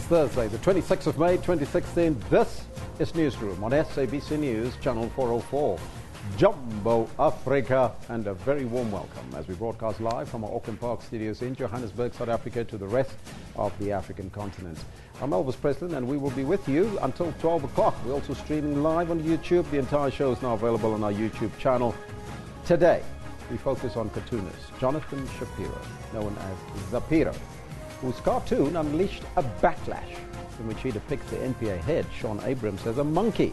Thursday, the 26th of May, 2016. This is Newsroom on SABC News, Channel 404. Jumbo Africa, and a very warm welcome as we broadcast live from our Auckland Park studios in Johannesburg, South Africa, to the rest of the African continent. I'm Elvis Preslin, and we will be with you until 12 o'clock. We're also streaming live on YouTube. The entire show is now available on our YouTube channel. Today, we focus on cartoonist Jonathan Shapiro, known as Zapiro, whose cartoon unleashed a backlash in which he depicts the NPA head, Sean Abrams, as a monkey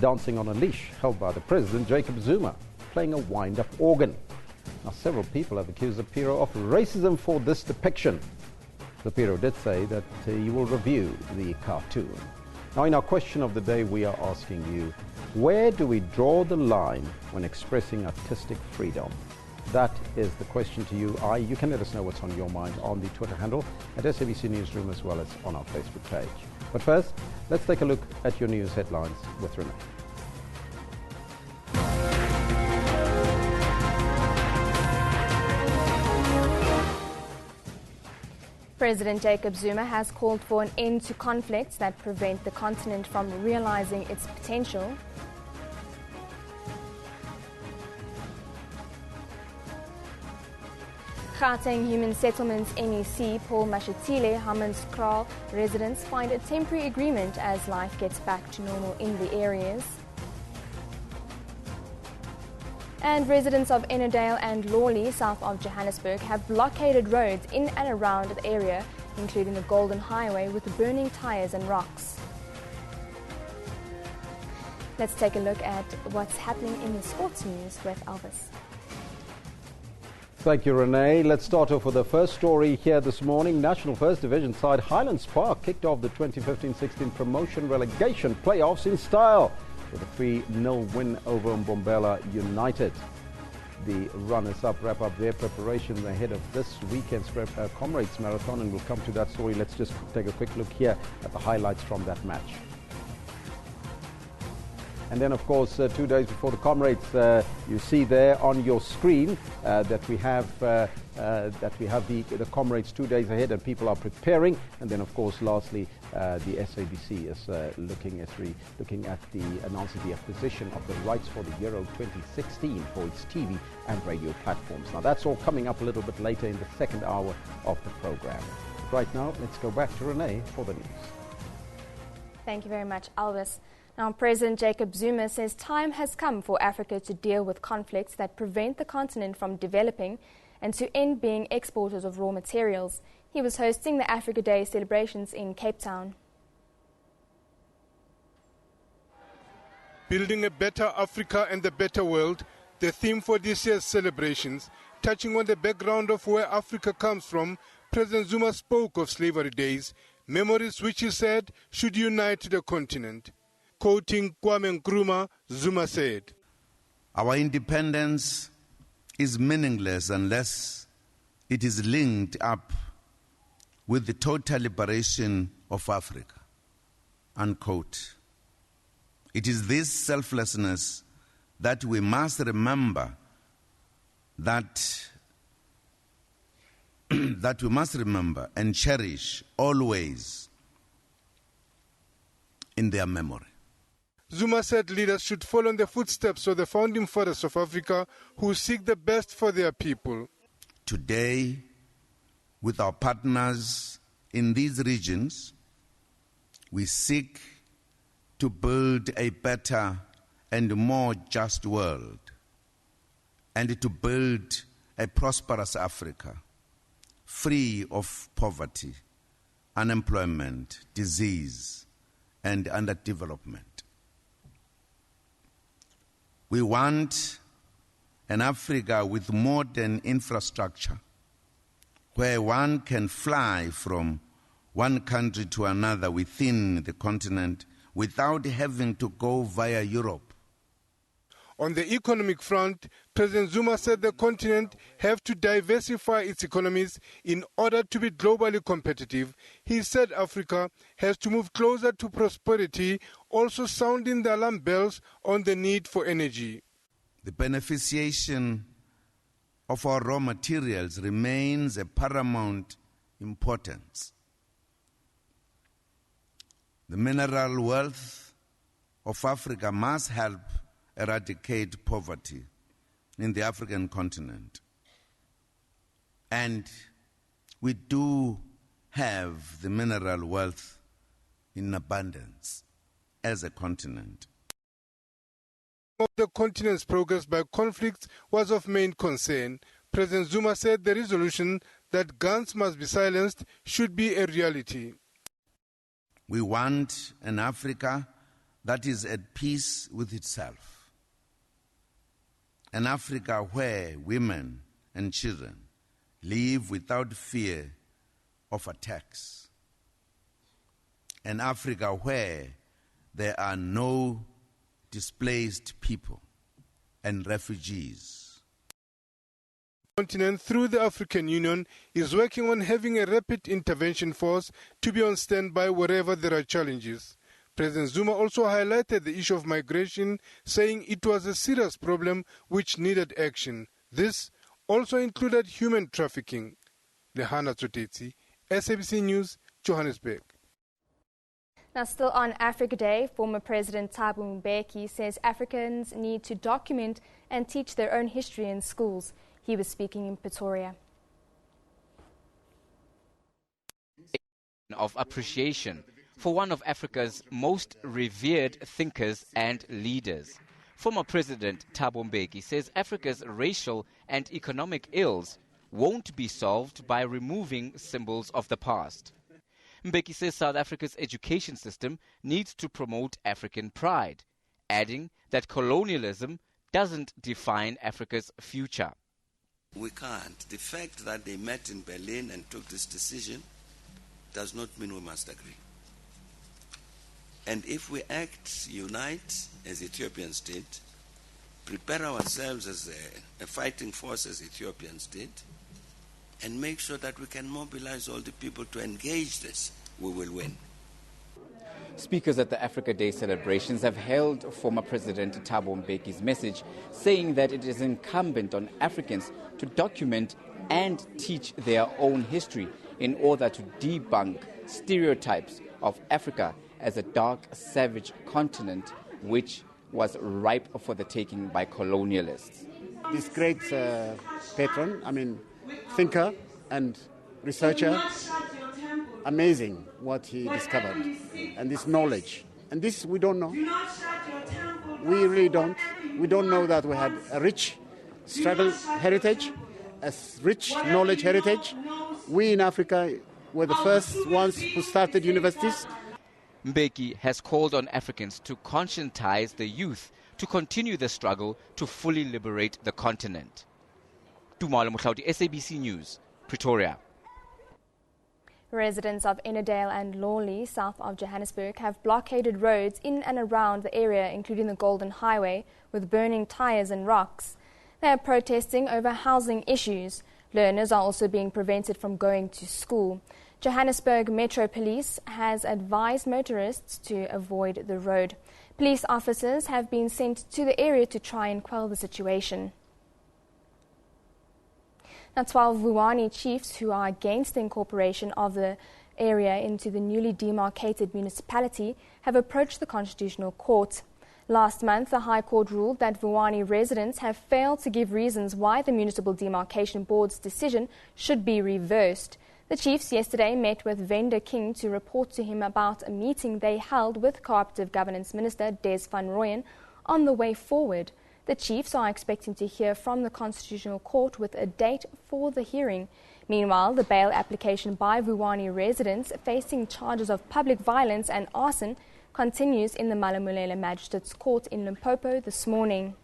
dancing on a leash held by the president, Jacob Zuma, playing a wind-up organ. Now, several people have accused Zapiro of racism for this depiction. Zapiro did say that he will review the cartoon. Now, in our question of the day, we are asking you, where do we draw the line when expressing artistic freedom? That is the question to you. You can let us know what's on your mind on the Twitter handle at SABC Newsroom, as well as on our Facebook page. But first, let's take a look at your news headlines with Renee. President Jacob Zuma has called for an end to conflicts that prevent the continent from realizing its potential. Gauteng Human Settlements NEC Paul Mashatile Hammanskraal residents find a temporary agreement as life gets back to normal in the areas. And residents of Ennerdale and Lawley, south of Johannesburg, have blockaded roads in and around the area, including the Golden Highway, with burning tyres and rocks. Let's take a look at what's happening in the sports news with Elvis. Thank you, Renee. Let's start off with the first story here this morning. National First Division side Highlands Park kicked off the 2015-16 promotion relegation playoffs in style with a 3-0 win over Mbombela United. The runners-up wrap up their preparations ahead of this weekend's Comrades Marathon, and we'll come to that story. Let's just take a quick look here at the highlights from that match. And then, of course, 2 days before the Comrades, you see there on your screen that we have the Comrades 2 days ahead, and people are preparing. And then, of course, lastly, the SABC is looking at announcing the acquisition of the rights for the Euro 2016 for its TV and radio platforms. Now, that's all coming up a little bit later in the second hour of the program. But right now, let's go back to Renee for the news. Thank you very much, Elvis. Now, President Jacob Zuma says time has come for Africa to deal with conflicts that prevent the continent from developing and to end being exporters of raw materials. He was hosting the Africa Day celebrations in Cape Town. Building a better Africa and a better world, the theme for this year's celebrations. Touching on the background of where Africa comes from, President Zuma spoke of slavery days, memories which he said should unite the continent. Quoting Kwame Nkrumah, Zuma said, "Our independence is meaningless unless it is linked up with the total liberation of Africa." Unquote. It is this selflessness that we must remember, that we must remember and cherish always in their memory. Zuma said leaders should follow in the footsteps of the founding fathers of Africa who seek the best for their people. Today, with our partners in these regions, we seek to build a better and more just world, and to build a prosperous Africa, free of poverty, unemployment, disease, and underdevelopment. We want an Africa with modern infrastructure, where one can fly from one country to another within the continent without having to go via Europe. On the economic front, President Zuma said the continent have to diversify its economies in order to be globally competitive. He said Africa has to move closer to prosperity, also sounding the alarm bells on the need for energy. The beneficiation of our raw materials remains a paramount importance. The mineral wealth of Africa must help eradicate poverty in the African continent. And we do have the mineral wealth in abundance as a continent. Of the continent's progress by conflicts was of main concern. President Zuma said the resolution that guns must be silenced should be a reality. We want an Africa that is at peace with itself. An Africa where women and children live without fear of attacks. An Africa where there are no displaced people and refugees. The continent, through the African Union, is working on having a rapid intervention force to be on standby wherever there are challenges. President Zuma also highlighted the issue of migration, saying it was a serious problem which needed action. This also included human trafficking. Lehana Tsotetsi, SABC News, Johannesburg. Now, still on Africa Day, former President Thabo Mbeki says Africans need to document and teach their own history in schools. He was speaking in Pretoria. Of appreciation for one of Africa's most revered thinkers and leaders. Former President Thabo Mbeki says Africa's racial and economic ills won't be solved by removing symbols of the past. Mbeki says South Africa's education system needs to promote African pride, adding that colonialism doesn't define Africa's future. We can't. The fact that they met in Berlin and took this decision does not mean we must agree. And if we unite as Ethiopians did, prepare ourselves as a fighting force as Ethiopians did, and make sure that we can mobilize all the people to engage this, we will win. Speakers at the Africa Day celebrations have hailed former President Thabo Mbeki's message, saying that it is incumbent on Africans to document and teach their own history in order to debunk stereotypes of Africa as a dark, savage continent which was ripe for the taking by colonialists. This great thinker and researcher, amazing what he discovered, and this knowledge. And this we don't know. We really don't. We don't know that we had a rich struggle heritage, a rich knowledge heritage. We in Africa were the first ones who started universities. Mbeki has called on Africans to conscientize the youth to continue the struggle to fully liberate the continent. Tumalo Mohlaudi, SABC News, Pretoria. Residents of Innerdale and Lawley, south of Johannesburg, have blockaded roads in and around the area, including the Golden Highway, with burning tyres and rocks. They are protesting over housing issues. Learners are also being prevented from going to school. Johannesburg Metro Police has advised motorists to avoid the road. Police officers have been sent to the area to try and quell the situation. Now, 12 Vuwani chiefs who are against the incorporation of the area into the newly demarcated municipality have approached the Constitutional Court. Last month, the High Court ruled that Vuwani residents have failed to give reasons why the Municipal Demarcation Board's decision should be reversed. The chiefs yesterday met with Venda King to report to him about a meeting they held with Cooperative Governance Minister Des van Rooyen on the way forward. The chiefs are expecting to hear from the Constitutional Court with a date for the hearing. Meanwhile, the bail application by Vuwani residents facing charges of public violence and arson continues in the Malamulele Magistrates Court in Limpopo this morning.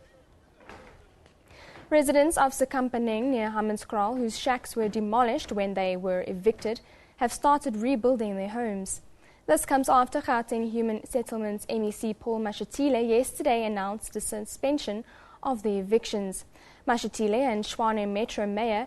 Residents of Sekampaneng near Hammanskraal, whose shacks were demolished when they were evicted, have started rebuilding their homes. This comes after Gauteng Human Settlements MEC Paul Mashatile yesterday announced the suspension of the evictions. Mashatile and Tshwane Metro Mayor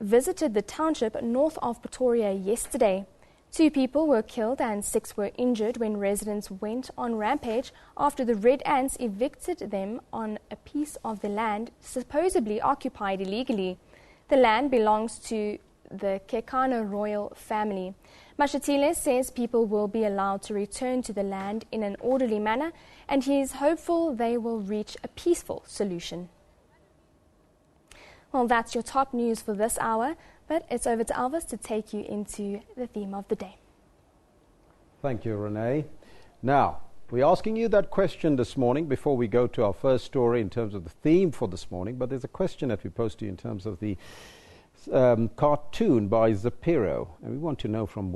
visited the township north of Pretoria yesterday. 2 people were killed and 6 were injured when residents went on rampage after the Red Ants evicted them on a piece of the land supposedly occupied illegally. The land belongs to the Kekana royal family. Mashatile says people will be allowed to return to the land in an orderly manner, and he is hopeful they will reach a peaceful solution. Well, that's your top news for this hour, but it's over to Elvis to take you into the theme of the day. Thank you, Renee. Now, we're asking you that question this morning before we go to our first story in terms of the theme for this morning, but there's a question that we posed to you in terms of the cartoon by Zapiro, and we want to know from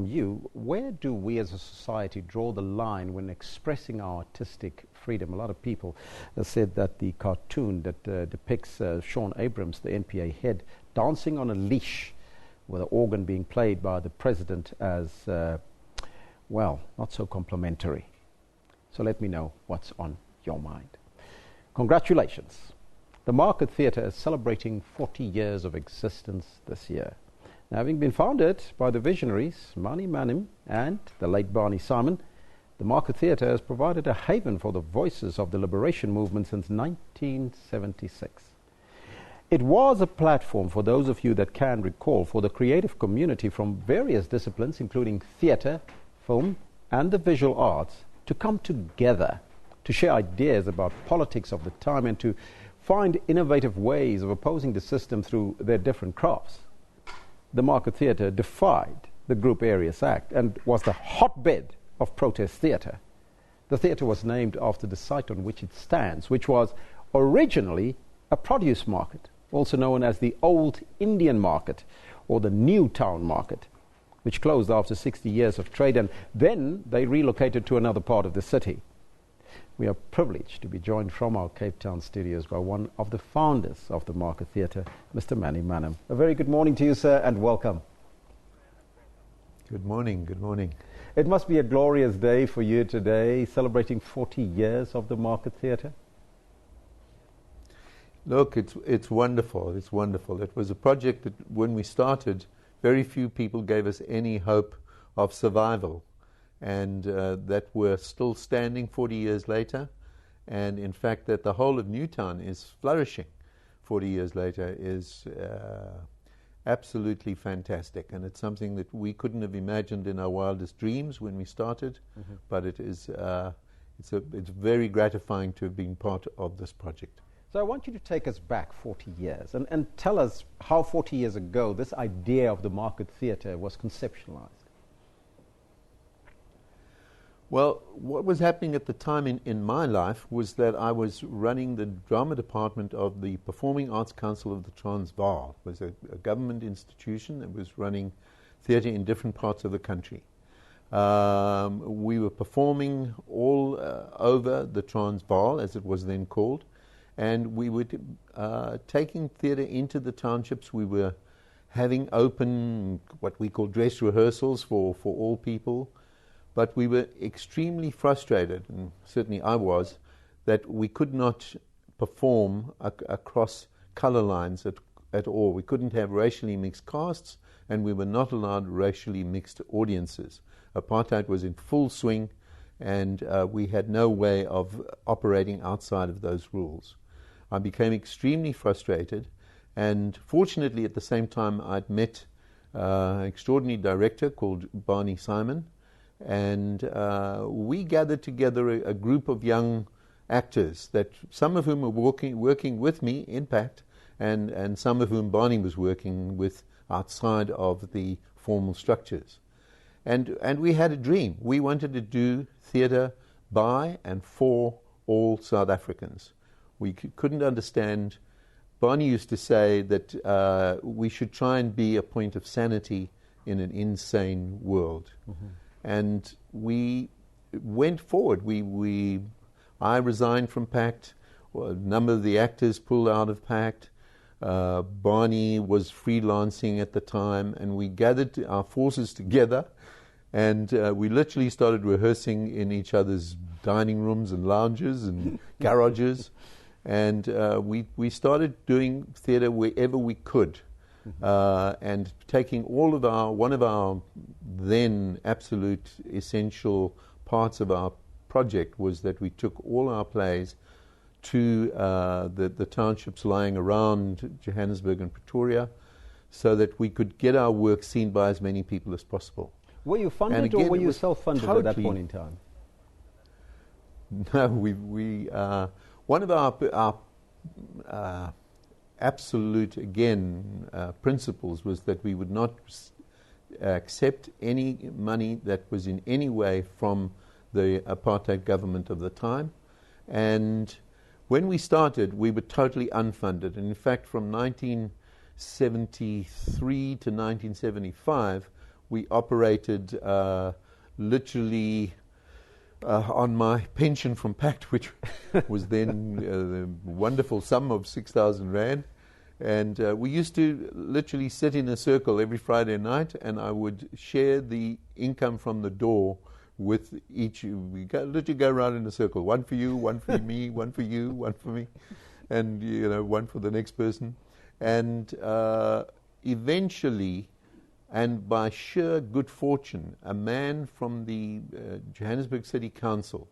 you, where do we as a society draw the line when expressing our artistic freedom? A lot of people have said that the cartoon that depicts Sean Abrams, the NPA head, dancing on a leash with an organ being played by the president as, not so complimentary. So let me know what's on your mind. Congratulations. The Market Theatre is celebrating 40 years of existence this year. Now, having been founded by the visionaries Mani Manim and the late Barney Simon, the Market Theatre has provided a haven for the voices of the liberation movement since 1976. It was a platform, for those of you that can recall, for the creative community from various disciplines, including theatre, film, and the visual arts, to come together to share ideas about politics of the time and to find innovative ways of opposing the system through their different crafts. The Market Theatre defied the Group Areas Act and was the hotbed of protest theatre. The theatre was named after the site on which it stands, which was originally a produce market, also known as the Old Indian Market or the New Town Market, which closed after 60 years of trade, and then they relocated to another part of the city. We are privileged to be joined from our Cape Town studios by one of the founders of the Market Theatre, Mr. Mani Manim. A very good morning to you, sir, and welcome. Good morning, good morning. It must be a glorious day for you today, celebrating 40 years of the Market Theatre. Look, it's wonderful, it's wonderful. It was a project that when we started, very few people gave us any hope of survival. And that we're still standing 40 years later, and in fact that the whole of Newtown is flourishing 40 years later is absolutely fantastic, and it's something that we couldn't have imagined in our wildest dreams when we started, but it is it's very gratifying to have been part of this project. So I want you to take us back 40 years and tell us how 40 years ago this idea of the Market Theatre was conceptualized. Well, what was happening at the time in my life was that I was running the drama department of the Performing Arts Council of the Transvaal. It was a government institution that was running theatre in different parts of the country. We were performing all over the Transvaal, as it was then called, and we were taking theatre into the townships. We were having open, what we call dress rehearsals for all people. But we were extremely frustrated, and certainly I was, that we could not perform across colour lines at all. We couldn't have racially mixed casts, and we were not allowed racially mixed audiences. Apartheid was in full swing, and we had no way of operating outside of those rules. I became extremely frustrated, and fortunately at the same time I'd met an extraordinary director called Barney Simon, and we gathered together a group of young actors, that some of whom were working with me, in fact, and some of whom Barney was working with outside of the formal structures. And we had a dream. We wanted to do theatre by and for all South Africans. We couldn't understand. Barney used to say that we should try and be a point of sanity in an insane world. And we went forward. I resigned from PACT. A number of the actors pulled out of PACT. Barney was freelancing at the time, and we gathered our forces together, and we literally started rehearsing in each other's dining rooms and lounges and garages, and we started doing theatre wherever we could. And taking one of our then absolute essential parts of our project was that we took all our plays to the townships lying around Johannesburg and Pretoria, so that we could get our work seen by as many people as possible. Were you funded again, or were it you was self-funded at that totally- point in time? No, one of our absolute, again, principles was that we would not accept any money that was in any way from the apartheid government of the time. And when we started, we were totally unfunded. And in fact, from 1973 to 1975, we operated literally on my pension from PACT, which was then the wonderful sum of 6,000 Rand. And we used to literally sit in a circle every Friday night, and I would share the income from the door with each. We literally go around in a circle, one for you, one for me, one for you, one for me, and one for the next person. And eventually, and by sheer good fortune, a man from the Johannesburg City Council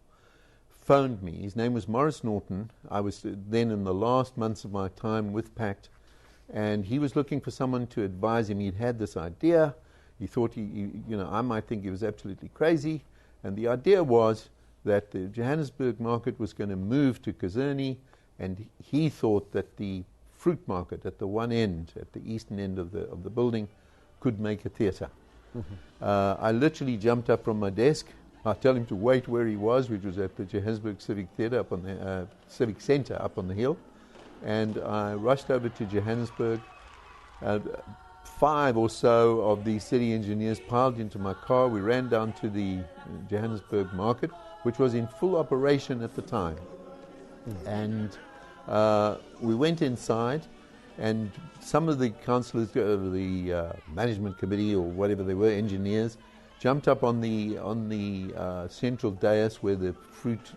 phoned me. His name was Morris Norton. I was then in the last months of my time with PACT, and he was looking for someone to advise him. He'd had this idea. He thought I might think he was absolutely crazy. And the idea was that the Johannesburg market was going to move to Kazerne, and he thought that the fruit market at the one end, at the eastern end of the building, could make a theatre. Mm-hmm. I literally jumped up from my desk. I tell him to wait where he was, which was at the Johannesburg Civic Theatre up on the Civic Centre up on the hill, and I rushed over to Johannesburg. 5 or so of the city engineers piled into my car. We ran down to the Johannesburg market, which was in full operation at the time. And we went inside, and some of the councillors, the management committee or whatever they were, engineers, jumped up on the central dais where the fruit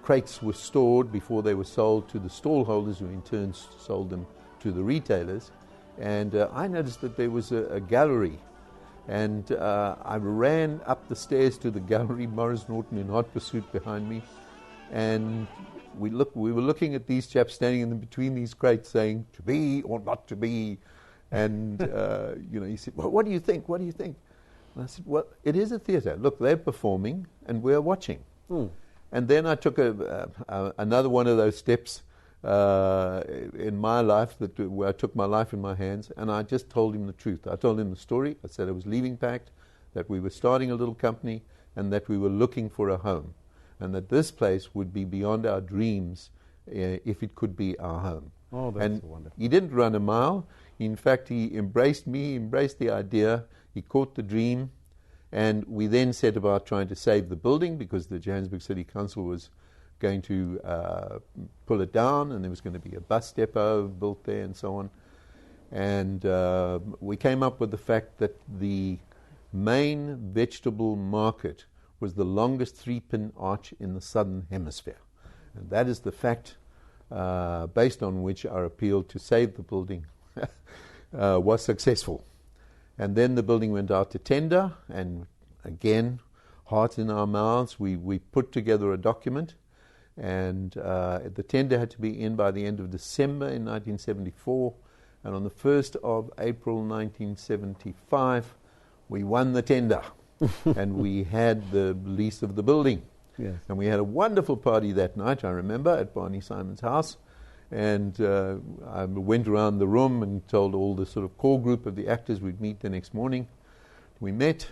crates were stored before they were sold to the stall holders, who in turn sold them to the retailers. And I noticed that there was a gallery, and I ran up the stairs to the gallery, Morris Norton in hot pursuit behind me, and we were looking at these chaps standing in between these crates saying, to be or not to be. And he said, well, what do you think? What do you think? And I said, well, it is a theatre. Look, they're performing and we're watching. And then I took another one of those steps in my life where I took my life in my hands, and I just told him the truth. I told him the story. I said I was leaving PACT, that we were starting a little company, and that we were looking for a home, and that this place would be beyond our dreams if it could be our home. Oh, that's and wonderful. He didn't run a mile. In fact, he embraced me, embraced the idea. He caught the dream, and we then set about trying to save the building, because the Johannesburg City Council was going to pull it down, and there was going to be a bus depot built there and so on. And we came up with the fact that the main vegetable market was the longest 3-pin arch in the southern hemisphere. And that is the fact based on which our appeal to save the building was successful. And then the building went out to tender, and again, heart in our mouths, we put together a document. And the tender had to be in by the end of December in 1974. And on the 1st of April 1975, we won the tender. And we had the lease of the building. Yes. And we had a wonderful party that night, I remember, at Barney Simon's house. And I went around the room and told all the sort of core group of the actors we'd meet the next morning. We met.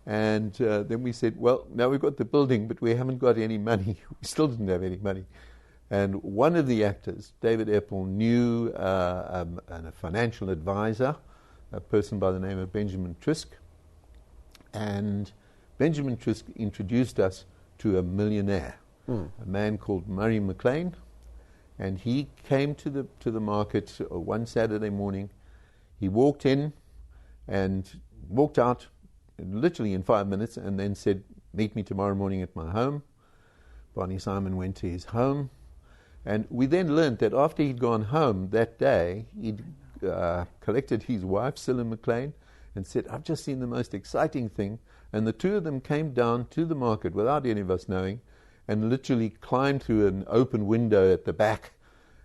And then we said, well, now we've got the building, but we haven't got any money. We still didn't have any money. And one of the actors, David Epple, knew a financial advisor, a person by the name of Benjamin Trisk. And Benjamin Trisk introduced us to a millionaire, a man called Murray McLean. And he came to the market one Saturday morning. He walked in and walked out literally in 5 minutes, and then said, meet me tomorrow morning at my home. Barney Simon went to his home, and we then learned that after he'd gone home that day, he'd collected his wife, Cilla McLean, and said, I've just seen the most exciting thing. And the two of them came down to the market without any of us knowing, and literally climbed through an open window at the back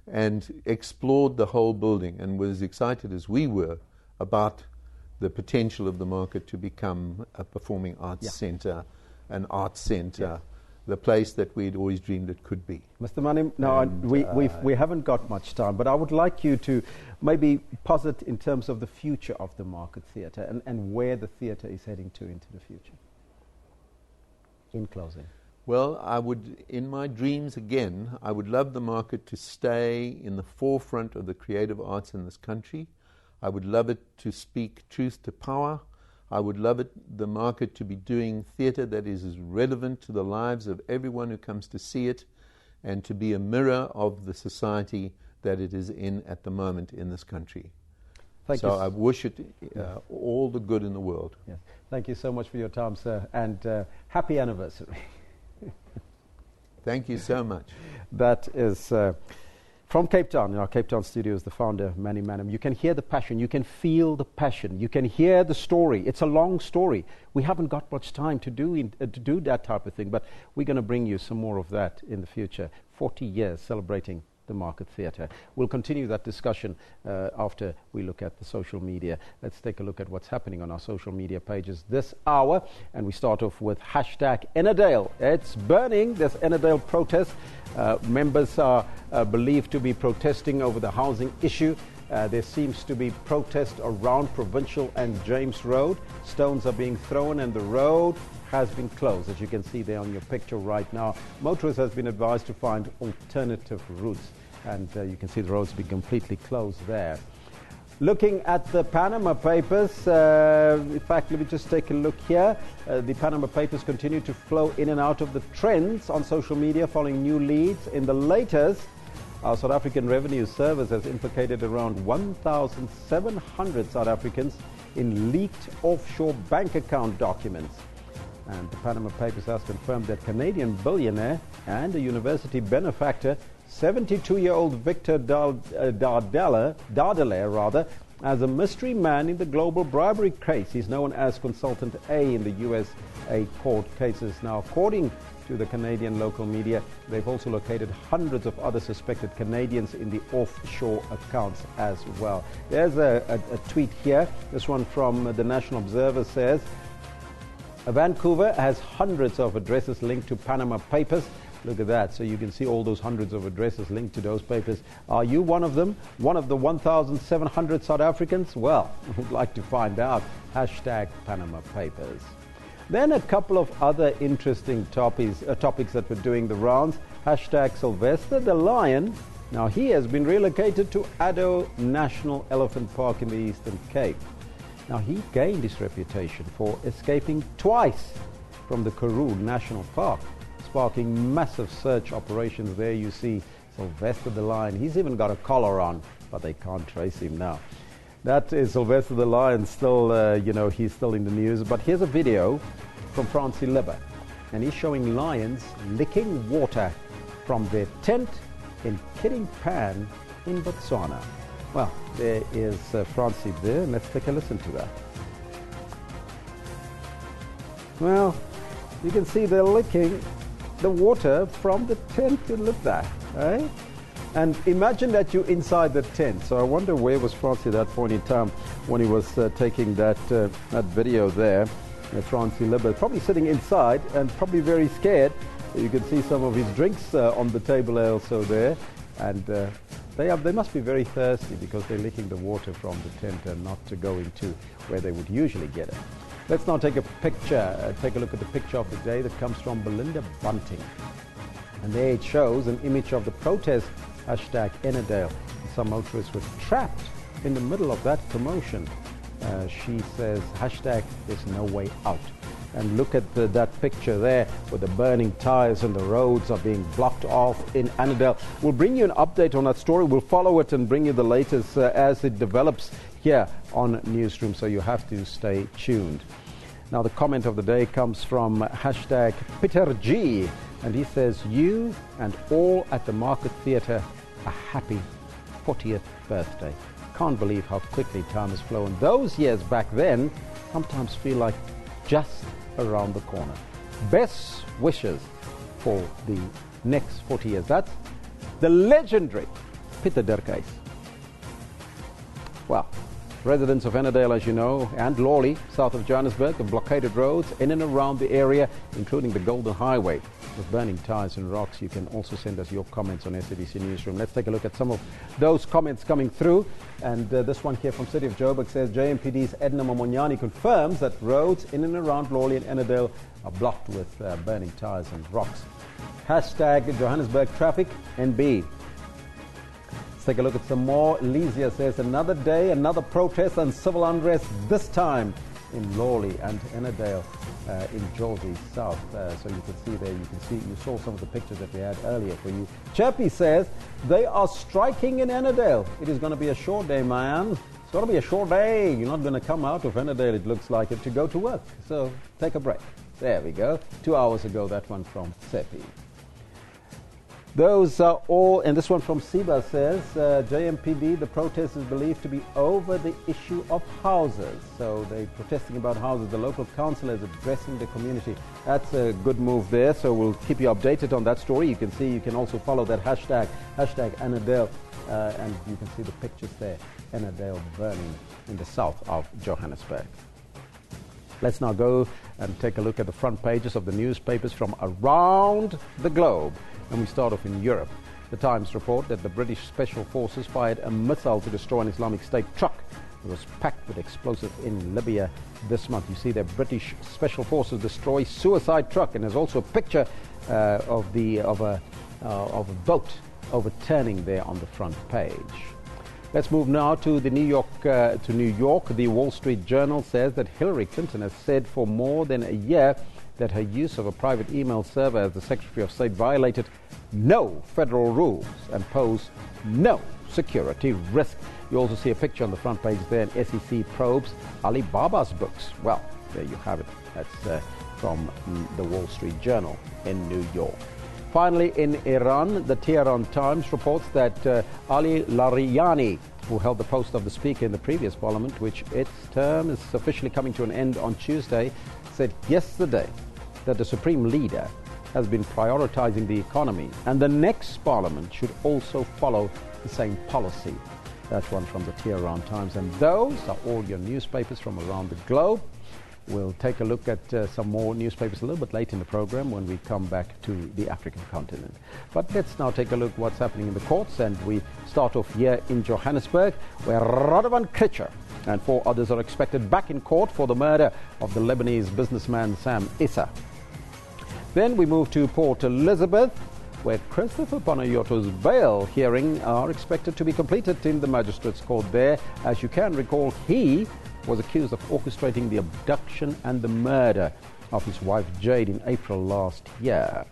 and explored the whole building, and were as excited as we were about the potential of the market to become a performing arts centre, an arts centre, the place that we'd always dreamed it could be. Mr. Manim, no, we haven't got much time, but I would like you to maybe posit in terms of the future of the Market Theatre and where the theatre is heading to into the future. In closing. Well, I would, in my dreams again, I would love the market to stay in the forefront of the creative arts in this country. I would love it to speak truth to power. I would love the market to be doing theatre that is as relevant to the lives of everyone who comes to see it, and to be a mirror of the society that it is in at the moment in this country. Thank you. I wish it all the good in the world. Yes. Thank you so much for your time, sir, and happy anniversary. Thank you so much. That is from Cape Town, in our Cape Town studios, the founder, Manny Manham. You can hear the passion, you can feel the passion, you can hear the story. It's a long story. We haven't got much time to do that type of thing, but we're going to bring you some more of that in the future. 40 years celebrating the Market Theatre. We'll continue that discussion after we look at the social media. Let's take a look at what's happening on our social media pages this hour, and we start off with hashtag Ennerdale. It's burning, this Ennerdale protest. Members are believed to be protesting over the housing issue. There seems to be protest around Provincial and James Road. Stones are being thrown and the road has been closed, as you can see there on your picture right now. Motorists has been advised to find alternative routes, and you can see the roads be completely closed there. Looking at the Panama Papers, in fact, let me just take a look here. The Panama Papers continue to flow in and out of the trends on social media following new leads. In the latest, our South African Revenue Service has implicated around 1,700 South Africans in leaked offshore bank account documents. And the Panama Papers has confirmed that Canadian billionaire and a university benefactor, 72-year-old Victor Dardele, as a mystery man in the global bribery case. He's known as Consultant A in the USA court cases. Now, according to the Canadian local media, they've also located hundreds of other suspected Canadians in the offshore accounts as well. There's a tweet here. This one from the National Observer says, Vancouver has hundreds of addresses linked to Panama Papers. Look at that. So you can see all those hundreds of addresses linked to those papers. Are you one of them? One of the 1,700 South Africans? Well, we'd like to find out. Hashtag Panama Papers. Then a couple of other interesting topics that were doing the rounds. Hashtag Sylvester the Lion. Now he has been relocated to Addo National Elephant Park in the Eastern Cape. Now, he gained his reputation for escaping twice from the Karoo National Park, sparking massive search operations. There you see Sylvester the Lion. He's even got a collar on, but they can't trace him now. That is Sylvester the Lion, still, he's still in the news. But here's a video from Francie Libber, and he's showing lions licking water from their tent in Kidding Pan in Botswana. Well, there is Francie there, and let's take a listen to that. Well, you can see they're licking the water from the tent. Look at that, eh? And imagine that you're inside the tent. So I wonder where was Francie at that point in time when he was taking that video there. Francie Libber, probably sitting inside and probably very scared. You can see some of his drinks on the table also there. And they must be very thirsty because they're licking the water from the tent and not to go into where they would usually get it. Let's now take a picture, take a look at the picture of the day that comes from Belinda Bunting. And there it shows an image of the protest, hashtag Ennerdale. Some motorists were trapped in the middle of that commotion. She says, hashtag there's no way out. And look at that picture there with the burning tires and the roads are being blocked off in Annandale. We'll bring you an update on that story. We'll follow it and bring you the latest as it develops here on Newsroom, so you have to stay tuned. Now the comment of the day comes from hashtag Peter G, and he says, you and all at the Market Theatre a happy 40th birthday. Can't believe how quickly time has flown. Those years back then sometimes feel like just around the corner. Best wishes for the next 40 years. That's the legendary Pieter Derkhuis. Well, Residents of Annandale, as you know, and Lawley, south of Johannesburg, have blockaded roads in and around the area, including the Golden Highway, with burning tires and rocks. You can also send us your comments on SABC Newsroom. Let's take a look at some of those comments coming through. And this one here from City of Joburg says, JMPD's Edna Mamonyani confirms that roads in and around Lawley and Annandale are blocked with burning tires and rocks. Hashtag Johannesburg Traffic NB. Let's take a look at some more. Lesia says, another day, another protest and civil unrest, this time in Lawley and Annandale in Jersey South. So you can see there, you saw some of the pictures that we had earlier for you. Chappie says, they are striking in Annandale. It is going to be a short day, man. It's going to be a short day. You're not going to come out of Annandale, it looks like it, to go to work. So take a break. There we go. 2 hours ago, that one from Seppi. Those are all, and this one from Siba says, JMPD, the protest is believed to be over the issue of houses. So they're protesting about houses. The local council is addressing the community. That's a good move there, so we'll keep you updated on that story. You can see, you can also follow that hashtag Annandale, and you can see the pictures there, Annandale burning in the south of Johannesburg. Let's now go and take a look at the front pages of the newspapers from around the globe. And we start off in Europe. The Times report that the British Special Forces fired a missile to destroy an Islamic State truck that was packed with explosive in Libya this month. You see that British Special Forces destroy suicide truck, and there's also a picture of a boat overturning there on the front page. Let's move now to New York. The Wall Street Journal says that Hillary Clinton has said for more than a year that her use of a private email server as the Secretary of State violated no federal rules and posed no security risk. You also see a picture on the front page there, and SEC probes Alibaba's books. Well, there you have it. That's from the Wall Street Journal in New York. Finally, in Iran, the Tehran Times reports that Ali Larijani, who held the post of the Speaker in the previous parliament, which its term is officially coming to an end on Tuesday, said yesterday that the Supreme Leader has been prioritizing the economy, and the next parliament should also follow the same policy. That's one from the Tehran Times, and those are all your newspapers from around the globe. We'll take a look at some more newspapers a little bit late in the program when we come back to the African continent. But let's now take a look what's happening in the courts, and we start off here in Johannesburg, where Radovan Kritcher and 4 others are expected back in court for the murder of the Lebanese businessman Sam Issa. Then we move to Port Elizabeth, where Christopher Panayoto's bail hearing are expected to be completed in the magistrate's court there. As you can recall, he was accused of orchestrating the abduction and the murder of his wife Jade in April last year.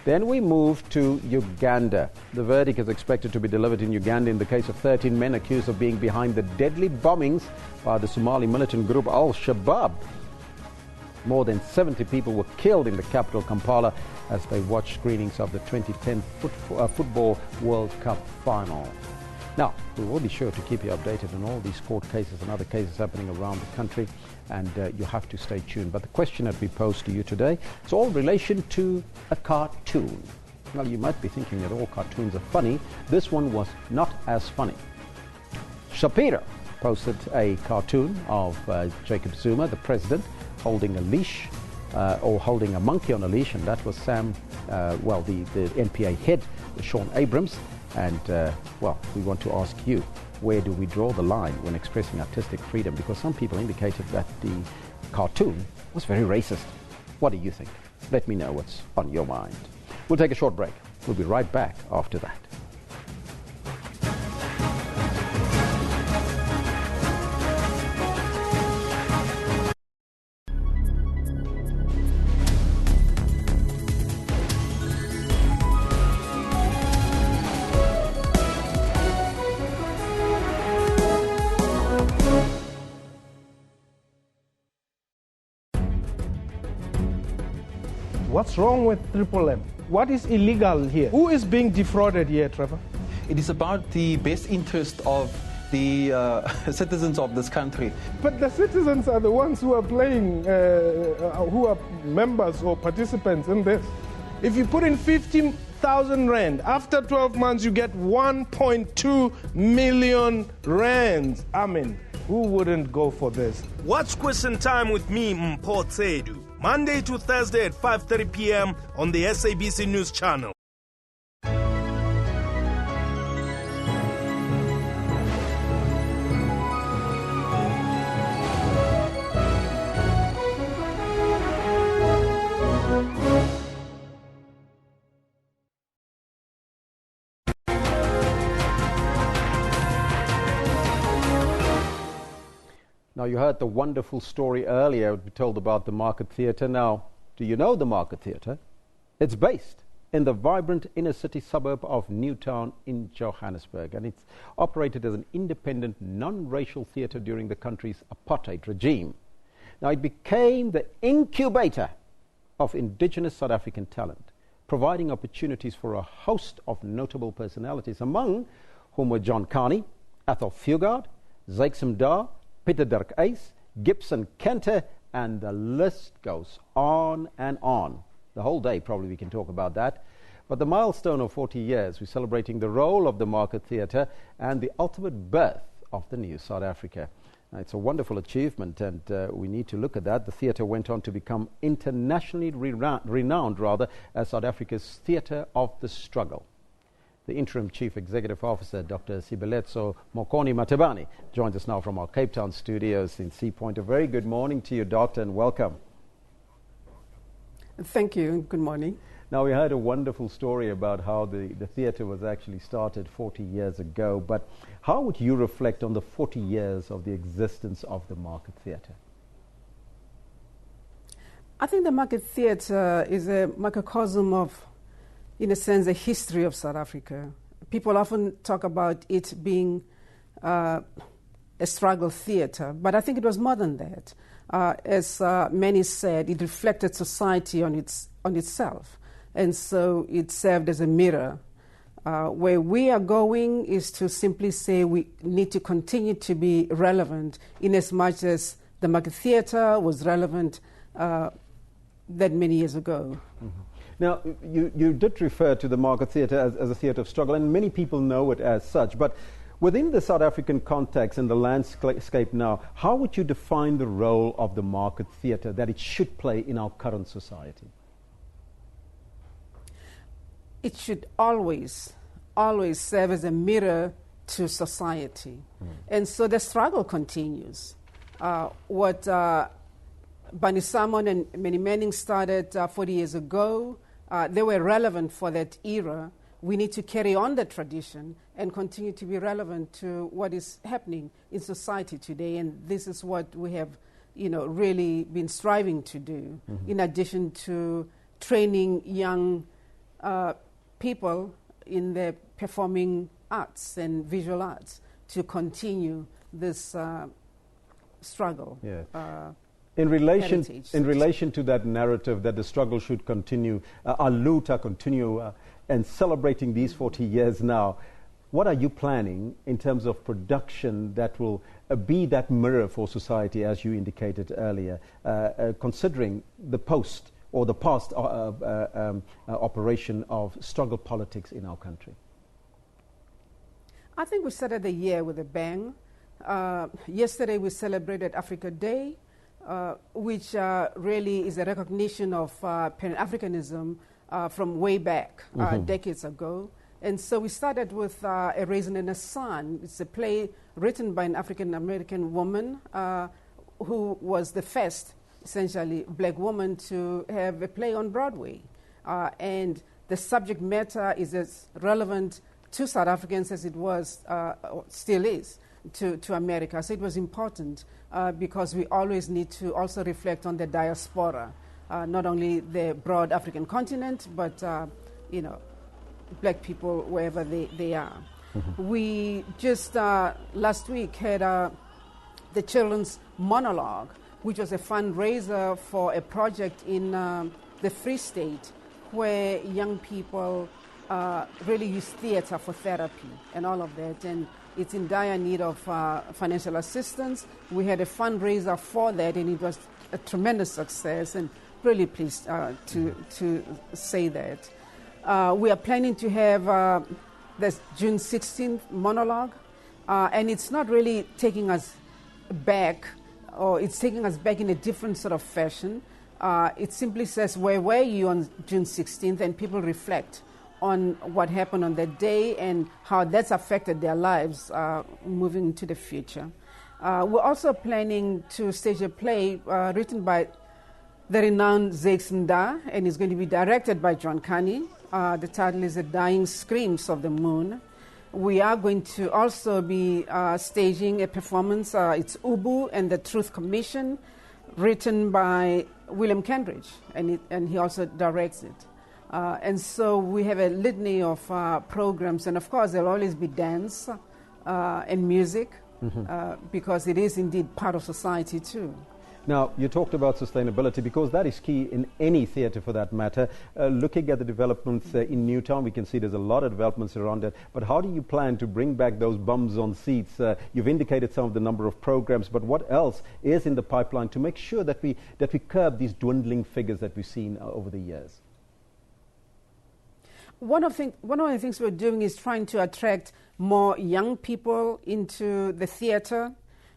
Then we move to Uganda. The verdict is expected to be delivered in Uganda in the case of 13 men accused of being behind the deadly bombings by the Somali militant group Al-Shabaab. More than 70 people were killed in the capital, Kampala, as they watched screenings of the 2010 Football World Cup final. Now, we will be sure to keep you updated on all these court cases and other cases happening around the country, and you have to stay tuned. But the question that we pose to you today is all in relation to a cartoon. Well, you might be thinking that all cartoons are funny. This one was not as funny. Shapira posted a cartoon of Jacob Zuma, the president, holding a leash, or holding a monkey on a leash, and that was the NPA head, Sean Abrams. And, we want to ask you, where do we draw the line when expressing artistic freedom? Because some people indicated that the cartoon was very racist. What do you think? Let me know what's on your mind. We'll take a short break. We'll be right back after that. What's wrong with Triple M? What is illegal here? Who is being defrauded here, Trevor? It is about the best interest of the citizens of this country. But the citizens are the ones who are playing, who are members or participants in this. If you put in 50 100,000 rand. After 12 months, you get 1.2 million rands. I mean, who wouldn't go for this? Watch Question Time with me, Mpho Tsedu, Monday to Thursday at 5:30 p.m. on the SABC News Channel. Now, you heard the wonderful story earlier we told about the Market Theatre. Now, do you know the Market Theatre? It's based in the vibrant inner city suburb of Newtown in Johannesburg, and it's operated as an independent, non-racial theatre during the country's apartheid regime. Now, it became the incubator of indigenous South African talent, providing opportunities for a host of notable personalities, among whom were John Carney, Athol Fugard, Zakes Mda, Peter Dirk Uys, Gibson Kenter, and the list goes on and on. The whole day probably we can talk about that. But the milestone of 40 years, we're celebrating the role of the Market Theatre and the ultimate birth of the new South Africa. Now, it's a wonderful achievement, and we need to look at that. The theatre went on to become internationally renowned as South Africa's theatre of the struggle. The Interim Chief Executive Officer, Dr. Sibeletso Mokoni Matebane, joins us now from our Cape Town studios in Sea Point. A very good morning to you, Doctor, and welcome. Thank you. Good morning. Now, we heard a wonderful story about how the theatre was actually started 40 years ago, but how would you reflect on the 40 years of the existence of the Market Theatre? I think the Market Theatre is a microcosm of, in a sense, a history of South Africa. People often talk about it being a struggle theatre, but I think it was more than that. As many said, it reflected society on itself, and so it served as a mirror. Where we are going is to simply say we need to continue to be relevant, in as much as the Market Theatre was relevant that many years ago. Mm-hmm. Now, you did refer to the Market Theatre as a theatre of struggle, and many people know it as such. But within the South African context and the landscape now, how would you define the role of the Market Theatre that it should play in our current society? It should always serve as a mirror to society. And so the struggle continues. What Barney Salmon and Manny Manning started 40 years ago, they were relevant for that era. We need to carry on the tradition and continue to be relevant to what is happening in society today. And this is what we have, really been striving to do, in addition to training young people in the performing arts and visual arts to continue this struggle. Yeah. In relation to that narrative that the struggle should continue, our luta continue, and celebrating these 40 years now, what are you planning in terms of production that will be that mirror for society, as you indicated earlier, considering the past operation of struggle politics in our country? I think we started the year with a bang. Yesterday we celebrated Africa Day, which really is a recognition of Pan-Africanism from way back, decades ago. And so we started with A Raisin in the Sun. It's a play written by an African-American woman who was the first, essentially, black woman to have a play on Broadway. And the subject matter is as relevant to South Africans as it was, still is, to America. So it was important because we always need to also reflect on the diaspora, not only the broad African continent, but black people wherever they are. We just last week had the Children's Monologue, which was a fundraiser for a project in the Free State, where young people really use theatre for therapy and all of that. And it's in dire need of financial assistance. We had a fundraiser for that, and it was a tremendous success, and really pleased to say that. We are planning to have this June 16th monologue, and it's not really taking us back, or it's taking us back in a different sort of fashion. It simply says, where were you on June 16th? And people reflect on what happened on that day and how that's affected their lives moving into the future. We're also planning to stage a play written by the renowned Zakes Mda, and it's going to be directed by John Carney. The title is The Dying Screams of the Moon. We are going to also be staging a performance. It's Ubu and the Truth Commission, written by William Kendridge, and he also directs it. And so we have a litany of programs, and of course there'll always be dance and music, because it is indeed part of society too. Now, you talked about sustainability, because that is key in any theatre for that matter. Looking at the developments in Newtown, we can see there's a lot of developments around it. But how do you plan to bring back those bums on seats? You've indicated some of the number of programs, but what else is in the pipeline to make sure that we curb these dwindling figures that we've seen over the years? One of the things we're doing is trying to attract more young people into the theatre.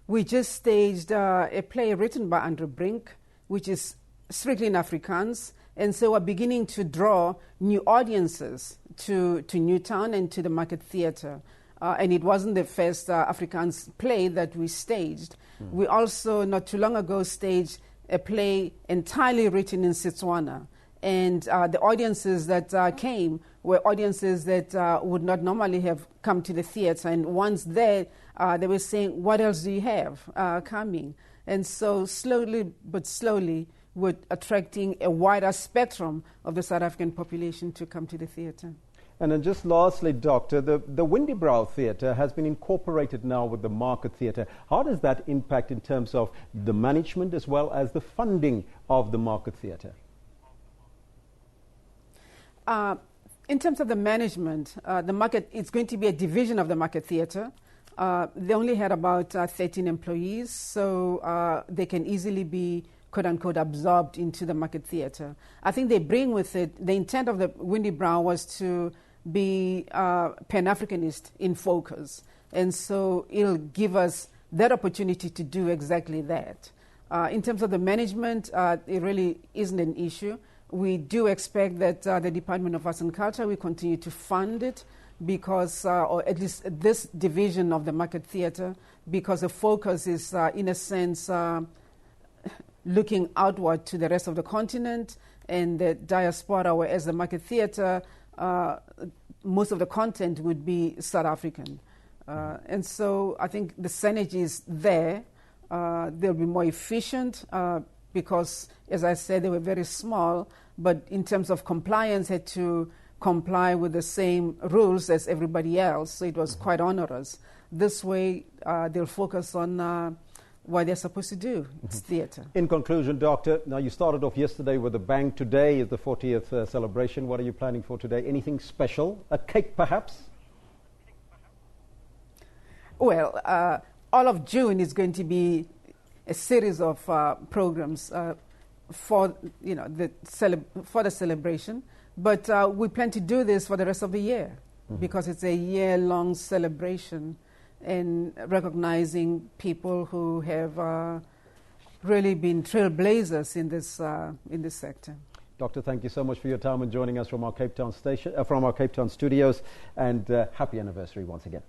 We just staged a play written by Andrew Brink, which is strictly in Afrikaans, and so we're beginning to draw new audiences to Newtown and to the Market Theatre. And it wasn't the first Afrikaans play that we staged. We also, not too long ago, staged a play entirely written in Setswana. And the audiences that came were audiences that would not normally have come to the theatre. And once there, they were saying, what else do you have coming? And so slowly but slowly, we're attracting a wider spectrum of the South African population to come to the theatre. And then just lastly, Doctor, the Windybrow Theatre has been incorporated now with the Market Theatre. How does that impact in terms of the management as well as the funding of the Market Theatre? In terms of the management, the Market, it's going to be a division of the Market Theatre. They only had about 13 employees, so they can easily be, quote-unquote, absorbed into the Market Theatre. I think they bring with it, the intent of the Windybrow was to be Pan-Africanist in focus, and so it'll give us that opportunity to do exactly that. In terms of the management, it really isn't an issue. We do expect that the Department of Arts and Culture will continue to fund it because, or at least this division of the Market Theatre, because the focus is, in a sense, looking outward to the rest of the continent and the diaspora, whereas the Market Theatre, most of the content would be South African. And so I think the synergy is there. They'll be more efficient because, as I said, they were very small, but in terms of compliance, had to comply with the same rules as everybody else, so it was quite onerous. This way, they'll focus on what they're supposed to do. It's theatre. In conclusion, Doctor, now you started off yesterday with a bang. Today is the 40th celebration. What are you planning for today? Anything special? A cake, perhaps? Well, all of June is going to be a series of programs for the celebration, but we plan to do this for the rest of the year because it's a year-long celebration and recognizing people who have really been trailblazers in this sector. Doctor, thank you so much for your time and joining us from our Cape Town from our Cape Town studios, and happy anniversary once again.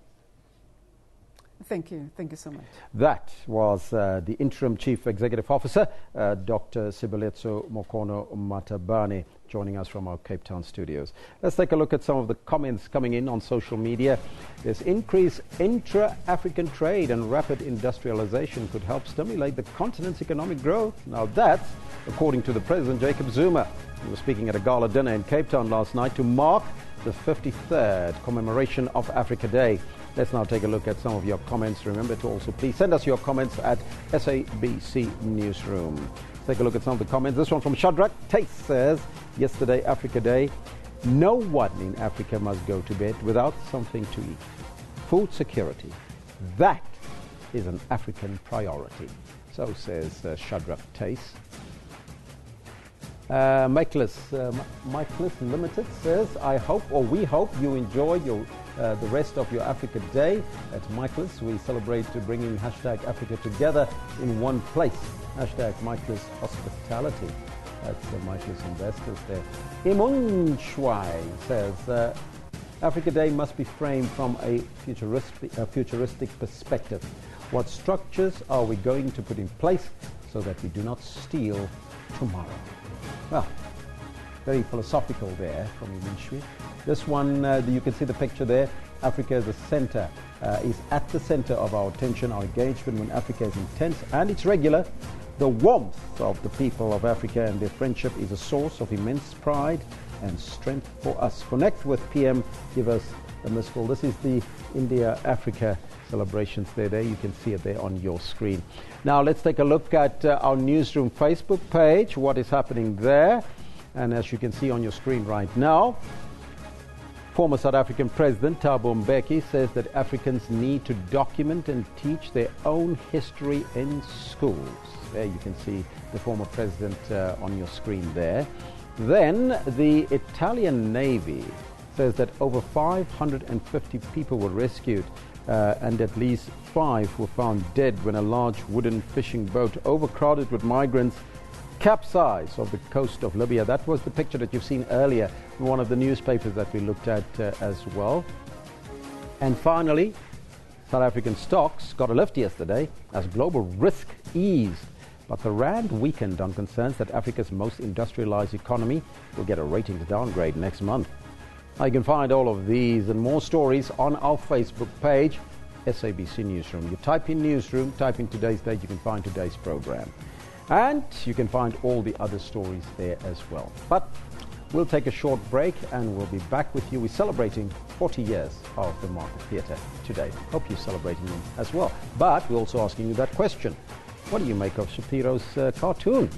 Thank you. Thank you so much. That was the Interim Chief Executive Officer, Dr. Sibuletso Mokono Matabane, joining us from our Cape Town studios. Let's take a look at some of the comments coming in on social media. This increased intra-African trade and rapid industrialization could help stimulate the continent's economic growth. Now that's according to the President Jacob Zuma. He was speaking at a gala dinner in Cape Town last night to mark the 53rd commemoration of Africa Day. Let's now take a look at some of your comments. Remember to also please send us your comments at SABC Newsroom. Let's take a look at some of the comments. This one from Shadrach Tate says, yesterday Africa Day, no one in Africa must go to bed without something to eat. Food security, that is an African priority. So says Shadrach Tate. Michaelis Limited says, I hope, or we hope, you enjoy the rest of your Africa Day. At Michaelis, we celebrate bringing hashtag Africa together in one place. Hashtag Michaelis Hospitality. That's the Michaelis investors there. Imun Shwai says, Africa Day must be framed from a futuristic perspective. What structures are we going to put in place so that we do not steal tomorrow? Well, very philosophical there from Imun Shwai. This one, you can see the picture there. Africa is the center, is at the center of our attention. Our engagement with Africa is intense and it's regular. The warmth of the people of Africa and their friendship is a source of immense pride and strength for us. Connect with PM, give us a missed call. This is the India-Africa celebrations there. You can see it there on your screen. Now let's take a look at our Newsroom Facebook page, what is happening there. And as you can see on your screen right now, former South African President Thabo Mbeki says that Africans need to document and teach their own history in schools. There you can see the former president on your screen there. Then the Italian Navy says that over 550 people were rescued and at least 5 were found dead when a large wooden fishing boat overcrowded with migrants capsized off the coast of Libya. That was the picture that you've seen earlier in one of the newspapers that we looked at as well. And finally, South African stocks got a lift yesterday as global risk eased. But the rand weakened on concerns that Africa's most industrialized economy will get a ratings downgrade next month. Now you can find all of these and more stories on our Facebook page, SABC Newsroom. You type in Newsroom, type in today's date, you can find today's program. And you can find all the other stories there as well. But we'll take a short break and we'll be back with you. We're celebrating 40 years of the Market Theatre today. Hope you're celebrating them as well. But we're also asking you that question. What do you make of Shapiro's cartoon?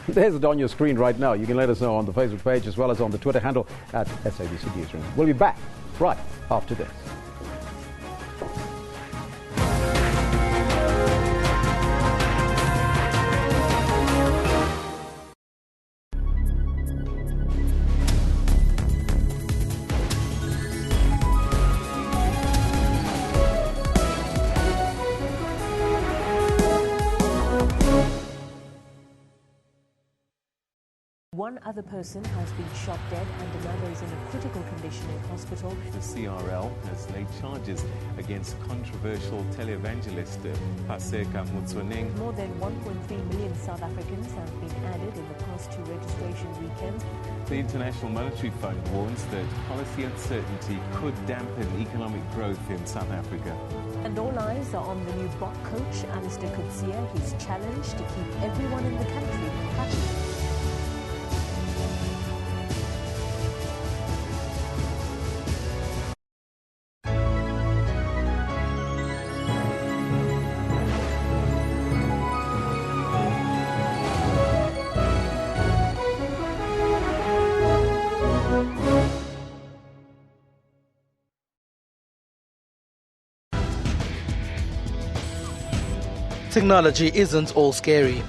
There's it on your screen right now. You can let us know on the Facebook page as well as on the Twitter handle at SABC Newsroom. We'll be back right after this. One other person has been shot dead and another is in a critical condition in hospital. The CRL has laid charges against controversial televangelist Paseka Mutsoneng. More than 1.3 million South Africans have been added in the past 2 registration weekends. The International Monetary Fund warns that policy uncertainty could dampen economic growth in South Africa. And all eyes are on the new Bok coach, Alistair Coetzee. His challenge to keep everyone in the country happy. Technology isn't all scary.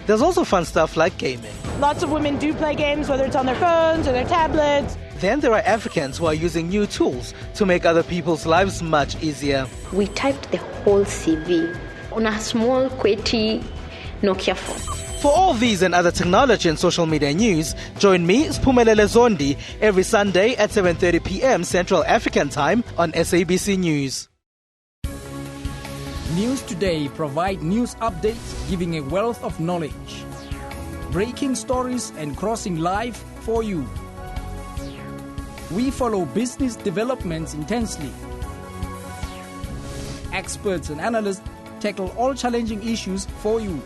There's also fun stuff like gaming. Lots of women do play games, whether it's on their phones or their tablets. Then there are Africans who are using new tools to make other people's lives much easier. We typed the whole CV on a small, QWERTY Nokia phone. For all these and other technology and social media news, join me, Spumelele Zondi, every Sunday at 7:30 p.m. Central African Time on SABC News. News Today provide news updates giving a wealth of knowledge. Breaking stories and crossing live for you. We follow business developments intensely. Experts and analysts tackle all challenging issues for you.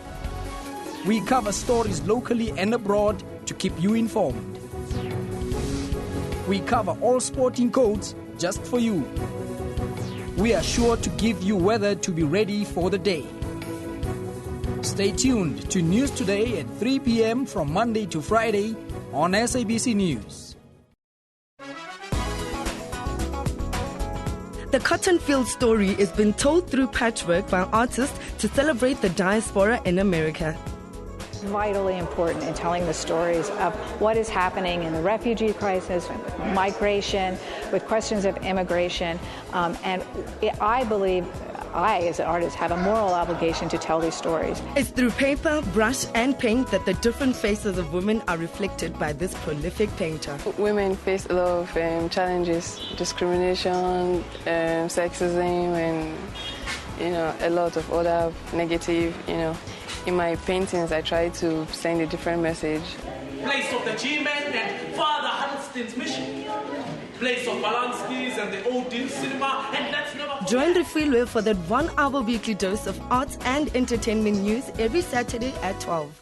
We cover stories locally and abroad to keep you informed. We cover all sporting codes just for you. We are sure to give you weather to be ready for the day. Stay tuned to News Today at 3 p.m. from Monday to Friday on SABC News. The Cotton Field story is being told through patchwork by artists to celebrate the diaspora in America. vitally important in telling the stories of what is happening in the refugee crisis, migration, with questions of immigration. I believe I, as an artist, have a moral obligation to tell these stories. It's through paper, brush, and paint that the different faces of women are reflected by this prolific painter. Women face a lot of challenges, discrimination, sexism, and a lot of other negative. In my paintings, I try to send a different message. Place of the G-Men and Father Huddleston's mission. Place of Polanski's and the Odeon cinema, and let's never forget. Join Refilwe for that 1 hour weekly dose of arts and entertainment news every Saturday at 12.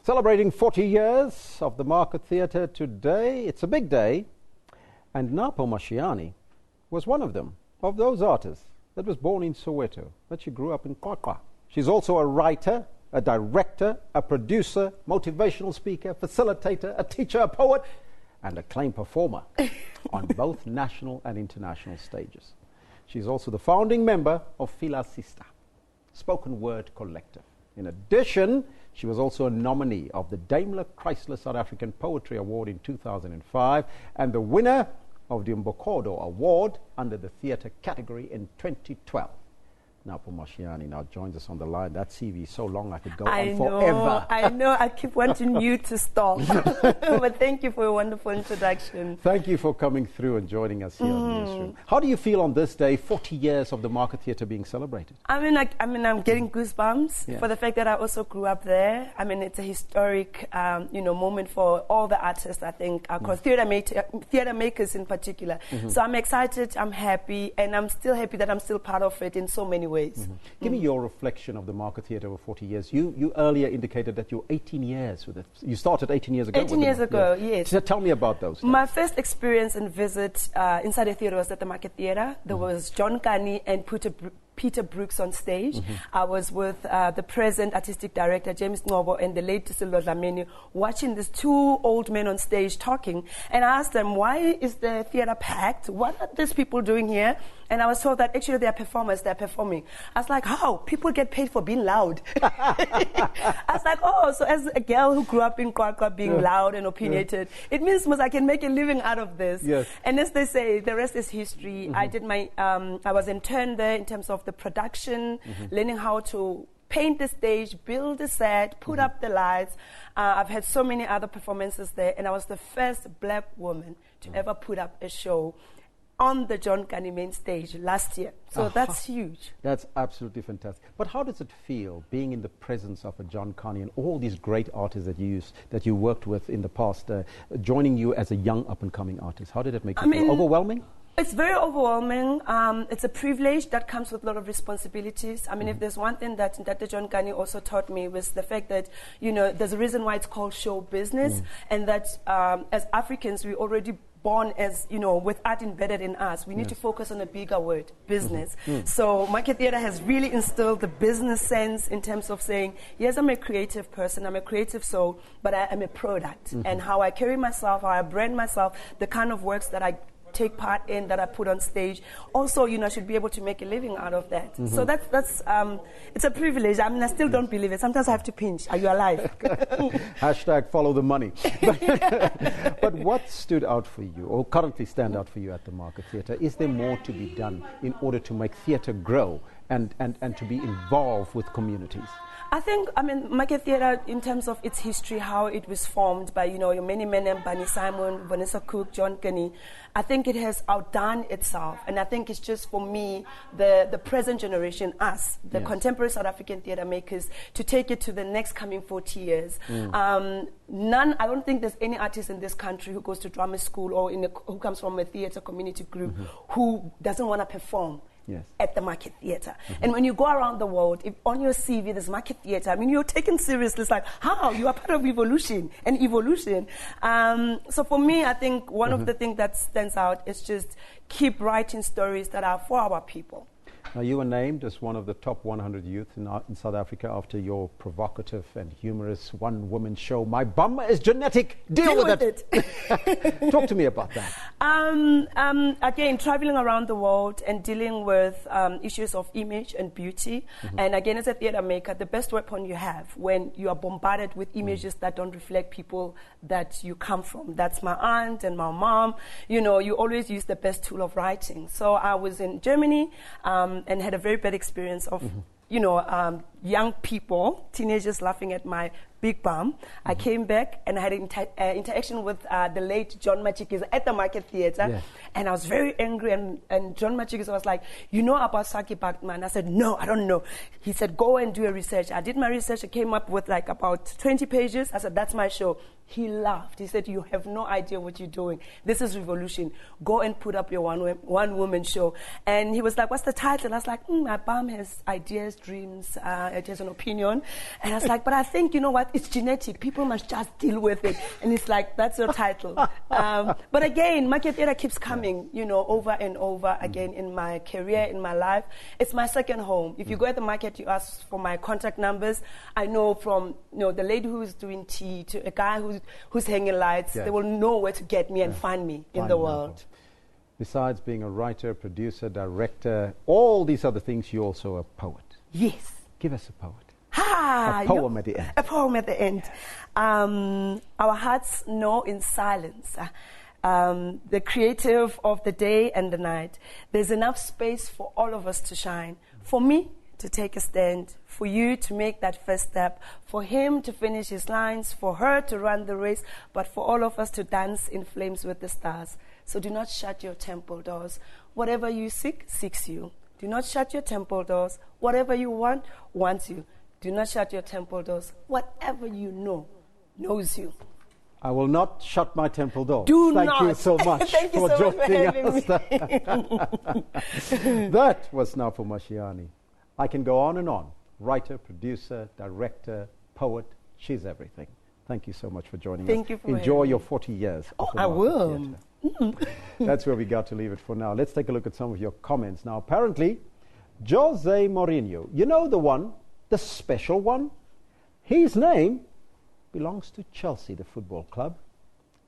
Celebrating 40 years of the Market Theatre today. It's a big day, and Napo Mashiane was one of them, of those artists that was born in Soweto, that she grew up in Kwakwa. She's also a writer, a director, a producer, motivational speaker, facilitator, a teacher, a poet, and acclaimed performer on both national and international stages. She's also the founding member of Fila Sista, spoken word collective. In addition, she was also a nominee of the Daimler Chrysler South African Poetry Award in 2005 and the winner of the Mbokodo Award under the theatre category in 2012. Napo Mashiane now joins us on the line. That CV is so long I could go on forever. I know. I keep wanting you to stop. But thank you for a wonderful introduction. Thank you for coming through and joining us here on Newsroom. How do you feel on this day, 40 years of the Market Theatre being celebrated? I'm getting goosebumps for the fact that I also grew up there. It's a historic, moment for all the artists, I think, across theatre makers in particular. So I'm excited, I'm happy, and I'm still happy that I'm still part of it in so many ways. Give me your reflection of the Market Theatre over 40 years. You earlier indicated that you're 18 years with it. You started 18 years ago. 18 years ago, yes. So tell me about those. My first experience and visit inside a theatre was at the Market Theatre. There was John Kani and Peter Brooks on stage. I was with the present artistic director, James Ngobo, and the late Silo Dlamini, watching these two old men on stage talking. And I asked them, why is the theatre packed? What are these people doing here? And I was told that actually they are performers, they're performing. I was like, how? People get paid for being loud. I was like, oh, so as a girl who grew up in Kwakwa being loud and opinionated, it means I can make a living out of this. Yes. And as they say, the rest is history. I did I was interned there in terms of the production, learning how to paint the stage, build the set, put up the lights. I've had so many other performances there, and I was the first black woman to ever put up a show on the John Kani main stage last year. So that's huge. That's absolutely fantastic. But how does it feel being in the presence of a John Kani and all these great artists that you worked with in the past, joining you as a young up-and-coming artist? How did it make you feel? Overwhelming? It's very overwhelming. It's a privilege that comes with a lot of responsibilities. If there's one thing that the John Kani also taught me was the fact that, there's a reason why it's called show business, and that as Africans, we already born as, with art embedded in us. We need to focus on a bigger word, business. So Market Theatre has really instilled the business sense in terms of saying, yes, I'm a creative person, I'm a creative soul, but I am a product. And how I carry myself, how I brand myself, the kind of works that I take part in, that I put on stage. Also, I should be able to make a living out of that. So that's it's a privilege. I still don't believe it. Sometimes I have to pinch. Are you alive? # follow the money. But what stood out for you, or currently stand out for you at the Market Theatre? Is there more to be done in order to make theatre grow and to be involved with communities? I think, Market Theatre, in terms of its history, how it was formed by, your many men, Bunny Simon, Vanessa Cook, John Kani, I think it has outdone itself. And I think it's just, for me, the present generation, us, the contemporary South African theatre makers, to take it to the next coming 40 years. I don't think there's any artist in this country who goes to drama school or who comes from a theatre community group who doesn't want to perform. At the Market Theatre. And when you go around the world, if on your CV there's Market Theatre, you're taken seriously. It's like, how? You are part of evolution. So for me, I think one of the things that stands out is just keep writing stories that are for our people. Now, you were named as one of the top 100 youth in South Africa after your provocative and humorous one-woman show, My Bum is Genetic. Deal with it. Talk to me about that. Again, traveling around the world and dealing with issues of image and beauty. And again, as a theatre maker, the best weapon you have when you are bombarded with images that don't reflect people that you come from. That's my aunt and my mom. You know, you always use the best tool of writing. So I was in Germany and had a very bad experience of, you know, young people, teenagers laughing at my big bum. I came back and I had an interaction with the late John Machikiza at the Market Theatre. Yeah. And I was very angry. And John Machikiza was like, you know about Saki Bachman? I said, no, I don't know. He said, go and do a research. I did my research. I came up with like about 20 pages. I said, that's my show. He laughed. He said, you have no idea what you're doing. This is revolution. Go and put up your one-woman show. And he was like, what's the title? I was like, my bum has ideas, dreams, it has an opinion. And I was like, but I think, you know what, it's genetic. People must just deal with it. And it's like, that's your title. But again, Market Theatre keeps coming, you know, over and over again in my career, in my life. It's my second home. If you go at the market, you ask for my contact numbers. I know from, you know, the lady who's doing tea to a guy who's hanging lights, they will know where to get me and find me in the world. Besides being a writer, producer, director, all these other things, you're also a poet. Yes. Give us a poet. A poem at the end. A poem at the end. Our hearts know in silence. The creative of the day and the night. There's enough space for all of us to shine. For me to take a stand, for you to make that first step, for him to finish his lines, for her to run the race, but for all of us to dance in flames with the stars. So do not shut your temple doors. Whatever you seek, seeks you. Do not shut your temple doors. Whatever you want, wants you. Do not shut your temple doors. Whatever you know, knows you. I will not shut my temple doors. Thank you so much Thank you for so much joining for us. That was Nafu Mashiane. I can go on and on. Writer, producer, director, poet. She's everything. Thank you so much for joining us. Thank you for Enjoy your 40 years. I will. That's where we got to leave it for now. Let's take a look at some of your comments. Now, apparently, Jose Mourinho, you know the one, the special one? His name belongs to Chelsea, the football club.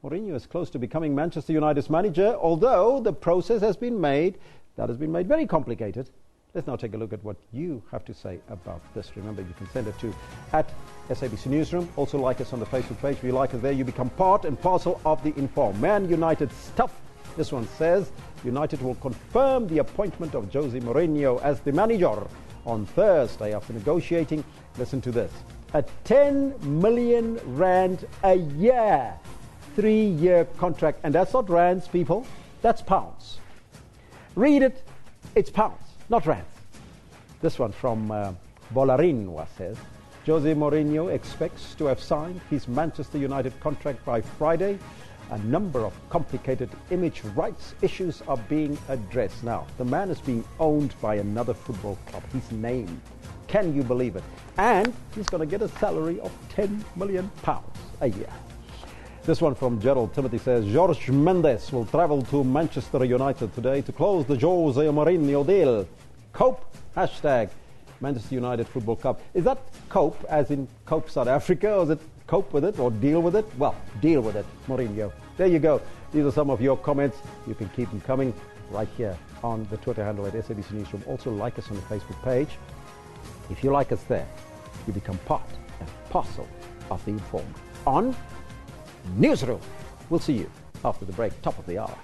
Mourinho is close to becoming Manchester United's manager, although the process has been made very complicated. Let's now take a look at what you have to say about this. Remember, you can send it to @SABC Newsroom. Also like us on the Facebook page. If you like us there, you become part and parcel of the Inform. Man United stuff. This one says, United will confirm the appointment of Jose Mourinho as the manager on Thursday after negotiating, listen to this, a 10 million rand a year, 3-year contract. And that's not rands, people. That's pounds. Read it. It's pounds. Not rands. This one from Bolarinwa says, Jose Mourinho expects to have signed his Manchester United contract by Friday. A number of complicated image rights issues are being addressed. Now, the man is being owned by another football club. His name. Can you believe it? And he's going to get a salary of £10 million a year. This one from Gerald Timothy says, Jorge Mendes will travel to Manchester United today to close the Jose Mourinho deal. Cope, hashtag Manchester United Football Club. Is that cope as in cope South Africa, or is it cope with it or deal with it? Well, deal with it, Mourinho. There you go. These are some of your comments. You can keep them coming right here on the Twitter handle at SABC Newsroom. Also like us on the Facebook page. If you like us there, you become part and parcel of the Informed on Newsroom. We'll see you after the break, top of the hour.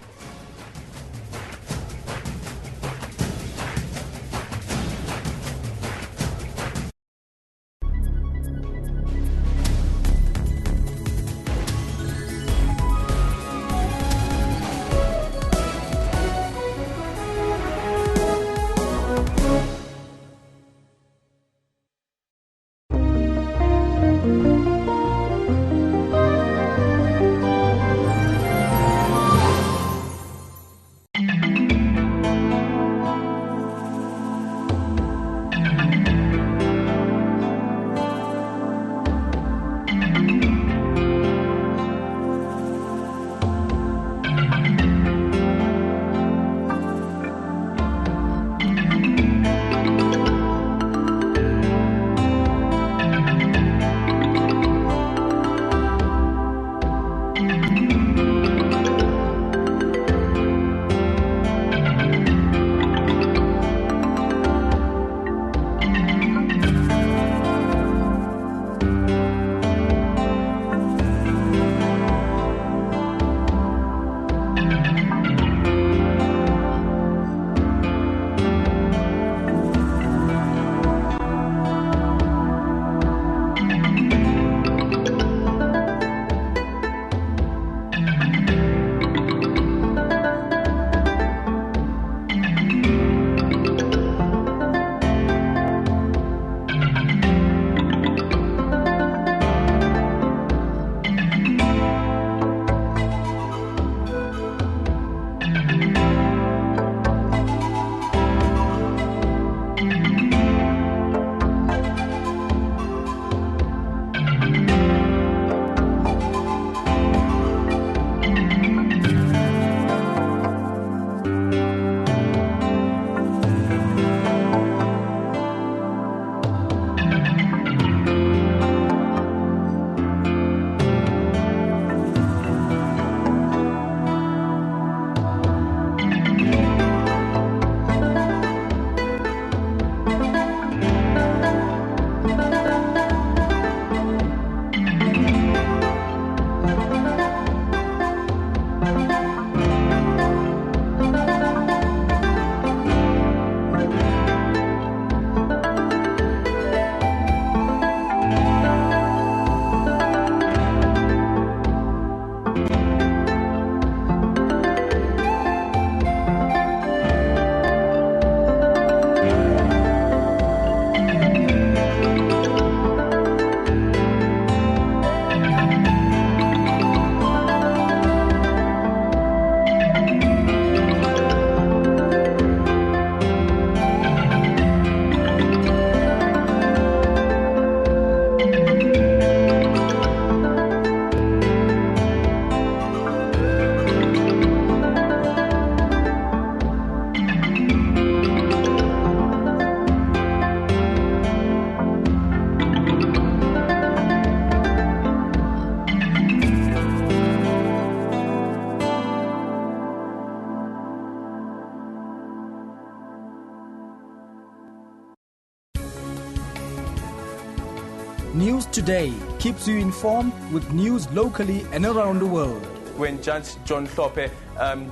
News Today keeps you informed with news locally and around the world. When Judge John Hlophe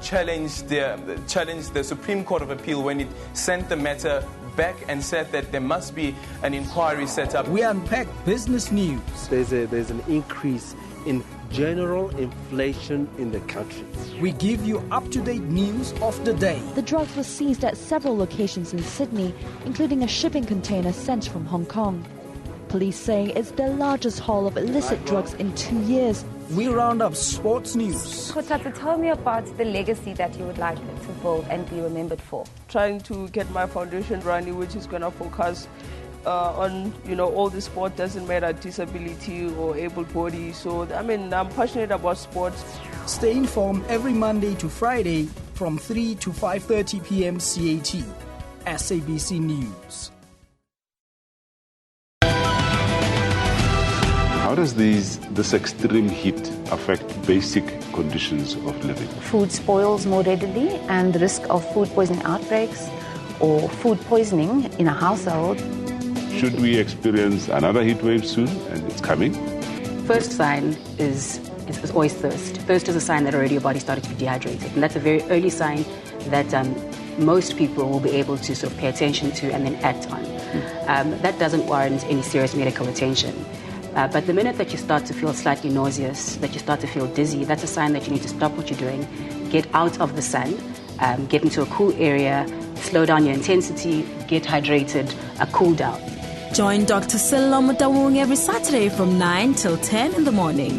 challenged the Supreme Court of Appeal when it sent the matter back and said that there must be an inquiry set up. We unpack business news. There's an increase in general inflation in the country. We give you up-to-date news of the day. The drugs were seized at several locations in Sydney, including a shipping container sent from Hong Kong. Police say it's the largest haul of illicit drugs in 2 years. We round up sports news. Kotata, tell me about the legacy that you would like to build and be remembered for. Trying to get my foundation running, which is going to focus on, all the sport, doesn't matter disability or able body. So, I'm passionate about sports. Stay informed every Monday to Friday from 3 to 5:30 p.m. CAT. SABC News. How does this extreme heat affect basic conditions of living? Food spoils more readily, and the risk of food poisoning outbreaks or food poisoning in a household. Should we experience another heat wave soon, and it's coming? First sign is always thirst. Thirst is a sign that already your body started to be dehydrated, and that's a very early sign that most people will be able to sort of pay attention to and then act on. That doesn't warrant any serious medical attention. But the minute that you start to feel slightly nauseous, that you start to feel dizzy, that's a sign that you need to stop what you're doing, get out of the sun, get into a cool area, slow down your intensity, get hydrated, cool down. Join Dr. Silla Mutawung every Saturday from 9 till 10 in the morning.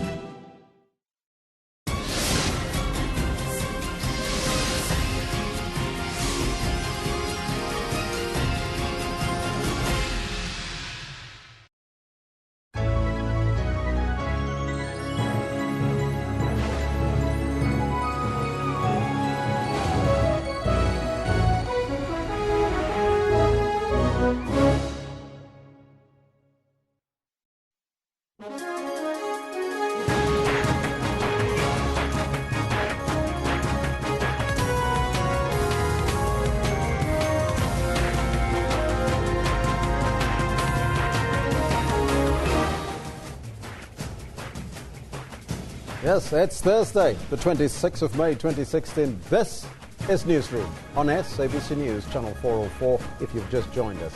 Yes, it's Thursday, the 26th of May 2016. This is Newsroom on SABC News, Channel 404, if you've just joined us.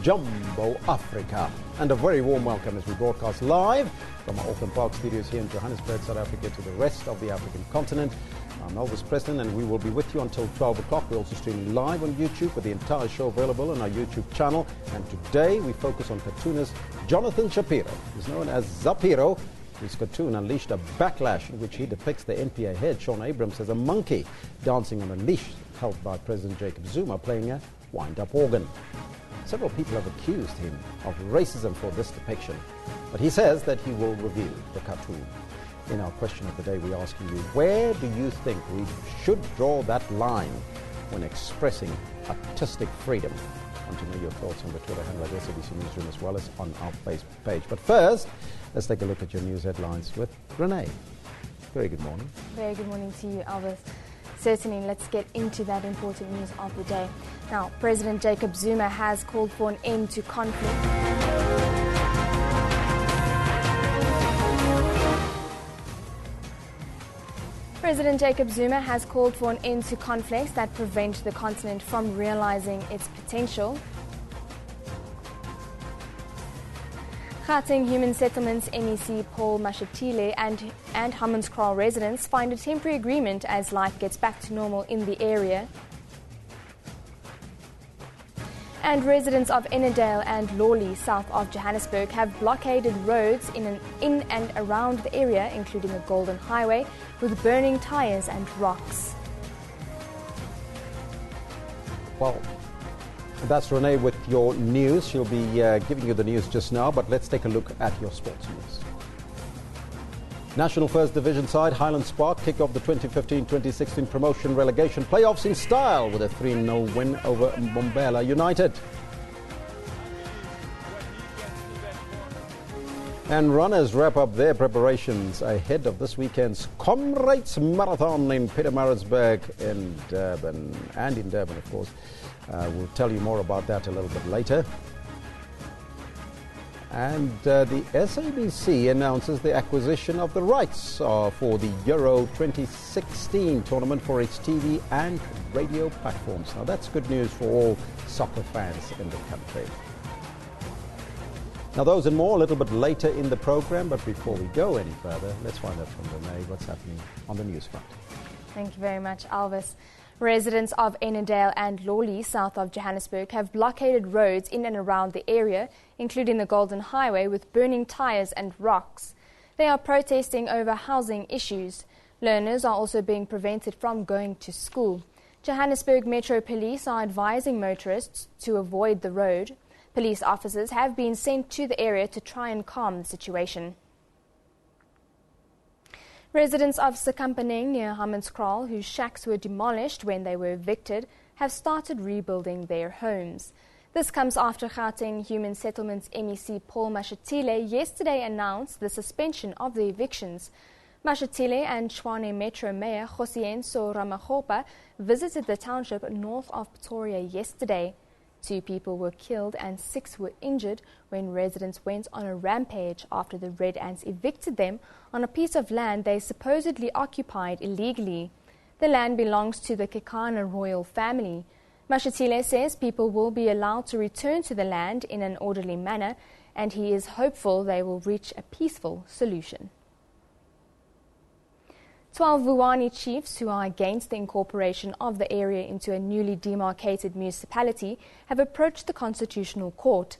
Jumbo Africa. And a very warm welcome as we broadcast live from our Auckland Park studios here in Johannesburg, South Africa, to the rest of the African continent. I'm Elvis Preston, and we will be with you until 12 o'clock. We're also streaming live on YouTube with the entire show available on our YouTube channel. And today we focus on cartoonist Jonathan Shapiro, who's known as Zapiro. His cartoon unleashed a backlash in which he depicts the NPA head, Sean Abrams, as a monkey dancing on a leash held by President Jacob Zuma playing a wind-up organ. Several people have accused him of racism for this depiction, but he says that he will review the cartoon. In our question of the day, we're asking you, where do you think we should draw that line when expressing artistic freedom? I want to know your thoughts on the Twitter handle at SABC Newsroom as well as on our Facebook page. But first, let's take a look at your news headlines with Renee. Very good morning. Very good morning to you, Elvis. Certainly, let's get into that important news of the day. Now, President Jacob Zuma has called for an end to conflict. President Jacob Zuma has called for an end to conflicts that prevent the continent from realizing its potential. Gauteng Human Settlements MEC Paul Mashatile and Hammanskraal residents find a temporary agreement as life gets back to normal in the area. And residents of Innerdale and Lawley, south of Johannesburg, have blockaded roads in and around the area, including a golden highway, with burning tyres and rocks. Well, that's Renee with your news. She'll be giving you the news just now, but let's take a look at your sports news. National First Division side Highland Spark kick off the 2015-2016 promotion relegation playoffs in style with a 3-0 win over Mbombela United. And runners wrap up their preparations ahead of this weekend's Comrades Marathon in Pietermaritzburg and in Durban, of course. We'll tell you more about that a little bit later. And the SABC announces the acquisition of the rights for the Euro 2016 tournament for its TV and radio platforms. Now that's good news for all soccer fans in the country. Now those and more a little bit later in the program, but before we go any further, let's find out from Renee what's happening on the news front. Thank you very much, Alvis. Residents of Annandale and Lawley, south of Johannesburg, have blockaded roads in and around the area, including the Golden Highway, with burning tyres and rocks. They are protesting over housing issues. Learners are also being prevented from going to school. Johannesburg Metro Police are advising motorists to avoid the road. Police officers have been sent to the area to try and calm the situation. Residents of Sekampaneng near Hammanskraal, whose shacks were demolished when they were evicted, have started rebuilding their homes. This comes after Gauteng Human Settlements MEC Paul Mashatile yesterday announced the suspension of the evictions. Mashatile and Tshwane Metro Mayor Josienso Ramagopa visited the township north of Pretoria yesterday. 2 people were killed and 6 were injured when residents went on a rampage after the Red Ants evicted them on a piece of land they supposedly occupied illegally. The land belongs to the Kekana royal family. Mashatile says people will be allowed to return to the land in an orderly manner, and he is hopeful they will reach a peaceful solution. 12 Vuwani chiefs who are against the incorporation of the area into a newly demarcated municipality have approached the Constitutional Court.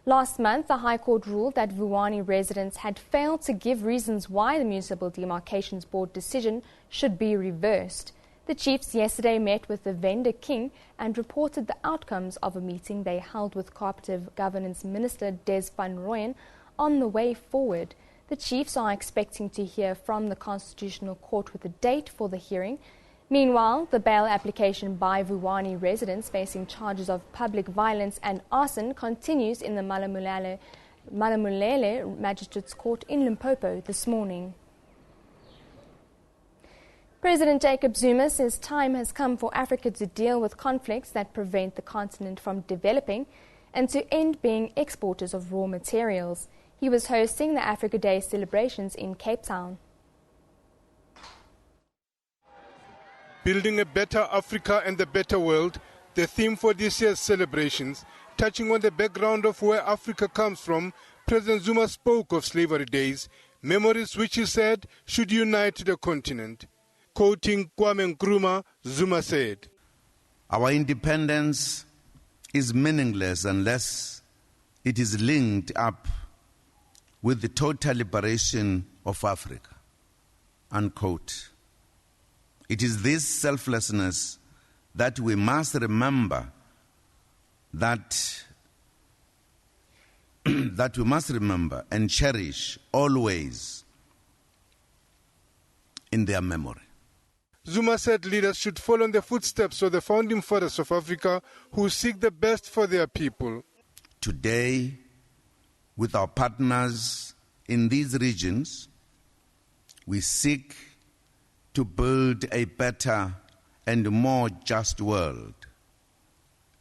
Last month, the High Court ruled that Vuwani residents had failed to give reasons why the Municipal Demarcations Board decision should be reversed. The chiefs yesterday met with the vendor king and reported the outcomes of a meeting they held with Cooperative Governance Minister Des van Rooyen on the way forward. The chiefs are expecting to hear from the Constitutional Court with a date for the hearing. Meanwhile, the bail application by Vuwani residents facing charges of public violence and arson continues in the Malamulele Magistrates Court in Limpopo this morning. President Jacob Zuma says time has come for Africa to deal with conflicts that prevent the continent from developing and to end being exporters of raw materials. He was hosting the Africa Day celebrations in Cape Town. Building a better Africa and a better world, the theme for this year's celebrations. Touching on the background of where Africa comes from, President Zuma spoke of slavery days, memories which he said should unite the continent. Quoting Kwame Nkrumah, Zuma said, "Our independence is meaningless unless it is linked up with the total liberation of Africa." Unquote. It is this selflessness that we must remember, that we must remember and cherish always in their memory. Zuma said leaders should follow in the footsteps of the founding fathers of Africa who seek the best for their people. Today, with our partners in these regions, we seek to build a better and more just world,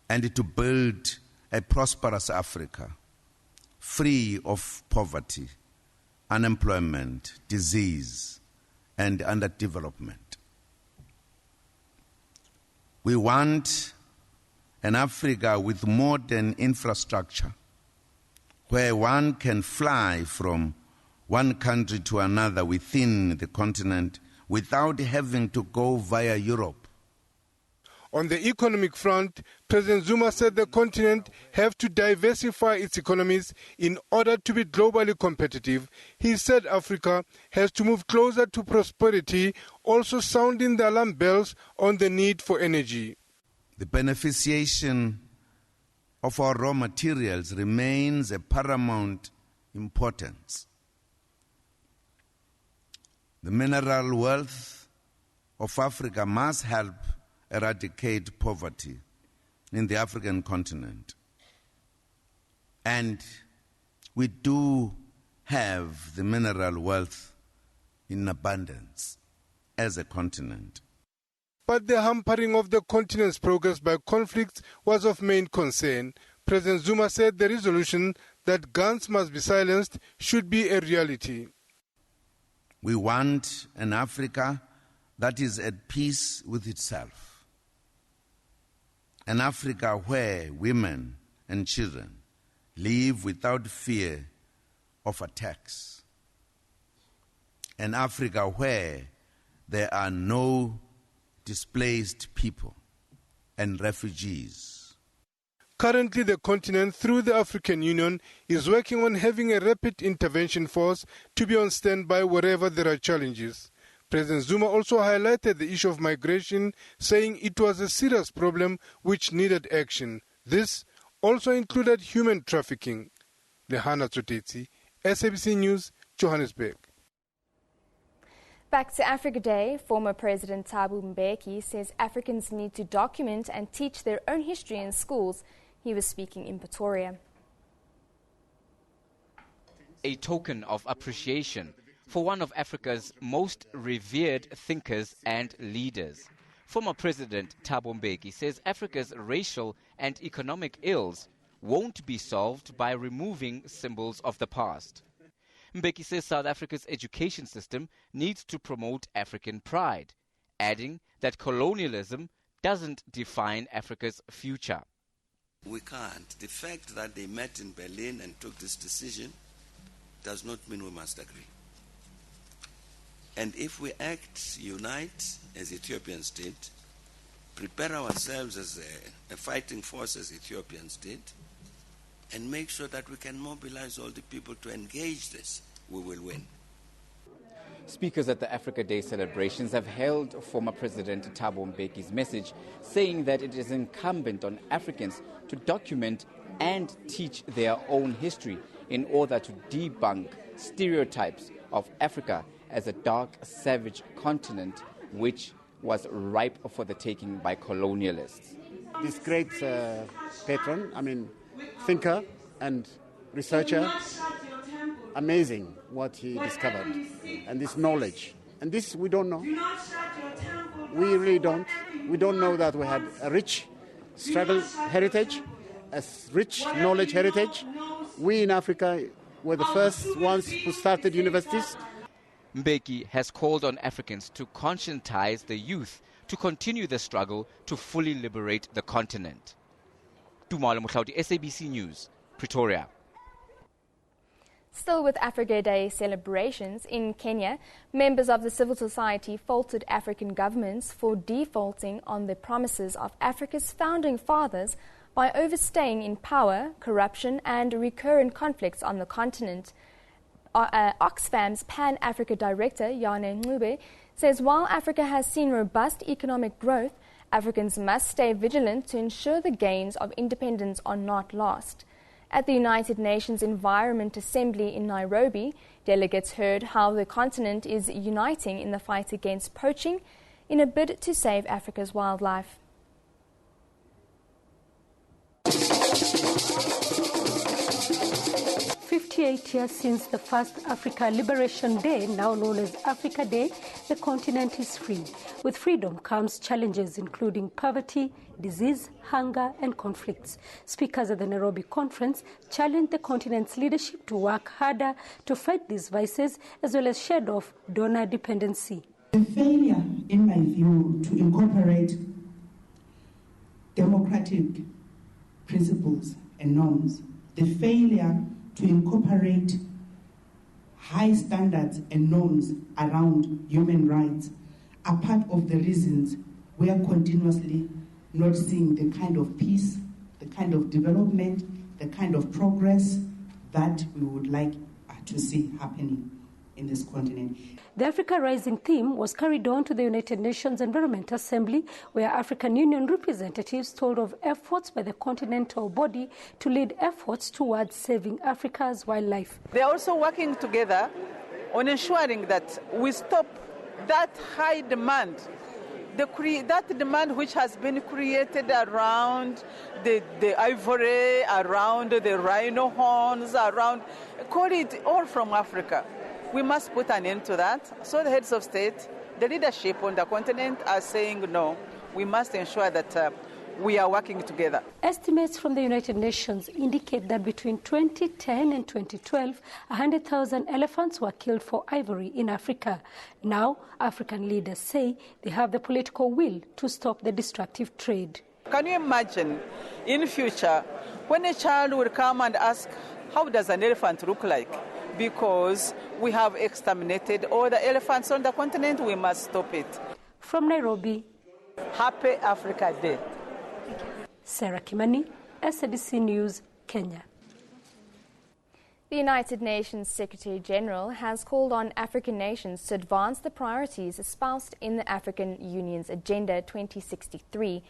and to build a prosperous Africa, free of poverty, unemployment, disease, and underdevelopment. We want an Africa with modern infrastructure, where one can fly from one country to another within the continent without having to go via Europe. On the economic front, President Zuma said the continent have to diversify its economies in order to be globally competitive. He said Africa has to move closer to prosperity, also sounding the alarm bells on the need for energy. The beneficiation of our raw materials remains a paramount importance. The mineral wealth of Africa must help eradicate poverty in the African continent. And we do have the mineral wealth in abundance as a continent. But the hampering of the continent's progress by conflicts was of main concern. President Zuma said the resolution that guns must be silenced should be a reality. We want an Africa that is at peace with itself. An Africa where women and children live without fear of attacks. An Africa where there are no displaced people and refugees. Currently, the continent, through the African Union, is working on having a rapid intervention force to be on standby wherever there are challenges. President Zuma also highlighted the issue of migration, saying it was a serious problem which needed action. This also included human trafficking. Lehana Tsotetsi, SABC News, Johannesburg. Back to Africa Day, former President Thabo Mbeki says Africans need to document and teach their own history in schools. He was speaking in Pretoria. A token of appreciation for one of Africa's most revered thinkers and leaders. Former President Thabo Mbeki says Africa's racial and economic ills won't be solved by removing symbols of the past. Mbeki says South Africa's education system needs to promote African pride, adding that colonialism doesn't define Africa's future. We can't. The fact that they met in Berlin and took this decision does not mean we must agree. And if we unite as Ethiopian state, prepare ourselves as a fighting force as Ethiopians did, and make sure that we can mobilize all the people to engage this, we will win. Speakers at the Africa Day celebrations have hailed former President Thabo Mbeki's message, saying that it is incumbent on Africans to document and teach their own history in order to debunk stereotypes of Africa as a dark, savage continent which was ripe for the taking by colonialists. This great thinker and researcher, amazing what he discovered, and this knowledge. And this we don't know. We really don't. We don't know that we had a rich struggle heritage, a rich knowledge heritage. We in Africa were the first ones who started universities. Mbeki has called on Africans to conscientize the youth to continue the struggle to fully liberate the continent. Tumalo Motlhaudi, SABC News, Pretoria. Still with Africa Day celebrations in Kenya, members of the civil society faulted African governments for defaulting on the promises of Africa's founding fathers by overstaying in power, corruption and recurrent conflicts on the continent. Oxfam's Pan-Africa Director, Yane Ncube, says while Africa has seen robust economic growth, Africans must stay vigilant to ensure the gains of independence are not lost. At the United Nations Environment Assembly in Nairobi, delegates heard how the continent is uniting in the fight against poaching in a bid to save Africa's wildlife. 58 years since the first Africa Liberation Day, now known as Africa Day, the continent is free. With freedom comes challenges including poverty, disease, hunger and conflicts. Speakers at the Nairobi conference challenged the continent's leadership to work harder to fight these vices as well as shed off donor dependency. The failure, in my view, to incorporate democratic principles and norms, the failure to incorporate high standards and norms around human rights are part of the reasons we are continuously not seeing the kind of peace, the kind of development, the kind of progress that we would like to see happening in this continent. The Africa Rising theme was carried on to the United Nations Environment Assembly, where African Union representatives told of efforts by the continental body to lead efforts towards saving Africa's wildlife. They are also working together on ensuring that we stop that high demand, that demand which has been created around the ivory, around the rhino horns, call it all from Africa. We must put an end to that. So the heads of state, the leadership on the continent are saying no. We must ensure that we are working together. Estimates from the United Nations indicate that between 2010 and 2012, 100,000 elephants were killed for ivory in Africa. Now, African leaders say they have the political will to stop the destructive trade. Can you imagine in future when a child will come and ask, how does an elephant look like? Because we have exterminated all the elephants on the continent, we must stop it. From Nairobi, Happy Africa Day. Sarah Kimani, SABC News, Kenya. The United Nations Secretary General has called on African nations to advance the priorities espoused in the African Union's Agenda 2063.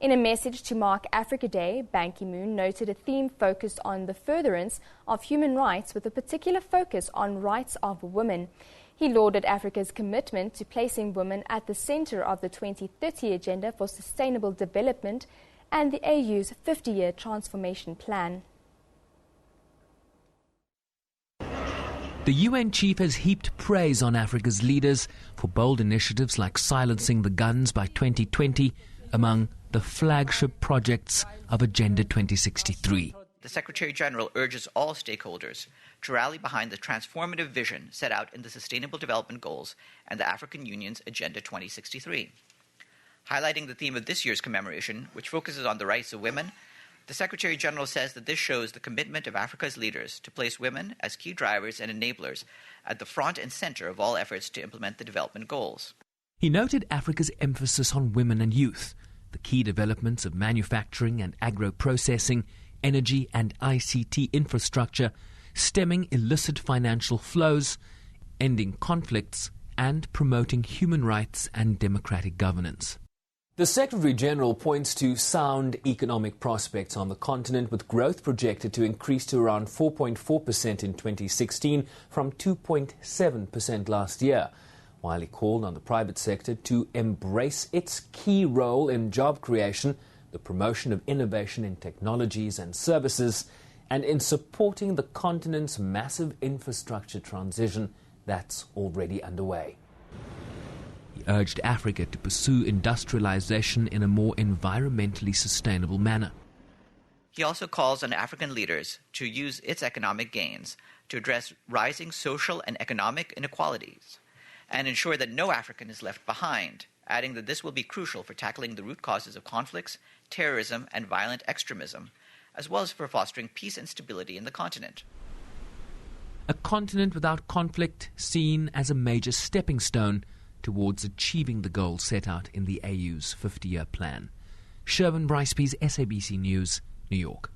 In a message to mark Africa Day, Ban Ki-moon noted a theme focused on the furtherance of human rights with a particular focus on rights of women. He lauded Africa's commitment to placing women at the center of the 2030 Agenda for Sustainable Development and the AU's 50-year transformation plan. The UN chief has heaped praise on Africa's leaders for bold initiatives like silencing the guns by 2020, among the flagship projects of Agenda 2063. The Secretary-General urges all stakeholders to rally behind the transformative vision set out in the Sustainable Development Goals and the African Union's Agenda 2063. Highlighting the theme of this year's commemoration, which focuses on the rights of women, the Secretary-General says that this shows the commitment of Africa's leaders to place women as key drivers and enablers at the front and center of all efforts to implement the development goals. He noted Africa's emphasis on women and youth, the key developments of manufacturing and agro-processing, energy and ICT infrastructure, stemming illicit financial flows, ending conflicts, and promoting human rights and democratic governance. The Secretary-General points to sound economic prospects on the continent, with growth projected to increase to around 4.4% in 2016 from 2.7% last year, while he called on the private sector to embrace its key role in job creation, the promotion of innovation in technologies and services, and in supporting the continent's massive infrastructure transition that's already underway. He urged Africa to pursue industrialization in a more environmentally sustainable manner. He also calls on African leaders to use its economic gains to address rising social and economic inequalities and ensure that no African is left behind, adding that this will be crucial for tackling the root causes of conflicts, terrorism, and violent extremism, as well as for fostering peace and stability in the continent. A continent without conflict seen as a major stepping stone towards achieving the goals set out in the AU's 50-year plan. Sherwin Brycepease, SABC News, New York.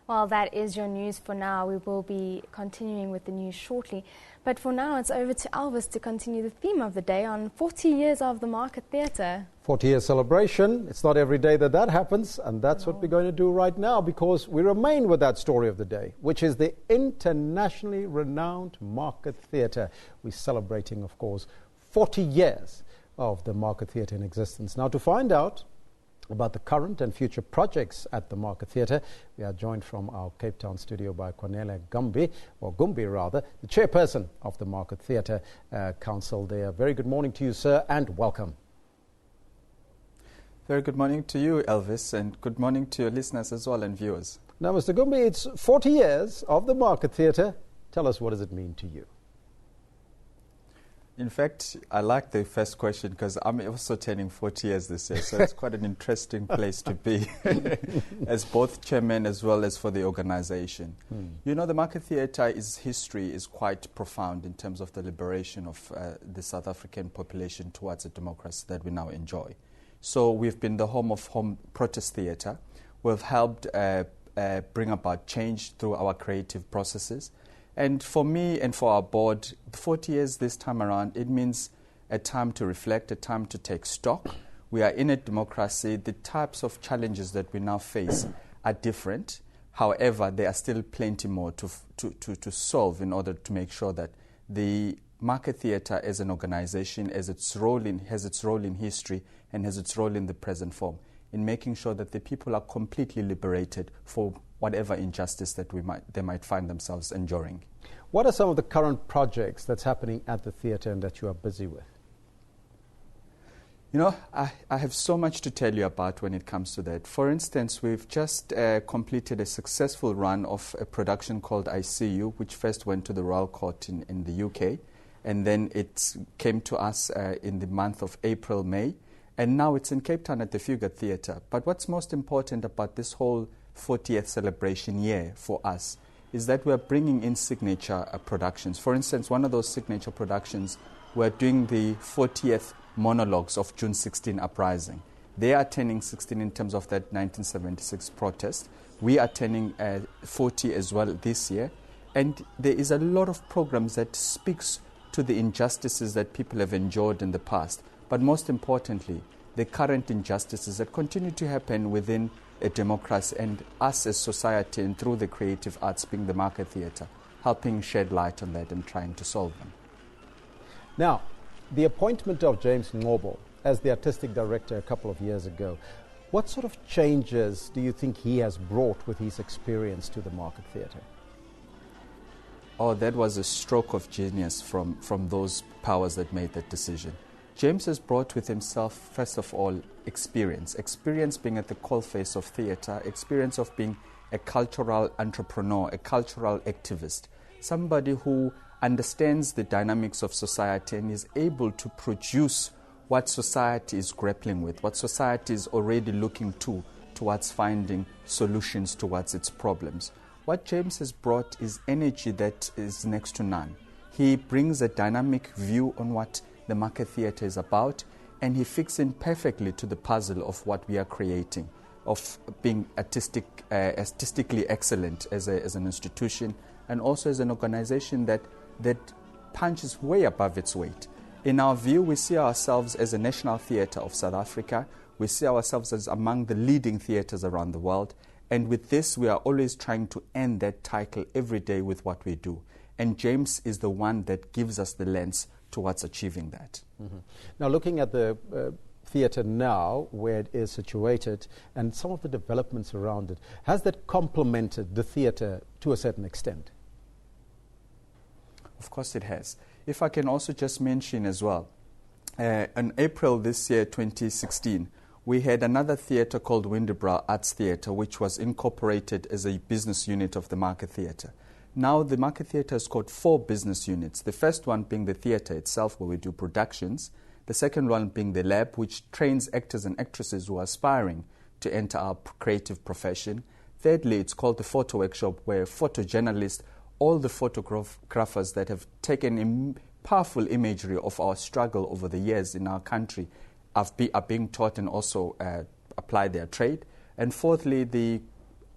Well, that is your news for now. We will be continuing with the news shortly. But for now, it's over to Elvis to continue the theme of the day on 40 years of the Market Theatre. 40-year celebration. It's not every day that happens, and that's what we're going to do right now, because we remain with that story of the day, which is the internationally renowned Market Theatre. We're celebrating, of course, 40 years of the Market Theatre in existence. Now, to find out about the current and future projects at the Market Theatre, we are joined from our Cape Town studio by Cornelia Gumbi, the chairperson of the Market Theatre Council there. Very good morning to you, sir, and welcome. Very good morning to you, Elvis, and good morning to your listeners as well and viewers. Now, Mr. Gumbi, it's 40 years of the Market Theatre. Tell us, what does it mean to you? In fact, I like the first question because I'm also turning 40 years this year, so it's quite an interesting place to be as both chairman as well as for the organization. You know, the Market Theatre's history is quite profound in terms of the liberation of the South African population towards a democracy that we now enjoy. So we've been the home of home protest theatre. We've helped bring about change through our creative processes. And for me and for our board, 40 years this time around, it means a time to reflect, a time to take stock. We are in a democracy. The types of challenges that we now face are different. However, there are still plenty more to solve in order to make sure that the Market Theatre as an organization has its role in history and has its role in the present form, in making sure that the people are completely liberated for whatever injustice that they might find themselves enduring. What are some of the current projects that's happening at the theatre and that you are busy with? You know, I have so much to tell you about when it comes to that. For instance, we've just completed a successful run of a production called I See You, which first went to the Royal Court in the UK, and then it came to us in the month of April, May, and now it's in Cape Town at the Fugate Theatre. But what's most important about this whole 40th celebration year for us is that we're bringing in signature productions. For instance, one of those signature productions, we're doing the 40th monologues of June 16 uprising. They are turning 16 in terms of that 1976 protest. We are turning 40 as well this year. And there is a lot of programs that speaks to the injustices that people have endured in the past. But most importantly, the current injustices that continue to happen within a democracy, and us as society and through the creative arts, being the market theatre, helping shed light on that and trying to solve them. Now, the appointment of James Ngobo as the artistic director a couple of years ago, what sort of changes do you think he has brought with his experience to the market theatre? Oh, that was a stroke of genius from those powers that made that decision. James has brought with himself, first of all, experience being at the coalface of theatre, experience of being a cultural entrepreneur, a cultural activist, somebody who understands the dynamics of society and is able to produce what society is grappling with, what society is already looking towards finding solutions towards its problems. What James has brought is energy that is next to none. He brings a dynamic view on what the market theatre is about, and he fits in perfectly to the puzzle of what we are creating, of being artistically excellent as an institution, and also as an organization that punches way above its weight. In our view, we see ourselves as a national theatre of South Africa. We see ourselves as among the leading theatres around the world. And with this, we are always trying to earn that title every day with what we do. And James is the one that gives us the lens towards achieving that. Mm-hmm. Now, looking at the theatre now, where it is situated, and some of the developments around it, has that complemented the theatre to a certain extent? Of course it has. If I can also just mention as well, in April this year, 2016, we had another theatre called Windebrow Arts Theatre, which was incorporated as a business unit of the Market Theatre. Now the Market Theatre has got 4 business units, the first one being the theatre itself, where we do productions, the second one being the lab, which trains actors and actresses who are aspiring to enter our creative profession. Thirdly, it's called the photo workshop, where photojournalists, all the photographers that have taken powerful imagery of our struggle over the years in our country are being taught and also apply their trade. And fourthly, the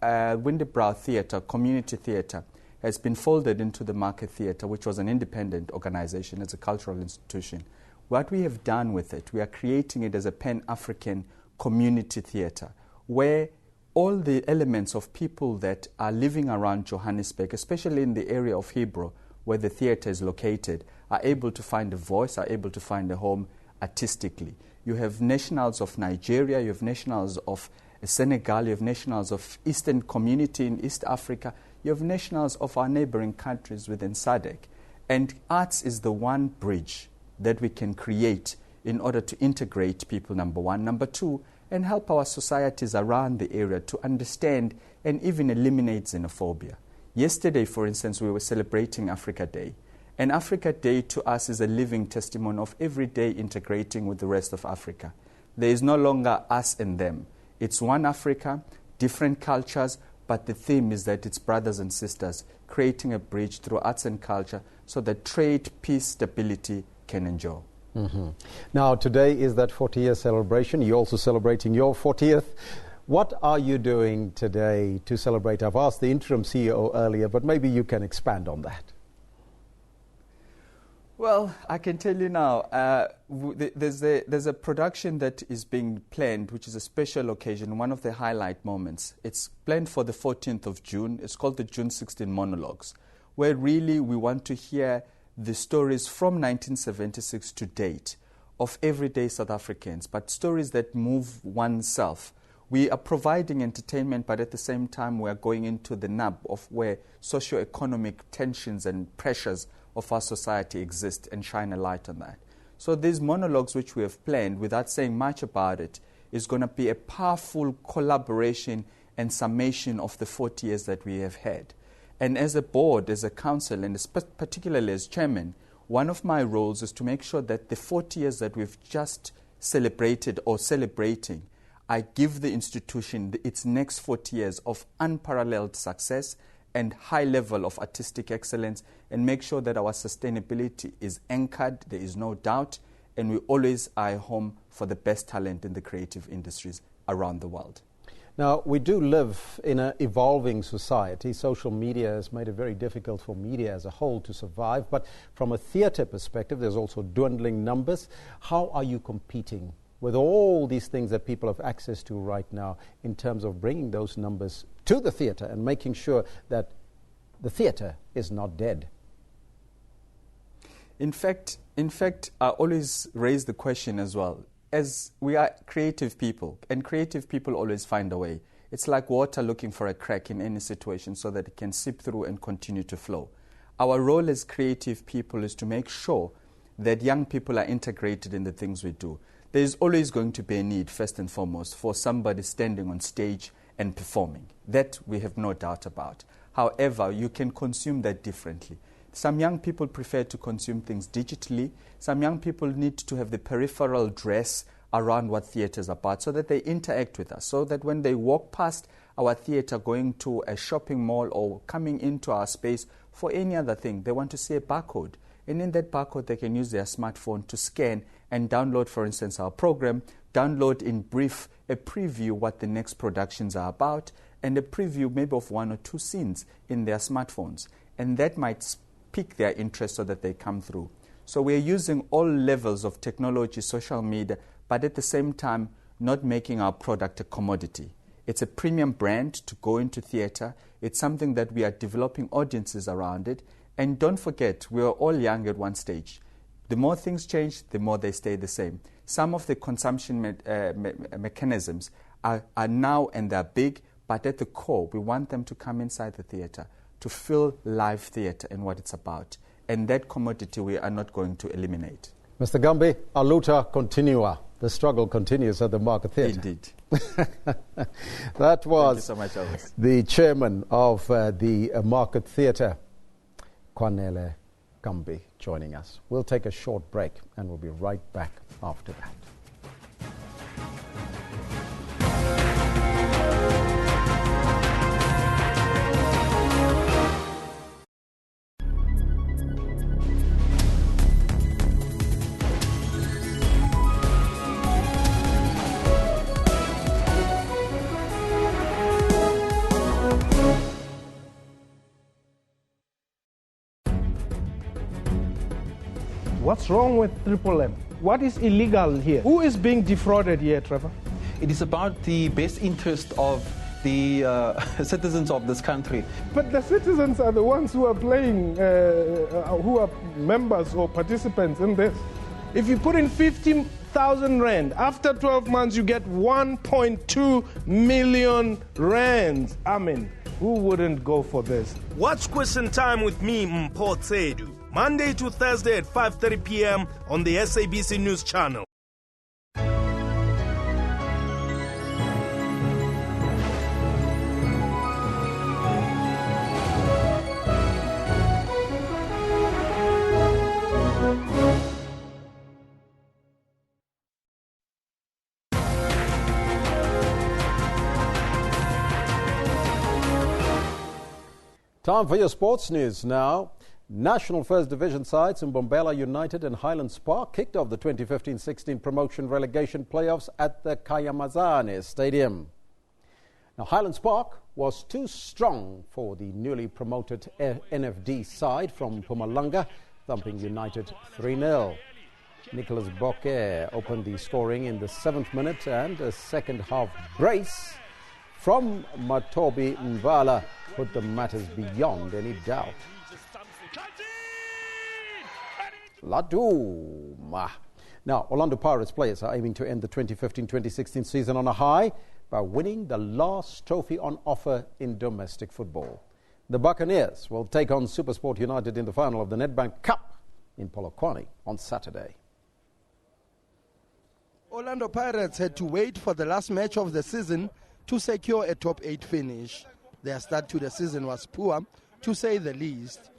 Windebrow Theatre, community theatre, has been folded into the Market Theatre, which was an independent organization, as a cultural institution. What we have done with it, we are creating it as a Pan-African community theatre, where all the elements of people that are living around Johannesburg, especially in the area of Hebrew, where the theatre is located, are able to find a voice, are able to find a home artistically. You have nationals of Nigeria, you have nationals of Senegal, you have nationals of Eastern Community in East Africa, you have nationals of our neighboring countries within SADC. And arts is the one bridge that we can create in order to integrate people, number one. Number two, and help our societies around the area to understand and even eliminate xenophobia. Yesterday, for instance, we were celebrating Africa Day. And Africa Day to us is a living testimony of every day integrating with the rest of Africa. There is no longer us and them. It's one Africa, different cultures, but the theme is that it's brothers and sisters, creating a bridge through arts and culture so that trade, peace, stability can endure. Mm-hmm. Now, today is that 40-year celebration. You're also celebrating your 40th. What are you doing today to celebrate? I've asked the interim CEO earlier, but maybe you can expand on that. Well, I can tell you now, there's a production that is being planned, which is a special occasion, one of the highlight moments. It's planned for the 14th of June. It's called the June 16 Monologues, where really we want to hear the stories from 1976 to date of everyday South Africans, but stories that move oneself. We are providing entertainment, but at the same time we are going into the nub of where socio-economic tensions and pressures of our society exist and shine a light on that. So these monologues which we have planned, without saying much about it, is going to be a powerful collaboration and summation of the 40 years that we have had. And as a board, as a council, and particularly as chairman, one of my roles is to make sure that the 40 years that we've just celebrated or celebrating, I give the institution its next 40 years of unparalleled success and high level of artistic excellence, and make sure that our sustainability is anchored, there is no doubt, and we always eye home for the best talent in the creative industries around the world. Now, we do live in an evolving society. Social media has made it very difficult for media as a whole to survive, but from a theatre perspective, there's also dwindling numbers. How are you competing with all these things that people have access to right now in terms of bringing those numbers to the theatre and making sure that the theatre is not dead? In fact, I always raise the question as well. As we are creative people, and creative people always find a way. It's like water looking for a crack in any situation so that it can seep through and continue to flow. Our role as creative people is to make sure that young people are integrated in the things we do. There is always going to be a need, first and foremost, for somebody standing on stage and performing. That we have no doubt about. However, you can consume that differently. Some young people prefer to consume things digitally. Some young people need to have the peripheral dress around what theatre is about so that they interact with us, so that when they walk past our theatre going to a shopping mall or coming into our space for any other thing, they want to see a barcode. And in that barcode, they can use their smartphone to scan and download, for instance, our program, download in brief a preview what the next productions are about, and a preview maybe of one or two scenes in their smartphones. And that might pique their interest so that they come through. So we're using all levels of technology, social media, but at the same time not making our product a commodity. It's a premium brand to go into theatre. It's something that we are developing audiences around it. And don't forget, we were all young at one stage. The more things change, the more they stay the same. Some of the consumption mechanisms are now and they're big, but at the core, we want them to come inside the theatre to feel live theatre and what it's about. And that commodity we are not going to eliminate. Mr. Gambi, a luta continua. The struggle continues at the Market Theatre. Indeed. That was Thank you so much, Elvis. The chairman of the Market Theatre, Kwanele Gambi, joining us. We'll take a short break and we'll be right back after that. What's wrong with Triple M? What is illegal here? Who is being defrauded here, Trevor? It is about the best interest of the citizens of this country. But the citizens are the ones who are playing, who are members or participants in this. If you put in 50,000 rand, after 12 months you get 1.2 million rands. I mean, who wouldn't go for this? Watch Question Time with me, Mpho Tsedu, Monday to Thursday at 5:30 p.m. on the SABC News Channel. Time for your sports news now. National First Division sides in Mbombela United and Highlands Park kicked off the 2015-16 promotion relegation playoffs at the Kayamazane Stadium. Now, Highlands Park was too strong for the newly promoted NFD side from Mpumalanga, thumping United 3-0. Nicholas Bocquet opened the scoring in the 7th minute, and a second half brace from Matobi Nvala put the matters beyond any doubt. Laduma. Now, Orlando Pirates players are aiming to end the 2015-2016 season on a high by winning the last trophy on offer in domestic football. The Buccaneers will take on SuperSport United in the final of the Nedbank Cup in Polokwane on Saturday. Orlando Pirates had to wait for the last match of the season to secure a top 8 finish. Their start to the season was poor, to say the least.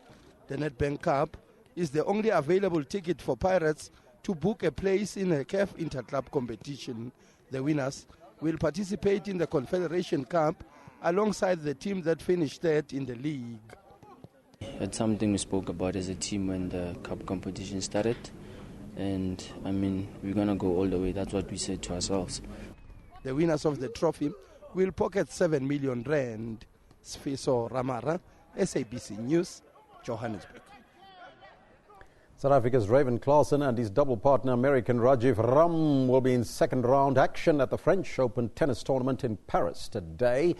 The Nedbank Cup is the only available ticket for Pirates to book a place in a CAF Interclub competition. The winners will participate in the Confederation Cup alongside the team that finished third in the league. It's something we spoke about as a team when the cup competition started. And, I mean, we're going to go all the way. That's what we said to ourselves. The winners of the trophy will pocket 7 million rand. Sfiso Ramara, SABC News, Johannesburg. South Africa's Raven Klaasen and his double partner American Rajiv Ram will be in second round action at the French Open tennis tournament in Paris today.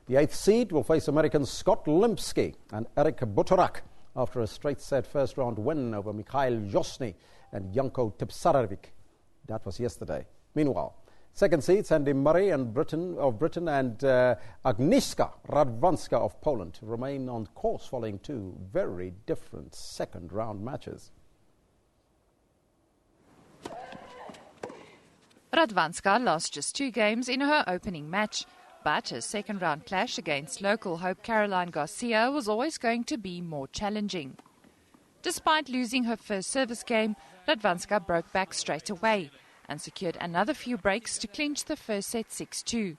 The 8th seed will face American Scott Limpsky and Eric Butorak after a straight-set first-round win over Mikhail Josny and Janko Tipsarevic. That was yesterday. Meanwhile, second seeds Andy Murray of Britain and Agnieszka Radwanska of Poland remain on course following two very different second-round matches. Radwanska lost just 2 games in her opening match, but her second-round clash against local hope Caroline Garcia was always going to be more challenging. Despite losing her first service game, Radwanska broke back straight away and secured another few breaks to clinch the first set 6-2.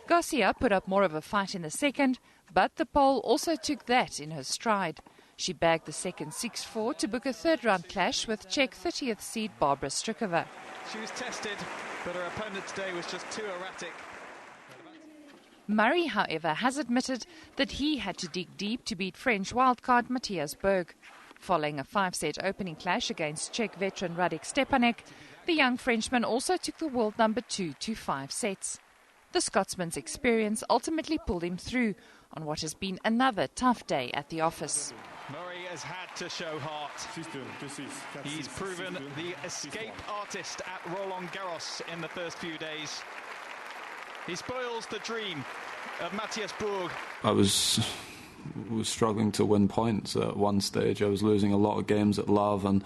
Garcia put up more of a fight in the second, but the Pole also took that in her stride. She bagged the second 6-4 to book a third-round clash with Czech 30th seed Barbara Strykova. She was tested, but her opponent today was just too erratic. Murray, however, has admitted that he had to dig deep to beat French wildcard Matthias Berg. Following a 5-set opening clash against Czech veteran Radek Stepanek, the young Frenchman also took the world number 2 to 5 sets. The Scotsman's experience ultimately pulled him through on what has been another tough day at the office. Murray has had to show heart. He's proven the escape artist at Roland Garros in the first few days. He spoils the dream of Matthias Berg. I was struggling to win points at one stage. I was losing a lot of games at love, and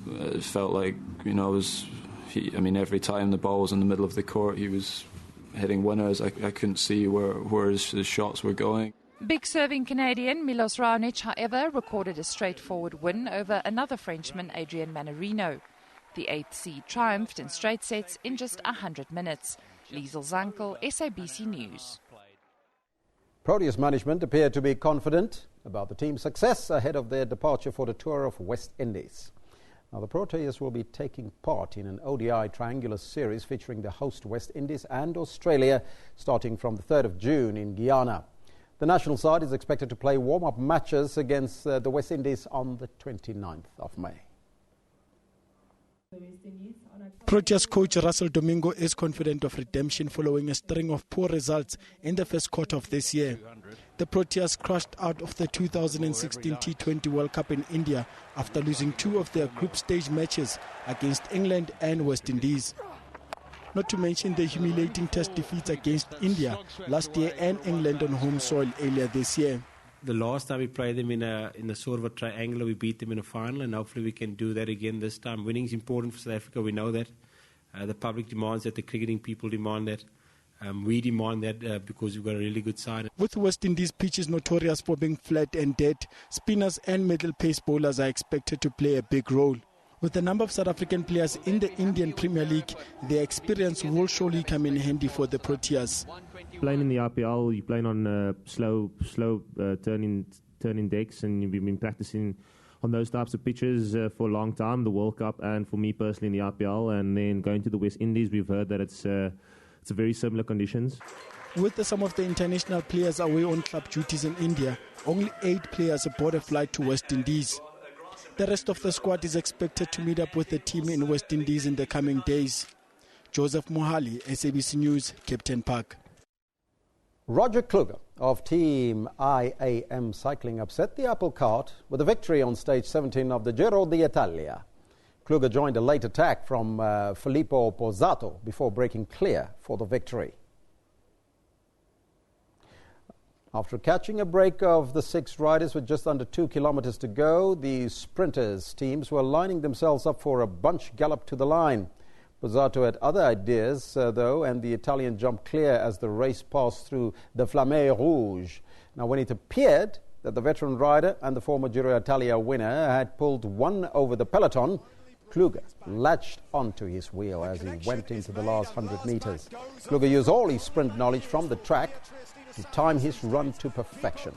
it felt like, every time the ball was in the middle of the court, he was hitting winners. I couldn't see where his shots were going. Big serving Canadian Milos Raonic, however, recorded a straightforward win over another Frenchman, Adrian Manarino. The 8th seed triumphed in straight sets in just 100 minutes. Liesel Zankel, SABC News. Proteas management appear to be confident about the team's success ahead of their departure for the tour of West Indies. Now, the Proteas will be taking part in an ODI triangular series featuring the host West Indies and Australia starting from the 3rd of June in Guyana. The national side is expected to play warm-up matches against the West Indies on the 29th of May. Proteas coach Russell Domingo is confident of redemption following a string of poor results in the first quarter of this year. The Proteas crashed out of the 2016 T20 World Cup in India after losing 2 of their group stage matches against England and West Indies. Not to mention the humiliating test defeats against India last year and England on home soil earlier this year. The last time we played them in a sort of a triangular, we beat them in a final, and hopefully we can do that again this time. Winning is important for South Africa, we know that. The public demands that, the cricketing people demand that. We demand that because we've got a really good side. With West Indies pitches notorious for being flat and dead, spinners and middle pace bowlers are expected to play a big role. With the number of South African players in the Indian Premier League, their experience will surely come in handy for the Proteas. Playing in the IPL, you're playing on slow turning decks, and you've been practicing on those types of pitches for a long time, the World Cup, and for me personally in the IPL, and then going to the West Indies, we've heard that it's very similar conditions. With some of the international players away on club duties in India, only 8 players aboard a flight to West Indies. The rest of the squad is expected to meet up with the team in West Indies in the coming days. Joseph Mohali, SABC News, Captain Park. Roger Kluge of Team IAM Cycling upset the apple cart with a victory on stage 17 of the Giro d'Italia. Kluge joined a late attack from Filippo Pozzato before breaking clear for the victory. After catching a break of the 6 riders with just under 2 kilometers to go, the sprinters' teams were lining themselves up for a bunch gallop to the line. Pozzato had other ideas, though, and the Italian jumped clear as the race passed through the Flamme Rouge. Now, when it appeared that the veteran rider and the former Giro Italia winner had pulled one over the peloton, Kluge latched onto his wheel as he went into the last 100 metres. Kluge used all his sprint knowledge from the track to time his run to perfection.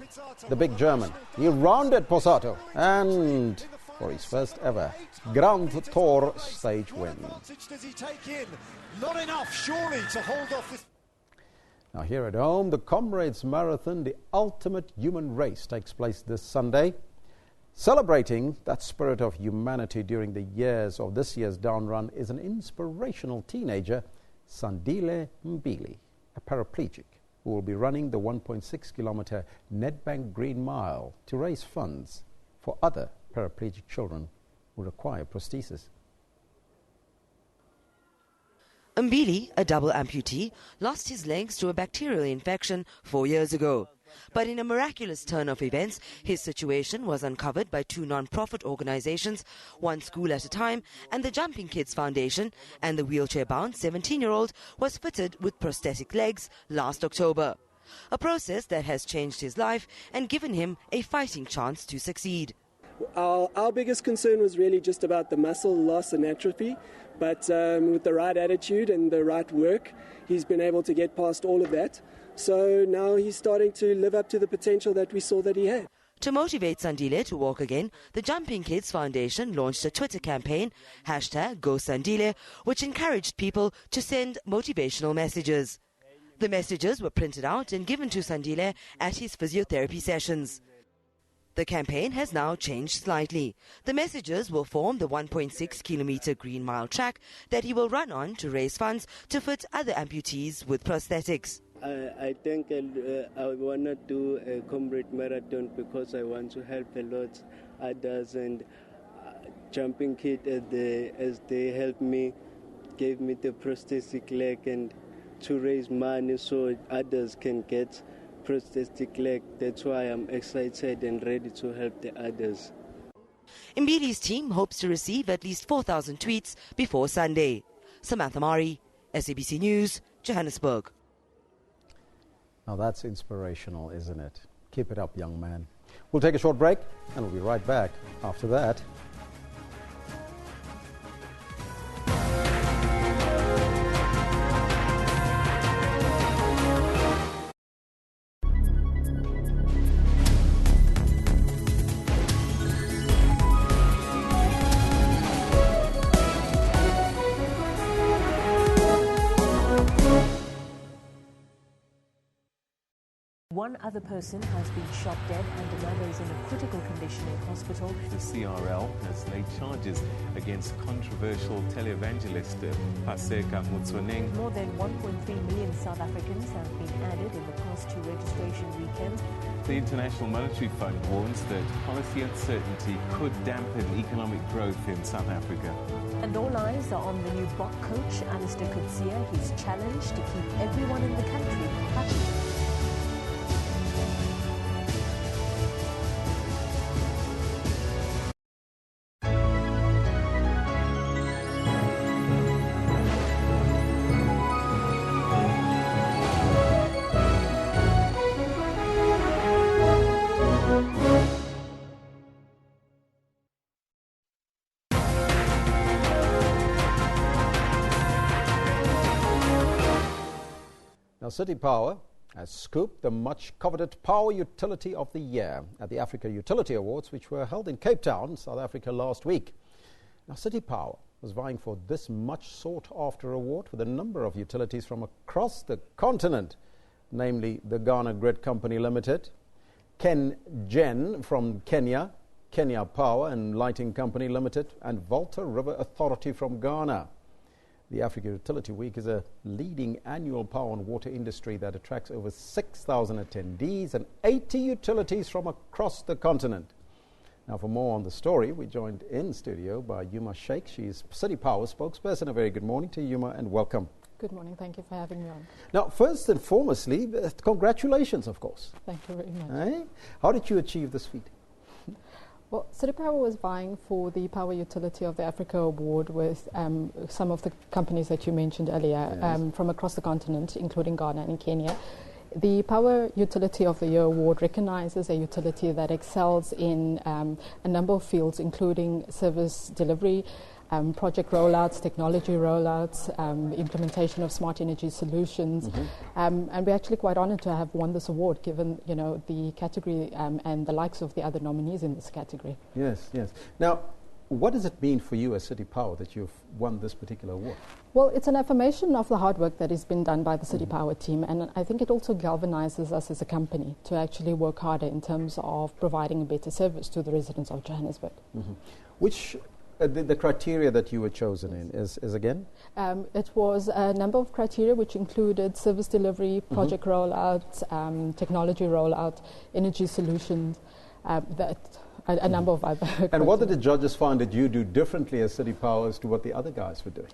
The big German, he rounded Pozzato and, for his first ever Grand Tour stage win. Does he take in? Not enough, surely, to hold off this. Now here at home, the Comrades Marathon, the ultimate human race, takes place this Sunday. Celebrating that spirit of humanity during the years of this year's down run is an inspirational teenager, Sandile Mbili, a paraplegic who will be running the 1.6-kilometer Nedbank Green Mile to raise funds for other paraplegic children who require prosthesis. Mbili, a double amputee, lost his legs to a bacterial infection 4 years ago. But in a miraculous turn of events, his situation was uncovered by two non-profit organizations, One School at a Time and the Jumping Kids Foundation, and the wheelchair-bound 17-year-old was fitted with prosthetic legs last October. A process that has changed his life and given him a fighting chance to succeed. Our biggest concern was really just about the muscle loss and atrophy, but with the right attitude and the right work, he's been able to get past all of that. So now he's starting to live up to the potential that we saw that he had. To motivate Sandile to walk again, the Jumping Kids Foundation launched a Twitter campaign, #GoSandile, which encouraged people to send motivational messages. The messages were printed out and given to Sandile at his physiotherapy sessions. The campaign has now changed slightly. The messages will form the 1.6-kilometer Green Mile track that he will run on to raise funds to fit other amputees with prosthetics. I think I want to do a Comrade Marathon because I want to help a lot others, and Jumping Kid as they helped me, gave me the prosthetic leg and to raise money so others can get prosthetic leg. That's why I'm excited and ready to help the others. Mbili's team hopes to receive at least 4,000 tweets before Sunday. Samantha Mari, SABC News, Johannesburg. Now that's inspirational, isn't it? Keep it up, young man. We'll take a short break and we'll be right back after that. One other person has been shot dead and another is in a critical condition in hospital. The CRL has laid charges against controversial televangelist Paseka Motsoeneng. More than 1.3 million South Africans have been added in the past two registration weekends. The International Monetary Fund warns that policy uncertainty could dampen economic growth in South Africa. And all eyes are on the new Bok coach, Alistair Coetzee. He's challenged to keep everyone in the country happy. City Power has scooped the much-coveted Power Utility of the Year at the Africa Utility Awards, which were held in Cape Town, South Africa, last week. Now, City Power was vying for this much-sought-after award with a number of utilities from across the continent, namely the Ghana Grid Company Limited, KenGen from Kenya, Kenya Power and Lighting Company Limited, and Volta River Authority from Ghana. The Africa Utility Week is a leading annual power and water industry that attracts over 6,000 attendees and 80 utilities from across the continent. Now, for more on the story, we're joined in studio by Yuma Sheikh. She's City Power spokesperson. A very good morning to you, Yuma, and welcome. Good morning. Thank you for having me on. Now, first and foremostly, congratulations, of course. Thank you very much. How did you achieve this feat? Well, City Power was vying for the Power Utility of the Africa Award with some of the companies that you mentioned earlier from across the continent, including Ghana and Kenya. The Power Utility of the Year Award recognizes a utility that excels in a number of fields, including service delivery, project rollouts, technology rollouts, implementation of smart energy solutions, and we're actually quite honored to have won this award, given the category and the likes of the other nominees in this category. Yes, yes. Now, what does it mean for you as City Power that you've won this particular award? Well, it's an affirmation of the hard work that has been done by the City Power team, and I think it also galvanizes us as a company to actually work harder in terms of providing a better service to the residents of Johannesburg. Which the criteria that you were chosen in is again? It was a number of criteria which included service delivery, project rollouts, technology rollout, energy solutions, a number of other criteria. And what did the judges find that you do differently as City Power as to what the other guys were doing?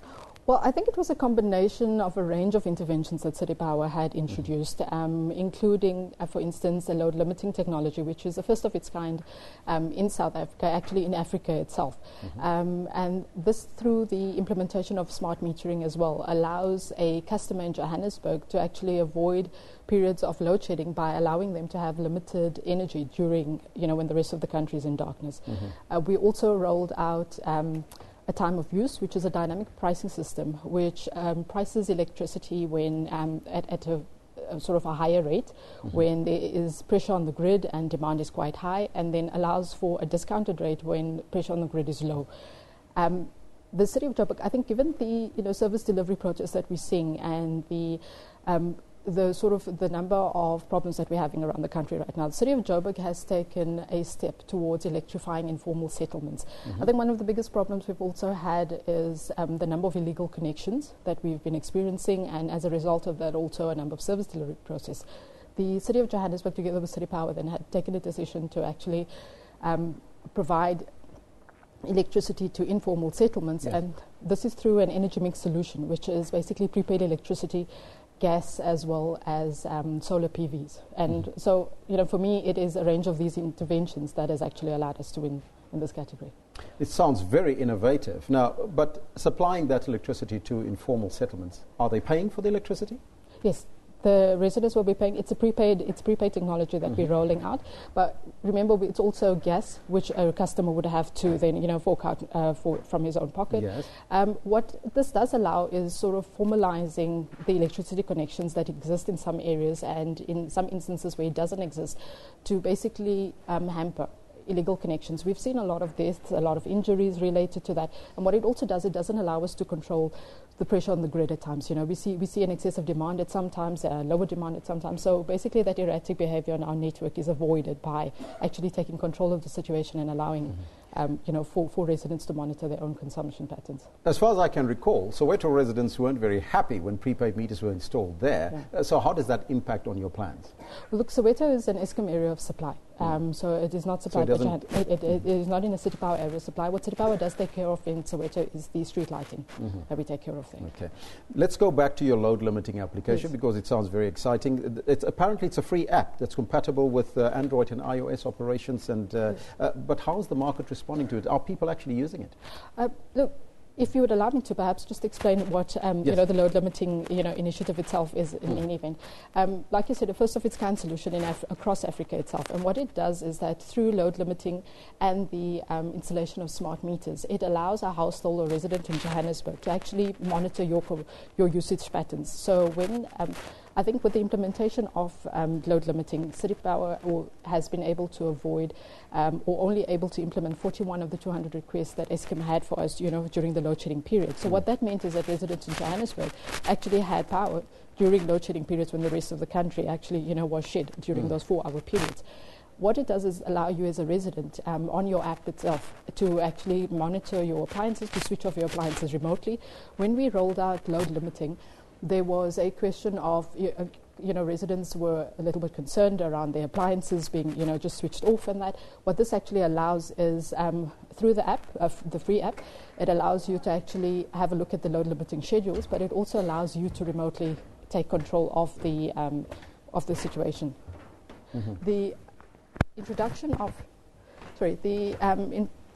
Well, I think it was a combination of a range of interventions that City Power had introduced, including, for instance, a load limiting technology, which is the first of its kind in South Africa, actually in Africa itself. And this, through the implementation of smart metering as well, allows a customer in Johannesburg to actually avoid periods of load shedding by allowing them to have limited energy during, when the rest of the country is in darkness. We also rolled out a time of use, which is a dynamic pricing system, which prices electricity when at a sort of a higher rate, when there is pressure on the grid and demand is quite high, and then allows for a discounted rate when pressure on the grid is low. The City of Joburg, I think, given the service delivery projects that we're seeing and the number of problems that we're having around the country right now, the City of Joburg has taken a step towards electrifying informal settlements. I think one of the biggest problems we've also had is the number of illegal connections that we've been experiencing, and as a result of that also a number of service delivery process. The City of Johannesburg, together with City Power, then had taken a decision to actually provide electricity to informal settlements, and this is through an energy mix solution, which is basically prepaid electricity, gas, as well as solar PVs. And so, for me, it is a range of these interventions that has actually allowed us to win in this category. It sounds very innovative. Now, but supplying that electricity to informal settlements, are they paying for the electricity? Yes. The residents will be paying. It's prepaid technology that we're rolling out. But remember, it's also gas, which a customer would have to then, fork out from his own pocket. Yes. What this does allow is sort of formalizing the electricity connections that exist in some areas, and in some instances where it doesn't exist, to basically hamper illegal connections. We've seen a lot of deaths, a lot of injuries related to that. And what it also does, it doesn't allow us to control the pressure on the grid at times. We see an excessive demand at some times, lower demand at some times. So basically that erratic behavior on our network is avoided by actually taking control of the situation and allowing for residents to monitor their own consumption patterns. As far as I can recall, Soweto residents weren't very happy when prepaid meters were installed there. So how does that impact on your plans? Well, look, Soweto is an Eskom area of supply. So it is not supplied. It is not in a City Power area of supply. What City Power does take care of in Soweto is the street lighting that we take care of there. Okay. Let's go back to your load limiting application, because it sounds very exciting. Apparently it's a free app that's compatible with Android and iOS operations. And but how is the market responding to it? Are people actually using it? Look, if you would allow me to perhaps just explain what the load limiting initiative itself is in any event. Like you said, a first of its kind solution across Africa itself. And what it does is that through load limiting and the installation of smart meters, it allows a household or resident in Johannesburg to actually monitor your usage patterns. So when I think with the implementation of load limiting, City Power has been able to avoid or only able to implement 41 of the 200 requests that Eskom had for us, during the load shedding period. So what that meant is that residents in Johannesburg actually had power during load shedding periods when the rest of the country actually, was shed during those 4-hour periods. What it does is allow you as a resident on your app itself to actually monitor your appliances, to switch off your appliances remotely. When we rolled out load limiting, there was a question of, residents were a little bit concerned around their appliances being, just switched off and that. What this actually allows is, through the app, the free app, it allows you to actually have a look at the load limiting schedules, but it also allows you to remotely take control of the situation. The introduction of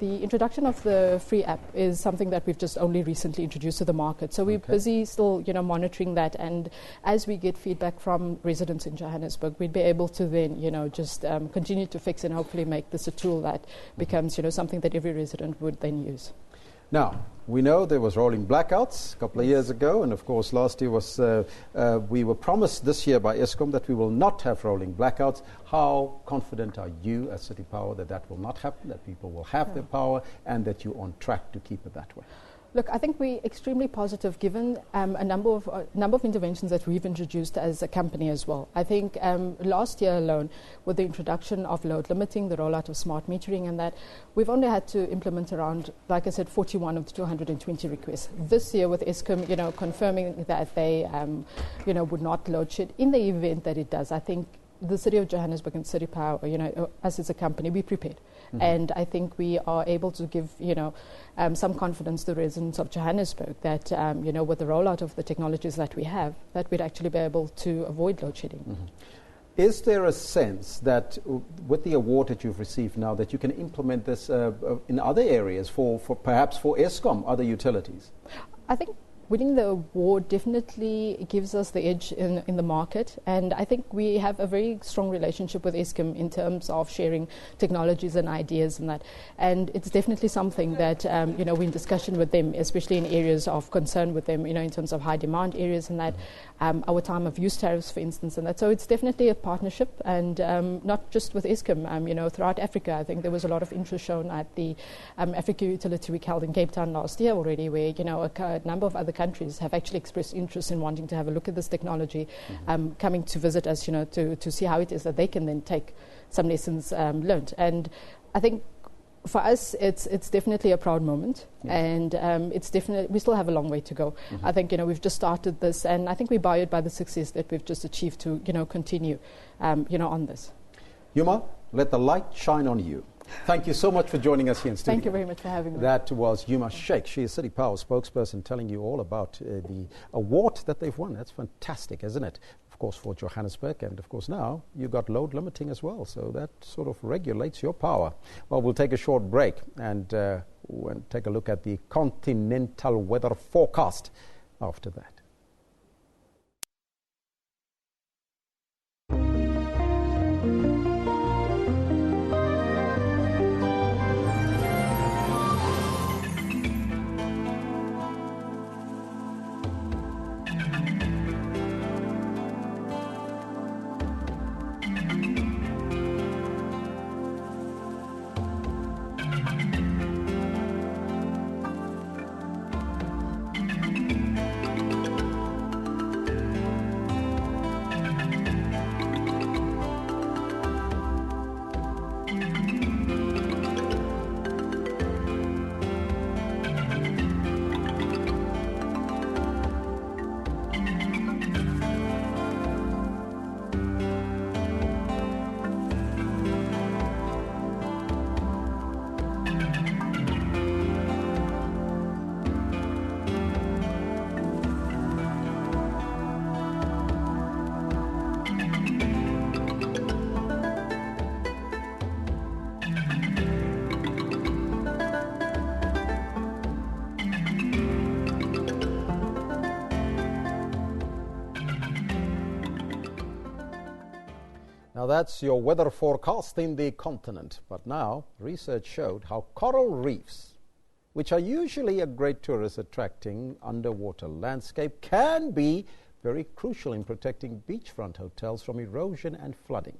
The introduction of the free app is something that we've just only recently introduced to the market. So we're busy still, monitoring that. And as we get feedback from residents in Johannesburg, we'd be able to then, just continue to fix and hopefully make this a tool that becomes, something that every resident would then use. Now, we know there was rolling blackouts a couple of years ago, and of course last year was, we were promised this year by Eskom that we will not have rolling blackouts. How confident are you as City Power that that will not happen, that people will have their power, and that you're on track to keep it that way? Look, I think we're extremely positive given a number of interventions that we've introduced as a company as well. I think last year alone, with the introduction of load limiting, the rollout of smart metering and that, we've only had to implement around, like I said, 41 of the 220 requests. This year with Eskom, confirming that they, would not load shed, in the event that it does, I think the City of Johannesburg and City Power, us as a company, we're prepared. Mm-hmm. And I think we are able to give, some confidence to the residents of Johannesburg that, with the rollout of the technologies that we have, that we'd actually be able to avoid load shedding. Mm-hmm. Is there a sense that with the award that you've received now that you can implement this in other areas for perhaps for Eskom, other utilities? I think winning the award definitely gives us the edge in the market, and I think we have a very strong relationship with Eskom in terms of sharing technologies and ideas and that, and it's definitely something that we're in discussion with them, especially in areas of concern with them, in terms of high demand areas and that, our time of use tariffs, for instance, and that. So it's definitely a partnership, and not just with Eskom, throughout Africa. I think there was a lot of interest shown at the Africa Utility Week held in Cape Town last year already, where a number of other countries have actually expressed interest in wanting to have a look at this technology, coming to visit us, to see how it is that they can then take some lessons learned. And I think for us, it's definitely a proud moment, and it's definitely, we still have a long way to go. Mm-hmm. I think we've just started this, and I think we're buoyed by the success that we've just achieved to continue on this. Yuma, let the light shine on you. Thank you so much for joining us here in studio. Thank you very much for having me. That was Yuma Sheikh. She is City Power spokesperson, telling you all about the award that they've won. That's fantastic, isn't it? Of course, for Johannesburg, and of course now you've got load limiting as well, so that sort of regulates your power. Well, we'll take a short break and we'll take a look at the continental weather forecast after that. Now that's your weather forecast in the continent. But now research showed how coral reefs, which are usually a great tourist attracting underwater landscape, can be very crucial in protecting beachfront hotels from erosion and flooding.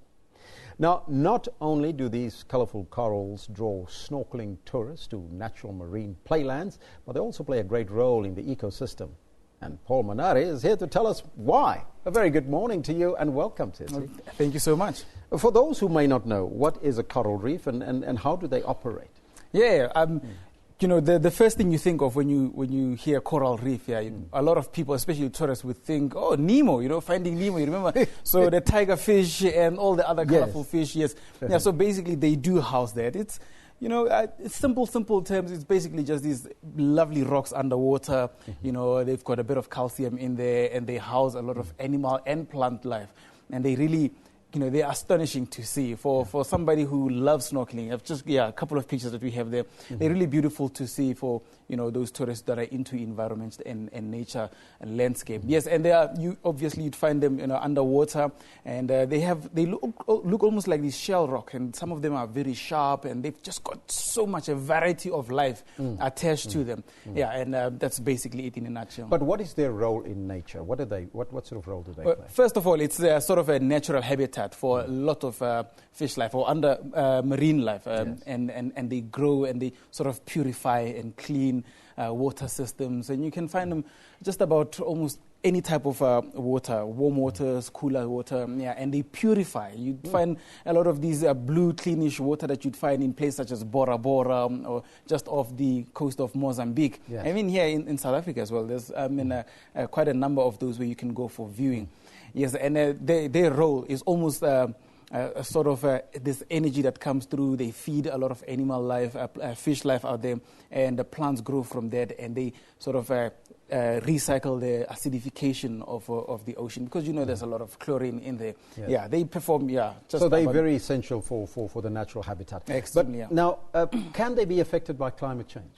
Now, not only do these colorful corals draw snorkeling tourists to natural marine playlands, but they also play a great role in the ecosystem. And Paul Manari is here to tell us why. A very good morning to you and welcome, Tissy. Thank you so much. For those who may not know, what is a coral reef and how do they operate? Yeah, the first thing you think of when you hear coral reef, a lot of people, especially tourists, would think, oh, Nemo, Finding Nemo, you remember? So the tiger fish and all the other colorful fish, yes. Yeah, so basically they do house that. It's, it's simple terms. It's basically just these lovely rocks underwater. They've got a bit of calcium in there, and they house a lot of animal and plant life. And they really they're astonishing to see. For somebody who loves snorkeling, I've just a couple of pictures that we have there. They're really beautiful to see for those tourists that are into environment and nature and landscape. Yes, and you'd find them underwater, and they look almost like these shell rock, and some of them are very sharp, and they've just got so much a variety of life attached to them. Yeah, and that's basically it in a nutshell. But what is their role in nature? What sort of role do they play? First of all, it's sort of a natural habitat for a lot of fish life or marine life, and they grow and they sort of purify and clean water systems, and you can find them just about almost any type of water, warm waters, cooler water, and they purify. You'd find a lot of these blue, cleanish water that you'd find in places such as Bora Bora or just off the coast of Mozambique. Yes. I mean, here in South Africa as well, there's quite a number of those where you can go for viewing. Yes, and their role is almost sort of this energy that comes through. They feed a lot of animal life, fish life out there, and the plants grow from that, and they sort of recycle the acidification of the ocean, because there's a lot of chlorine in there. Yes. Yeah, they perform. So they're very essential for the natural habitat. Excellent. But now, can they be affected by climate change?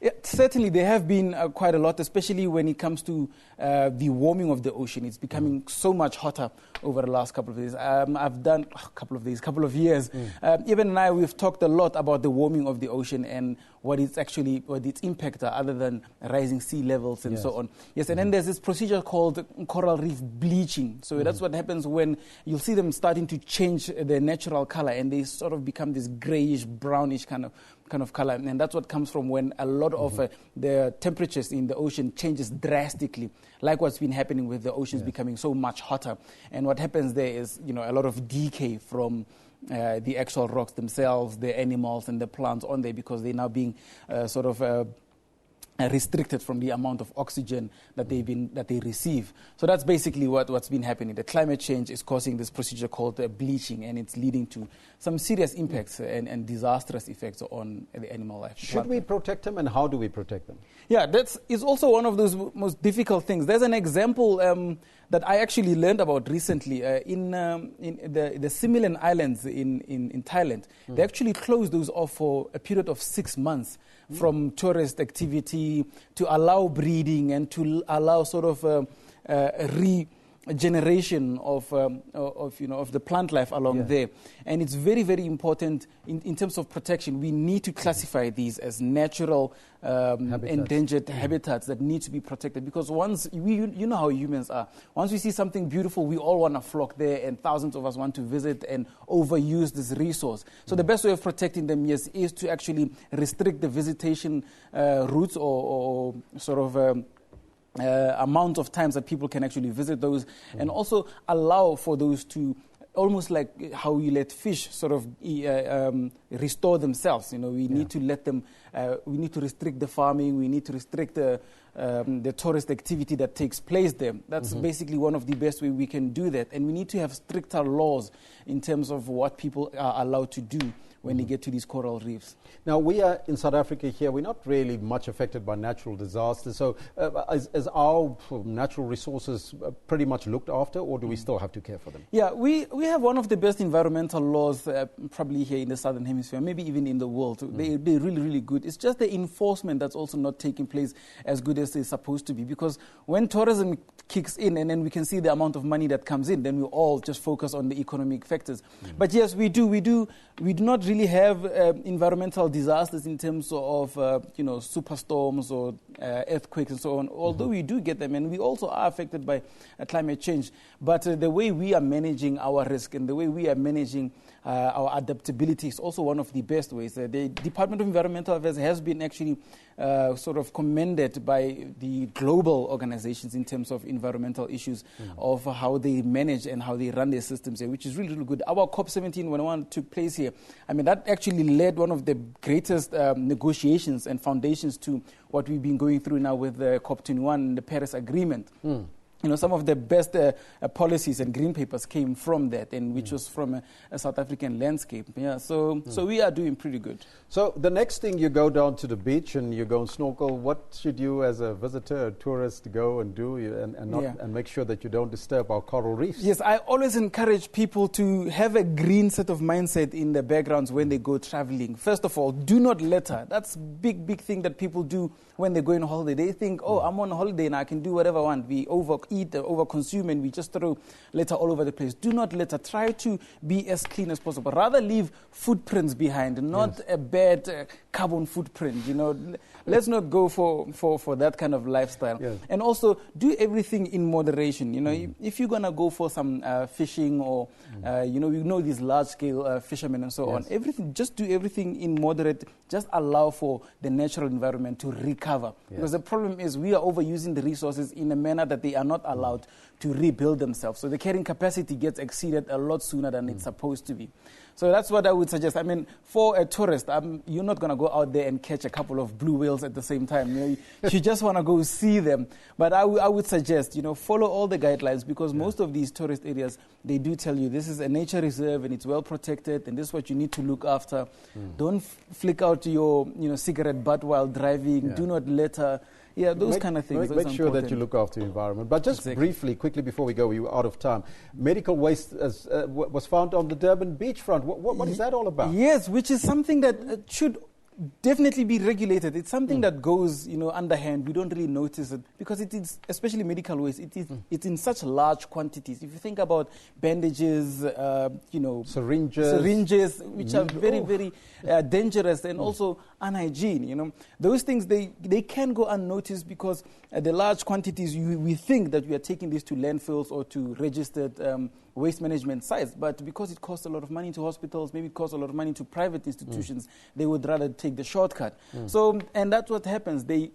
Yeah, certainly, there have been quite a lot, especially when it comes to the warming of the ocean. It's becoming so much hotter over the last couple of days. I've done couple of years. Even and I, we've talked a lot about the warming of the ocean and what its impact are, other than rising sea levels and so on. Yes, and then there's this procedure called coral reef bleaching. So that's what happens when you'll see them starting to change their natural color, and they sort of become this grayish, brownish kind of color, and that's what comes from when a lot of the temperatures in the ocean changes drastically, like what's been happening with the oceans becoming so much hotter. And what happens there is, a lot of decay from the actual rocks themselves, the animals and the plants on there, because they're now being sort of restricted from the amount of oxygen that they receive. So that's basically what's been happening. The climate change is causing this procedure called bleaching, and it's leading to some serious impacts and disastrous effects on the animal life. Should we protect them, and how do we protect them? Yeah, that is also one of those most difficult things. There's an example that I actually learned about recently in the Similan Islands in Thailand. They actually closed those off for a period of 6 months from tourist activity, to allow breeding and to allow sort of regeneration of the plant life along there. And it's very, very important in terms of protection. We need to classify these as natural endangered habitats that need to be protected, because once you know how humans are. Once we see something beautiful, we all want to flock there, and thousands of us want to visit and overuse this resource. So the best way of protecting them, yes, is to actually restrict the visitation routes or sort of amount of times that people can actually visit those, and also allow for those to, almost like how you let fish sort of restore themselves. We need to let them, we need to restrict the farming, we need to restrict the tourist activity that takes place there. That's basically one of the best ways we can do that. And we need to have stricter laws in terms of what people are allowed to do when they get to these coral reefs. Now, we are in South Africa here. We're not really much affected by natural disasters. So is our natural resources pretty much looked after, or do we still have to care for them? Yeah, we have one of the best environmental laws probably here in the Southern Hemisphere, maybe even in the world. They're really, really good. It's just the enforcement that's also not taking place as good as it's supposed to be, because when tourism kicks in and then we can see the amount of money that comes in, then we all just focus on the economic factors. But yes, we do not really have environmental disasters in terms of superstorms or earthquakes and so on, although we do get them, and we also are affected by climate change. But the way we are managing our risk and the way we are managing our adaptability is also one of the best ways. The Department of Environmental Affairs has been actually sort of commended by the global organizations in terms of environmental issues of how they manage and how they run their systems here, which is really, really good. Our COP17, when one took place here, I mean, that actually led one of the greatest negotiations and foundations to what we've been going through now with the COP21 and the Paris Agreement. some of the best policies and green papers came from that, and which was from a South African landscape. Yeah, so we are doing pretty good. So the next thing, you go down to the beach and you go and snorkel. What should you, as a visitor, a tourist, go and do and make sure that you don't disturb our coral reefs? Yes, I always encourage people to have a green set of mindset in the backgrounds when they go traveling. First of all, do not litter. That's big thing that people do when they go on holiday. They think, I'm on holiday and I can do whatever I want. We overeat, overconsume, and we just throw litter all over the place. Do not litter. Try to be as clean as possible. Rather leave footprints behind, not a bad carbon footprint. Let's not go for that kind of lifestyle. Yes. And also do everything in moderation. If you're gonna go for some fishing or these large scale fishermen and so on, just do everything in moderate. Just allow for the natural environment to recover. Yes. Because the problem is we are overusing the resources in a manner that they are not allowed to rebuild themselves. So the carrying capacity gets exceeded a lot sooner than it's supposed to be. So that's what I would suggest. I mean, for a tourist, you're not going to go out there and catch a couple of blue whales at the same time. You just want to go see them. But I would suggest, follow all the guidelines, because most of these tourist areas, they do tell you this is a nature reserve and it's well protected and this is what you need to look after. Don't flick out your cigarette butt while driving. Do not litter. Yeah, those kind of things. Make sure that you look after the environment. But just briefly, quickly before we go, we were out of time. Medical waste was found on the Durban beachfront. What is that all about? Yes, which is something that should definitely be regulated. It's something that goes, underhand. We don't really notice it because it is, especially medical waste. It's in such large quantities. If you think about bandages, syringes, which are very dangerous and also unhygiene. Those things they can go unnoticed because the large quantities we think that we are taking this to landfills or to registered waste management sites, but because it costs a lot of money to hospitals, maybe it costs a lot of money to private institutions, they would rather take the shortcut. So, and that's what happens. They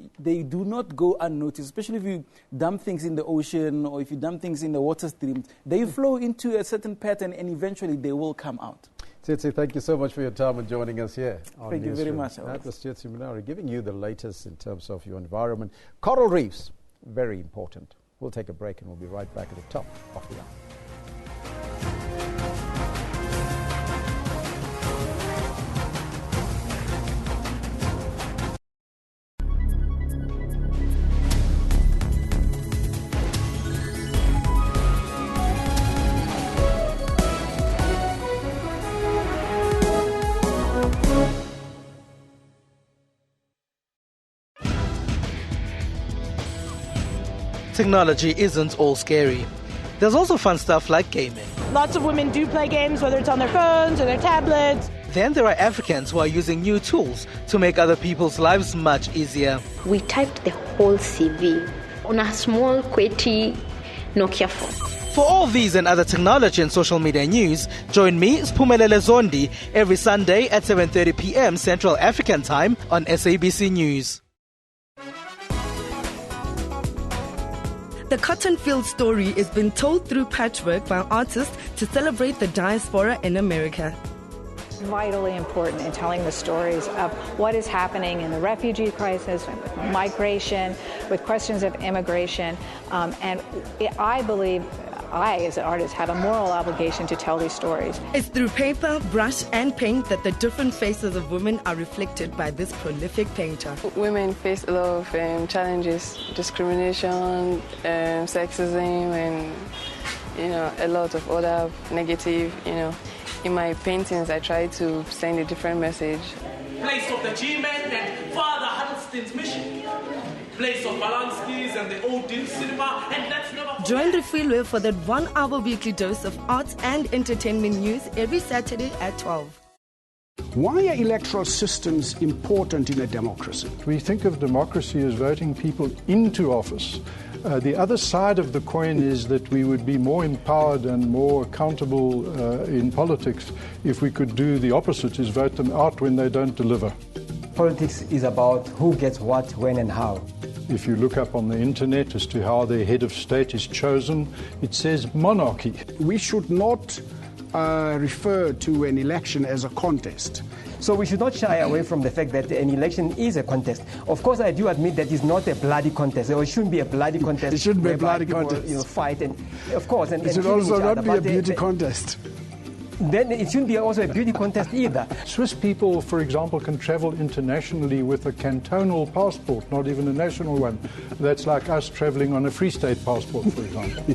do not go unnoticed, especially if you dump things in the ocean or if you dump things in the water streams. They flow into a certain pattern and eventually they will come out. Tsitsi, thank you so much for your time and joining us here. Thank you very much. That was Tsitsi Munari giving you the latest in terms of your environment. Coral reefs, very important. We'll take a break and we'll be right back at the top of the hour. Technology isn't all scary. There's also fun stuff like gaming. Lots of women do play games, whether it's on their phones or their tablets. Then there are Africans who are using new tools to make other people's lives much easier. We typed the whole CV on a small, QWERTY Nokia phone. For all these and other technology and social media news, join me, Spumelele Zondi, every Sunday at 7:30 p.m. Central African Time on SABC News. The cotton field story is being told through patchwork by artists to celebrate the diaspora in America. Vitally important in telling the stories of what is happening in the refugee crisis, with migration, with questions of immigration. And I believe I, as an artist, have a moral obligation to tell these stories. It's through paper, brush, and paint that the different faces of women are reflected by this prolific painter. Women face a lot of challenges, discrimination, sexism, and a lot of other negative, In my paintings, I try to send a different message. Place of the G-Men and Father Huddleston's mission. Place of Balanski's and the Odin cinema, and that's never... Join Refilwe for that 1 hour weekly dose of arts and entertainment news every Saturday at 12. Why are electoral systems important in a democracy? We think of democracy as voting people into office. The other side of the coin is that we would be more empowered and more accountable in politics if we could do the opposite, is vote them out when they don't deliver. Politics is about who gets what, when and how. If you look up on the internet as to how the head of state is chosen, it says monarchy. We should not refer to an election as a contest. So we should not shy away from the fact that an election is a contest. Of course, I do admit that it's not a bloody contest, or it shouldn't be a bloody contest. It shouldn't be a bloody people, contest. Fight and, of course, and it should also not be a beauty contest. Then it shouldn't be also a beauty contest either. Swiss people, for example, can travel internationally with a cantonal passport, not even a national one. That's like us traveling on a Free State passport, for example.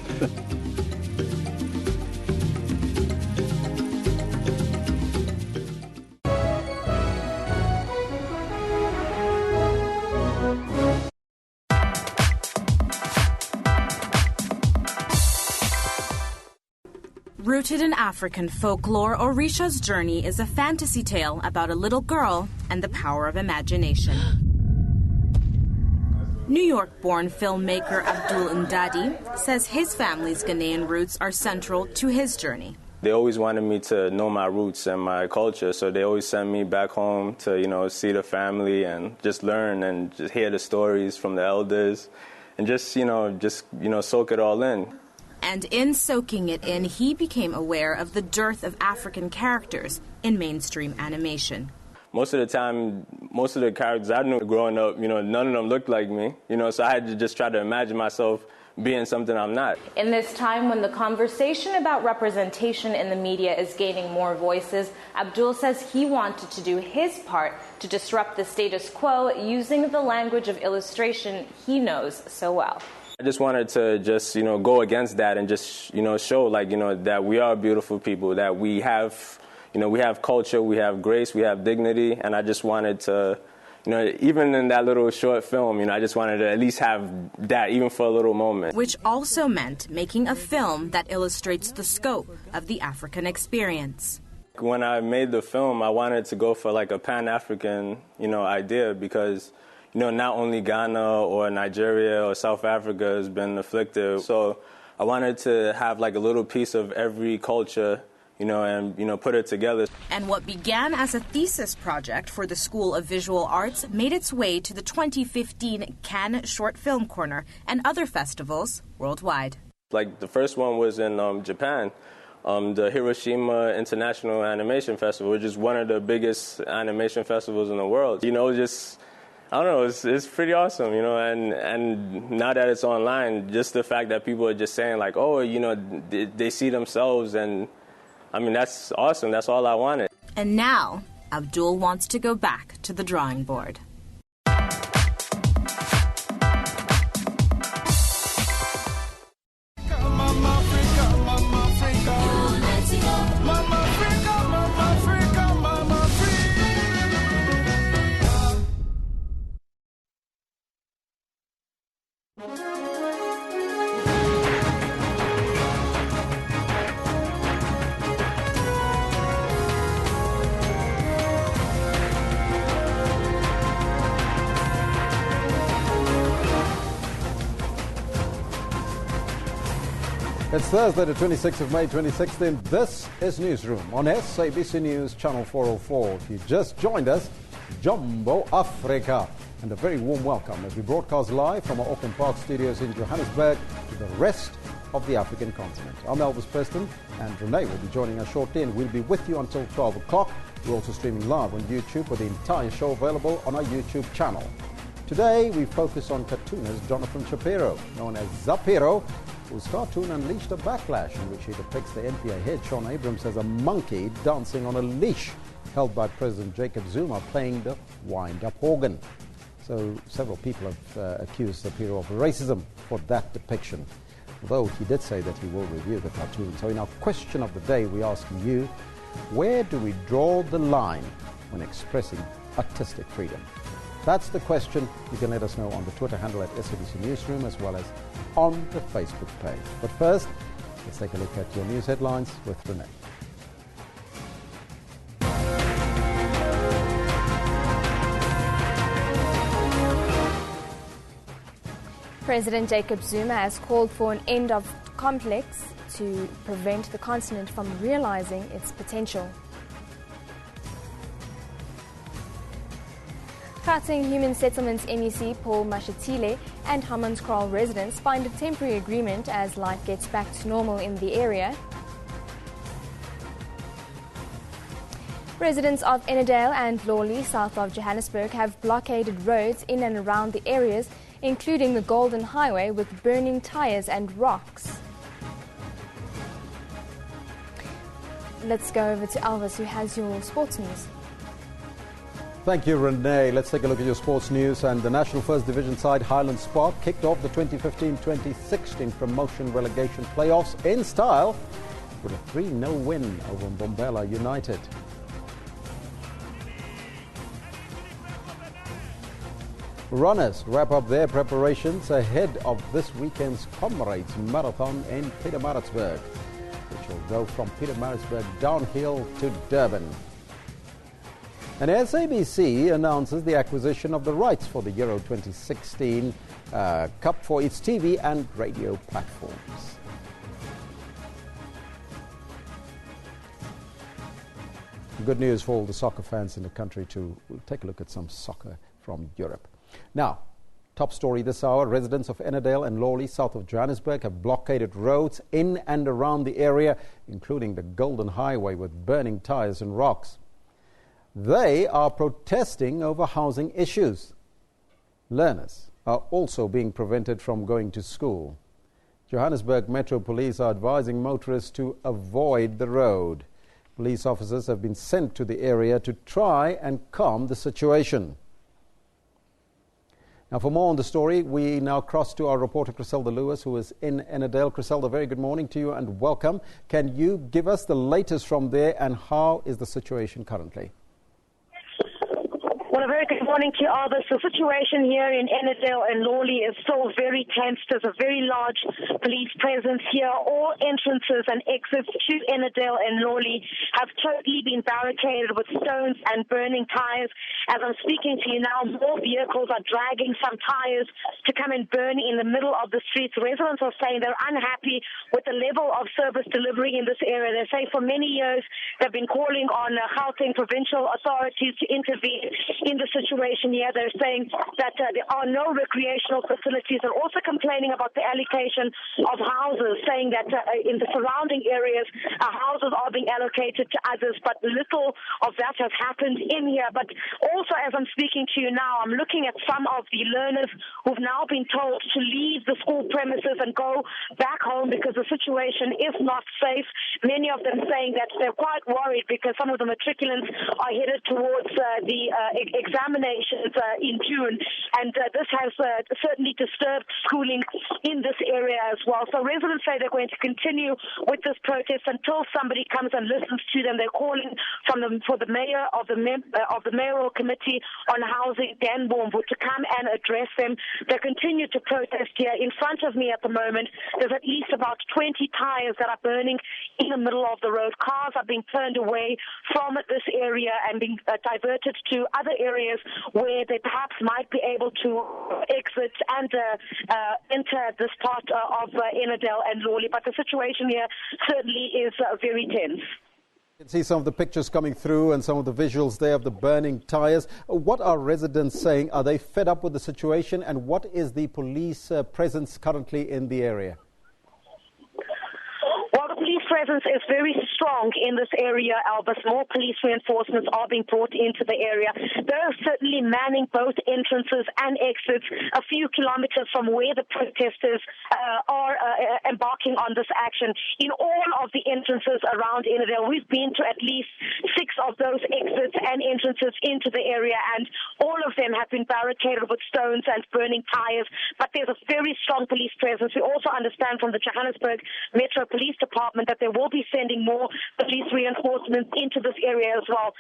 Rooted in African folklore, Orisha's journey is a fantasy tale about a little girl and the power of imagination. New York-born filmmaker Abdul Ndadi says his family's Ghanaian roots are central to his journey. They always wanted me to know my roots and my culture, so they always sent me back home to, see the family and just learn and just hear the stories from the elders and just soak it all in. And in soaking it in, he became aware of the dearth of African characters in mainstream animation. Most of the time, most of the characters I knew growing up, none of them looked like me, so I had to just try to imagine myself being something I'm not. In this time when the conversation about representation in the media is gaining more voices, Abdul says he wanted to do his part to disrupt the status quo using the language of illustration he knows so well. I just wanted to just, go against that and just, show that we are beautiful people, that we have, we have culture, we have grace, we have dignity. And I just wanted to, even in that little short film, I just wanted to at least have that even for a little moment. Which also meant making a film that illustrates the scope of the African experience. When I made the film, I wanted to go for a Pan-African, idea because not only Ghana or Nigeria or South Africa has been afflicted. So I wanted to have a little piece of every culture, and, put it together. And what began as a thesis project for the School of Visual Arts made its way to the 2015 Cannes Short Film Corner and other festivals worldwide. The first one was in Japan, the Hiroshima International Animation Festival, which is one of the biggest animation festivals in the world. I don't know, it's pretty awesome, and now that it's online, just the fact that people are just saying they see themselves, and that's awesome. That's all I wanted. And now, Abdul wants to go back to the drawing board. It's Thursday, the 26th of May 2016. This is Newsroom on SABC News, Channel 404. If you just joined us, Jumbo Africa. And a very warm welcome as we broadcast live from our Auckland Park studios in Johannesburg to the rest of the African continent. I'm Elvis Preston, and Renee will be joining us shortly, and we'll be with you until 12 o'clock. We're also streaming live on YouTube with the entire show available on our YouTube channel. Today, we focus on cartoonist Jonathan Shapiro, known as Zapiro, whose cartoon unleashed a backlash in which he depicts the NPA head, Sean Abrams, as a monkey dancing on a leash held by President Jacob Zuma playing the wind-up organ. So several people have accused Shapiro of racism for that depiction, although he did say that he will review the cartoon. So in our question of the day, we're asking you, where do we draw the line when expressing artistic freedom? That's the question. You can let us know on the Twitter handle at SABC Newsroom as well as on the Facebook page. But first, let's take a look at your news headlines with Renee. President Jacob Zuma has called for an end of conflicts to prevent the continent from realizing its potential. Gauteng Human Settlements MEC Paul Mashatile and Hammanskraal residents find a temporary agreement as life gets back to normal in the area. Residents of Ennerdale and Lawley, south of Johannesburg, have blockaded roads in and around the areas, including the Golden Highway, with burning tyres and rocks. Let's go over to Elvis, who has your sports news. Thank you, Renee. Let's take a look at your sports news. And the National First Division side Highland Spark kicked off the 2015-2016 promotion relegation playoffs in style with a 3-0 win over Mbombela United. Runners wrap up their preparations ahead of this weekend's Comrades Marathon in Pietermaritzburg, which will go from Pietermaritzburg downhill to Durban. And SABC announces the acquisition of the rights for the Euro 2016 Cup for its TV and radio platforms. Good news for all the soccer fans in the country too. We'll take a look at some soccer from Europe. Now, top story this hour. Residents of Ennerdale and Lawley, south of Johannesburg, have blockaded roads in and around the area, including the Golden Highway, with burning tyres and rocks. They are protesting over housing issues. Learners are also being prevented from going to school. Johannesburg Metro Police are advising motorists to avoid the road. Police officers have been sent to the area to try and calm the situation. Now, for more on the story, we now cross to our reporter, Griselda Lewis, who is in Ennerdale. Griselda, very good morning to you and welcome. Can you give us the latest from there, and how is the situation currently? Well, a very good morning to you, Albus. The situation here in Ennerdale and Lawley is still very tense. There's a very large police presence here. All entrances and exits to Ennerdale and Lawley have totally been barricaded with stones and burning tyres. As I'm speaking to you now, more vehicles are dragging some tyres to come and burn in the middle of the streets. Residents are saying they're unhappy with the level of service delivery in this area. They say for many years they've been calling on Gauteng provincial authorities to intervene in the situation here. They're saying that there are no recreational facilities. They're also complaining about the allocation of houses, saying that in the surrounding areas, houses are being allocated to others, but little of that has happened in here. But also, as I'm speaking to you now, I'm looking at some of the learners who've now been told to leave the school premises and go back home because the situation is not safe. Many of them saying that they're quite worried because some of the matriculants are headed towards the examinations in June, and this has certainly disturbed schooling in this area as well. So residents say they're going to continue with this protest until somebody comes and listens to them. They're calling for the mayor of the mayoral committee on housing, Dan Bombo, to come and address them. They continue to protest here. In front of me at the moment, there's at least about 20 tyres that are burning in the middle of the road. Cars are being turned away from this area and being diverted to other areas where they perhaps might be able to exit and enter this part of Ennerdale and Lawley. But the situation here certainly is very tense. You can see some of the pictures coming through and some of the visuals there of the burning tyres. What are residents saying? Are they fed up with the situation? And what is the police presence currently in the area? Well, the police presence is very strong in this area, Albus. More police reinforcements are being brought into the area. They're certainly manning both entrances and exits a few kilometers from where the protesters are embarking on this action. In all of the entrances around Ennerdale, we've been to at least 6 of those exits and entrances into the area, and all of them have been barricaded with stones and burning tyres. But there's a very strong police presence. We also understand from the Johannesburg Metro Police Department that they will be sending more police reinforcements into this area as well.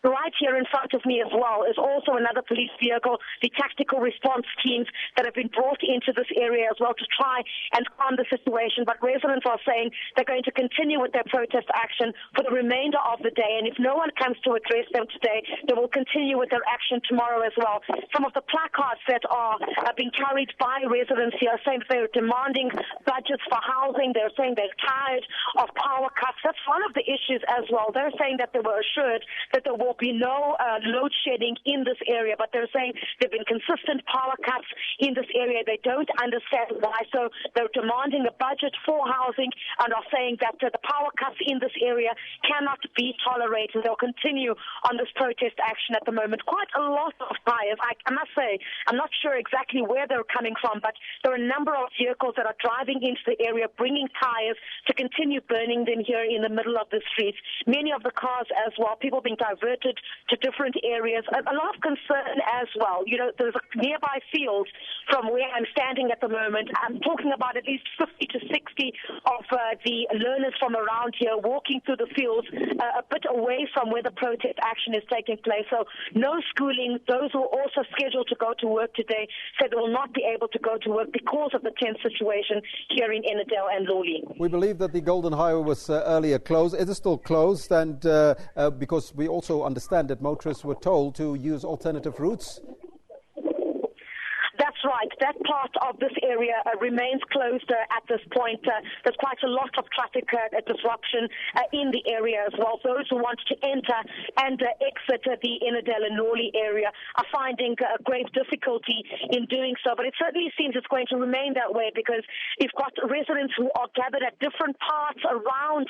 Right here in front of me as well is also another police vehicle, the tactical response teams that have been brought into this area as well to try and calm the situation. But residents are saying they're going to continue with their protest action for the remainder of the day. And if no one comes to address them today, they will continue with their action tomorrow as well. Some of the placards that are being carried by residents here are saying they're demanding budgets for housing. They're saying they're tired of power cuts. That's one of the issues as well. They're saying that they were assured that there will be no load shedding in this area, but they're saying there have been consistent power cuts in this area. They don't understand why, so they're demanding a budget for housing and are saying that the power cuts in this area cannot be tolerated. They'll continue on this protest action at the moment. Quite a lot of tires. I must say, I'm not sure exactly where they're coming from, but there are a number of vehicles that are driving into the area, bringing tires to continue burning them here in the middle of the streets. Many of the cars as well, people being diverted to different areas. A lot of concern as well. You know, there's a nearby field from where I'm standing at the moment. I'm talking about at least 50 to 60 of the learners from around here walking through the fields a bit away from where the protest action is taking place. So no schooling. Those who are also scheduled to go to work today said they will not be able to go to work because of the tense situation here in Enidale and Loli. We believe that the Golden Highway was earlier closed. It is still closed, and because we also understand that motorists were told to use alternative routes. That's right. That part of this area remains closed at this point. There's quite a lot of traffic disruption in the area as well. Those who want to enter and exit the Enidale and Loli area are finding great difficulty in doing so. But it certainly seems it's going to remain that way because you've got residents who are gathered at different parts around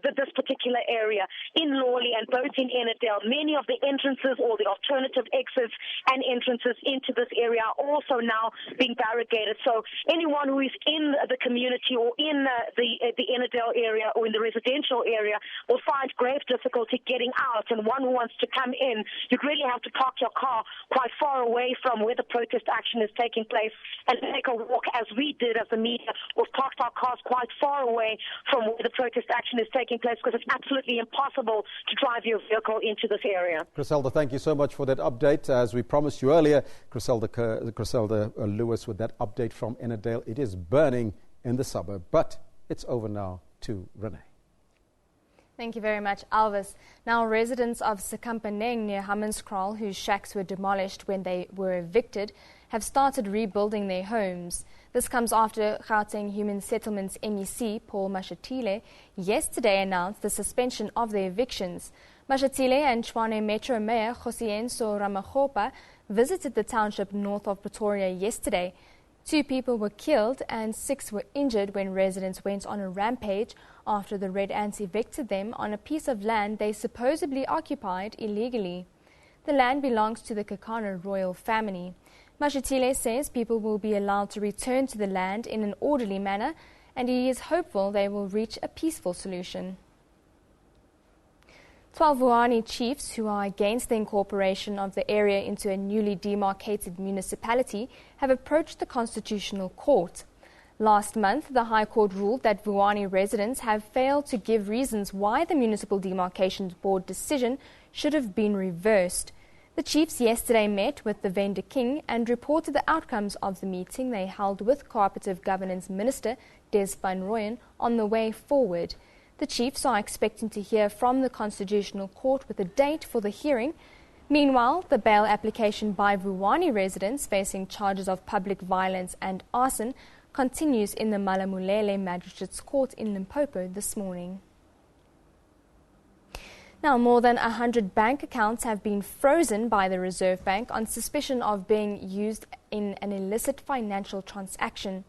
this particular area in Loli and both in Enidale. Many of the entrances or the alternative exits and entrances into this area are also now being barricaded. So anyone who is in the community or in the Enidale area or in the residential area will find great difficulty getting out. And one who wants to come in, you really have to park your car quite far away from where the protest action is taking place and take a walk, as we did as the media. We've parked our cars quite far away from where the protest action is taking place because it's absolutely impossible to drive your vehicle into this area. Griselda, thank you so much for that update. As we promised you earlier, Griselda Lewis with that update from Enidale. It is burning in the suburb, but it's over now to Renee. Thank you very much, Alvis. Now, residents of Sekampaneng near Hammanskraal, whose shacks were demolished when they were evicted, have started rebuilding their homes. This comes after Gauteng Human Settlements MEC, Paul Mashatile, yesterday announced the suspension of the evictions. Mashatile and Tshwane Metro Mayor Josienso Ramakgopa visited the township north of Pretoria yesterday. 2 people were killed and 6 were injured when residents went on a rampage after the Red Ants evicted them on a piece of land they supposedly occupied illegally. The land belongs to the Kakana royal family. Mashatile says people will be allowed to return to the land in an orderly manner, and he is hopeful they will reach a peaceful solution. 12 Vuani chiefs who are against the incorporation of the area into a newly demarcated municipality have approached the Constitutional Court. Last month, the High Court ruled that Vuani residents have failed to give reasons why the Municipal Demarcation Board decision should have been reversed. The chiefs yesterday met with the Vendor King and reported the outcomes of the meeting they held with Cooperative Governance Minister Des van Rooyen on the way forward. The chiefs are expecting to hear from the Constitutional Court with a date for the hearing. Meanwhile, the bail application by Vuani residents facing charges of public violence and arson continues in the Malamulele Magistrates Court in Limpopo this morning. Now, more than 100 bank accounts have been frozen by the Reserve Bank on suspicion of being used in an illicit financial transaction.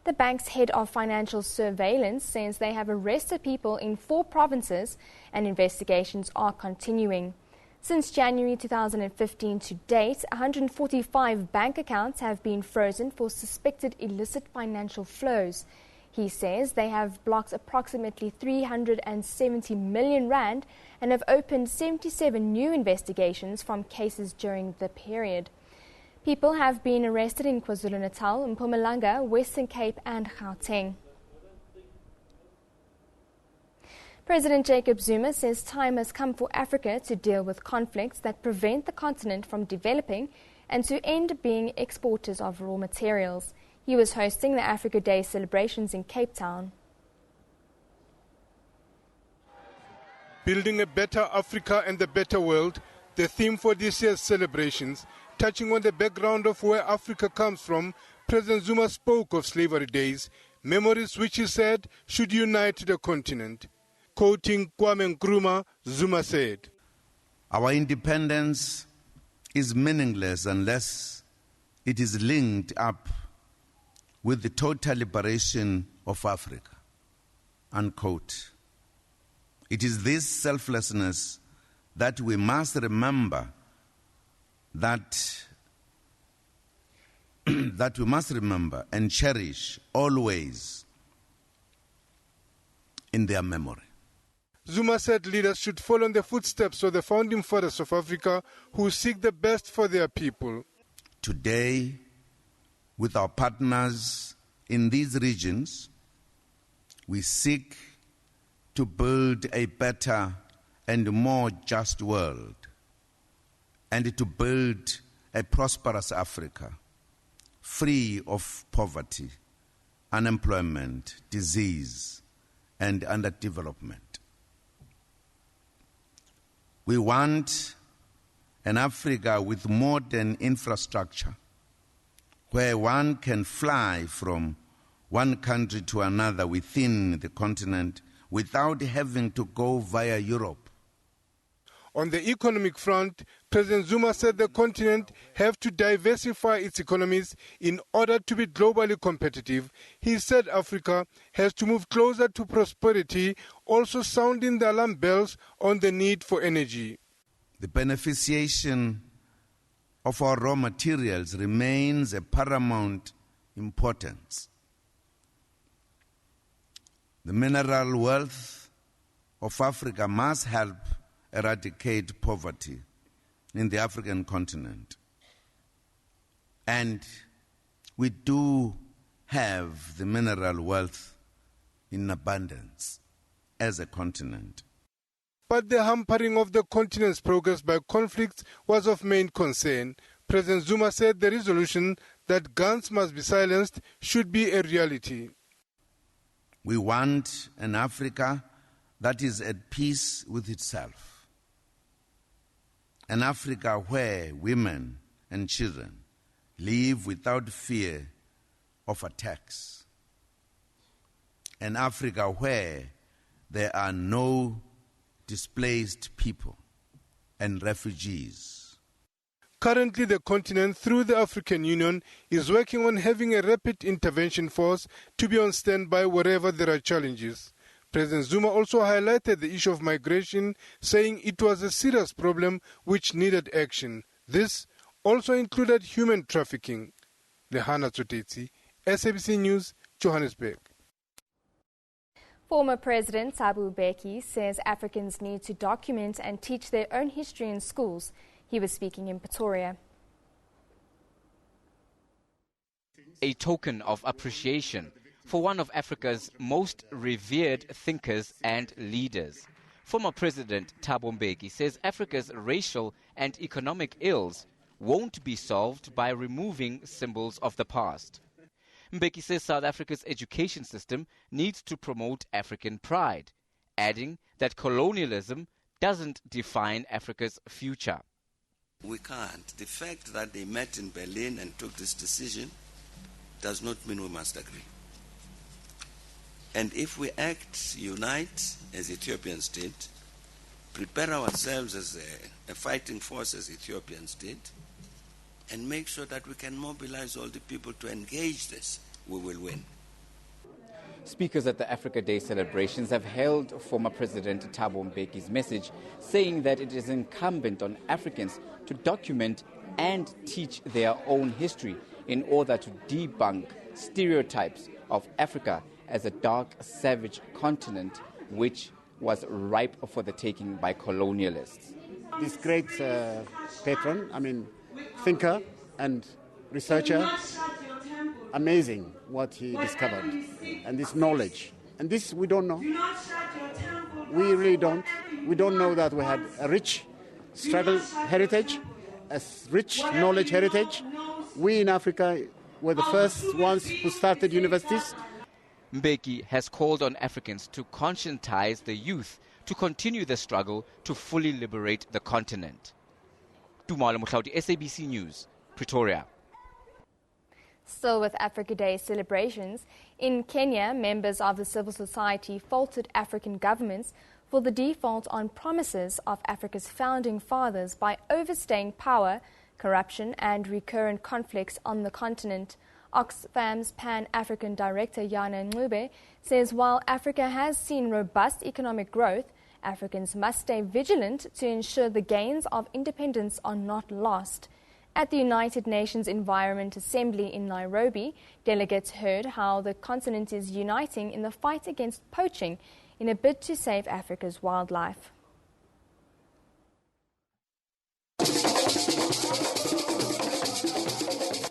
The bank's head of financial surveillance says they have arrested people in 4 provinces and investigations are continuing. Since January 2015 to date, 145 bank accounts have been frozen for suspected illicit financial flows. He says they have blocked approximately 370 million rand and have opened 77 new investigations from cases during the period. People have been arrested in KwaZulu-Natal, Mpumalanga, Western Cape and Gauteng. President Jacob Zuma says time has come for Africa to deal with conflicts that prevent the continent from developing and to end being exporters of raw materials. He was hosting the Africa Day celebrations in Cape Town. Building a better Africa and a better world, the theme for this year's celebrations. Touching on the background of where Africa comes from, President Zuma spoke of slavery days, memories which he said should unite the continent. Quoting Kwame Nkrumah, Zuma said, "Our independence is meaningless unless it is linked up with the total liberation of Africa." Unquote. It is this selflessness that we must remember, that we must remember and cherish always in their memory. Zuma said leaders should follow in the footsteps of the founding fathers of Africa who seek the best for their people. Today, with our partners in these regions, we seek to build a better and more just world, and to build a prosperous Africa, free of poverty, unemployment, disease, and underdevelopment. We want an Africa with modern infrastructure, where one can fly from one country to another within the continent without having to go via Europe. On the economic front, President Zuma said the continent have to diversify its economies in order to be globally competitive. He said Africa has to move closer to prosperity, also sounding the alarm bells on the need for energy. The beneficiation of our raw materials remains a paramount importance. The mineral wealth of Africa must help eradicate poverty in the African continent. And we do have the mineral wealth in abundance as a continent. But the hampering of the continent's progress by conflicts was of main concern. President Zuma said the resolution that guns must be silenced should be a reality. We want an Africa that is at peace with itself. An Africa where women and children live without fear of attacks. An Africa where there are no displaced people and refugees. Currently, the continent, through the African Union, is working on having a rapid intervention force to be on standby wherever there are challenges. President Zuma also highlighted the issue of migration, saying it was a serious problem which needed action. This also included human trafficking. Lehana Tsotetsi, SABC News, Johannesburg. Former President Thabo Mbeki says Africans need to document and teach their own history in schools. He was speaking in Pretoria. A token of appreciation for one of Africa's most revered thinkers and leaders. Former President Thabo Mbeki says Africa's racial and economic ills won't be solved by removing symbols of the past. Mbeki says South Africa's education system needs to promote African pride, adding that colonialism doesn't define Africa's future. We can't. The fact that they met in Berlin and took this decision does not mean we must agree. And if we unite as Ethiopians did, prepare ourselves as a fighting force as Ethiopians did, and make sure that we can mobilize all the people to engage this, we will win. Speakers at the Africa Day celebrations have hailed former President Thabo Mbeki's message, saying that it is incumbent on Africans to document and teach their own history in order to debunk stereotypes of Africa as a dark, savage continent which was ripe for the taking by colonialists. This great thinker and researcher, amazing what he discovered, and this knowledge. And this we don't know. We really don't. We don't know that we had a rich struggle heritage, a rich knowledge heritage. We in Africa were the first ones who started universities. Mbeki has called on Africans to conscientize the youth to continue the struggle to fully liberate the continent. Tumalo Mohlaudi, SABC News, Pretoria. Still with Africa Day celebrations, in Kenya, members of the civil society faulted African governments for the default on promises of Africa's founding fathers by overstaying power, corruption and recurrent conflicts on the continent. Oxfam's Pan-African Director Yana Ncube says while Africa has seen robust economic growth, Africans must stay vigilant to ensure the gains of independence are not lost. At the United Nations Environment Assembly in Nairobi, delegates heard how the continent is uniting in the fight against poaching in a bid to save Africa's wildlife.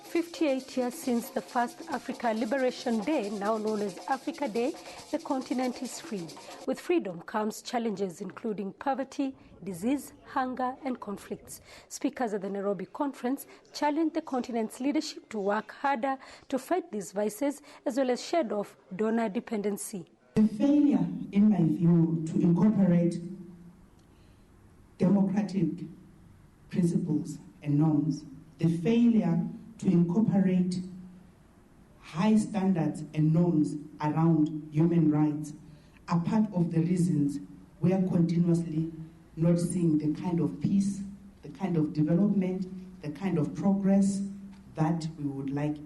58 years since the first Africa Liberation Day, now known as Africa Day, the continent is free. With freedom comes challenges including poverty, disease, hunger and conflicts. Speakers at the Nairobi conference challenged the continent's leadership to work harder to fight these vices as well as shed off donor dependency. The failure, in my view, to incorporate democratic principles and norms, the failure to incorporate high standards and norms around human rights are part of the reasons we are continuously not seeing the kind of peace, the kind of development, the kind of progress that we would like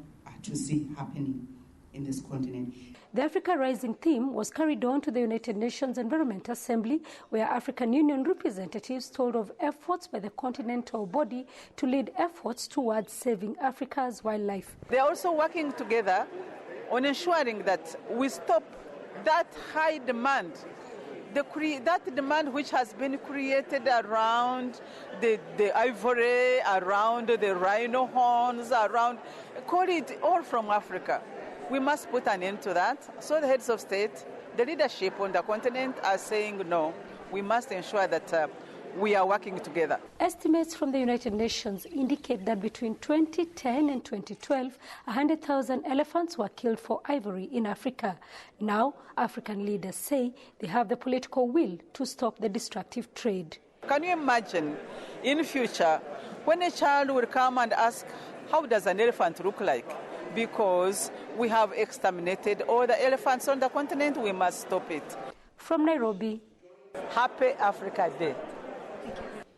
to see happening in this continent. The Africa Rising theme was carried on to the United Nations Environment Assembly, where African Union representatives told of efforts by the continental body to lead efforts towards saving Africa's wildlife. They are also working together on ensuring that we stop that high demand, that demand which has been created around the ivory, around the rhino horns, around, call it all from Africa. We must put an end to that. So the heads of state, the leadership on the continent are saying no. We must ensure that we are working together. Estimates from the United Nations indicate that between 2010 and 2012, 100,000 elephants were killed for ivory in Africa. Now, African leaders say they have the political will to stop the destructive trade. Can you imagine in future when a child will come and ask, how does an elephant look like? Because we have exterminated all the elephants on the continent, we must stop it. From Nairobi, Happy Africa Day.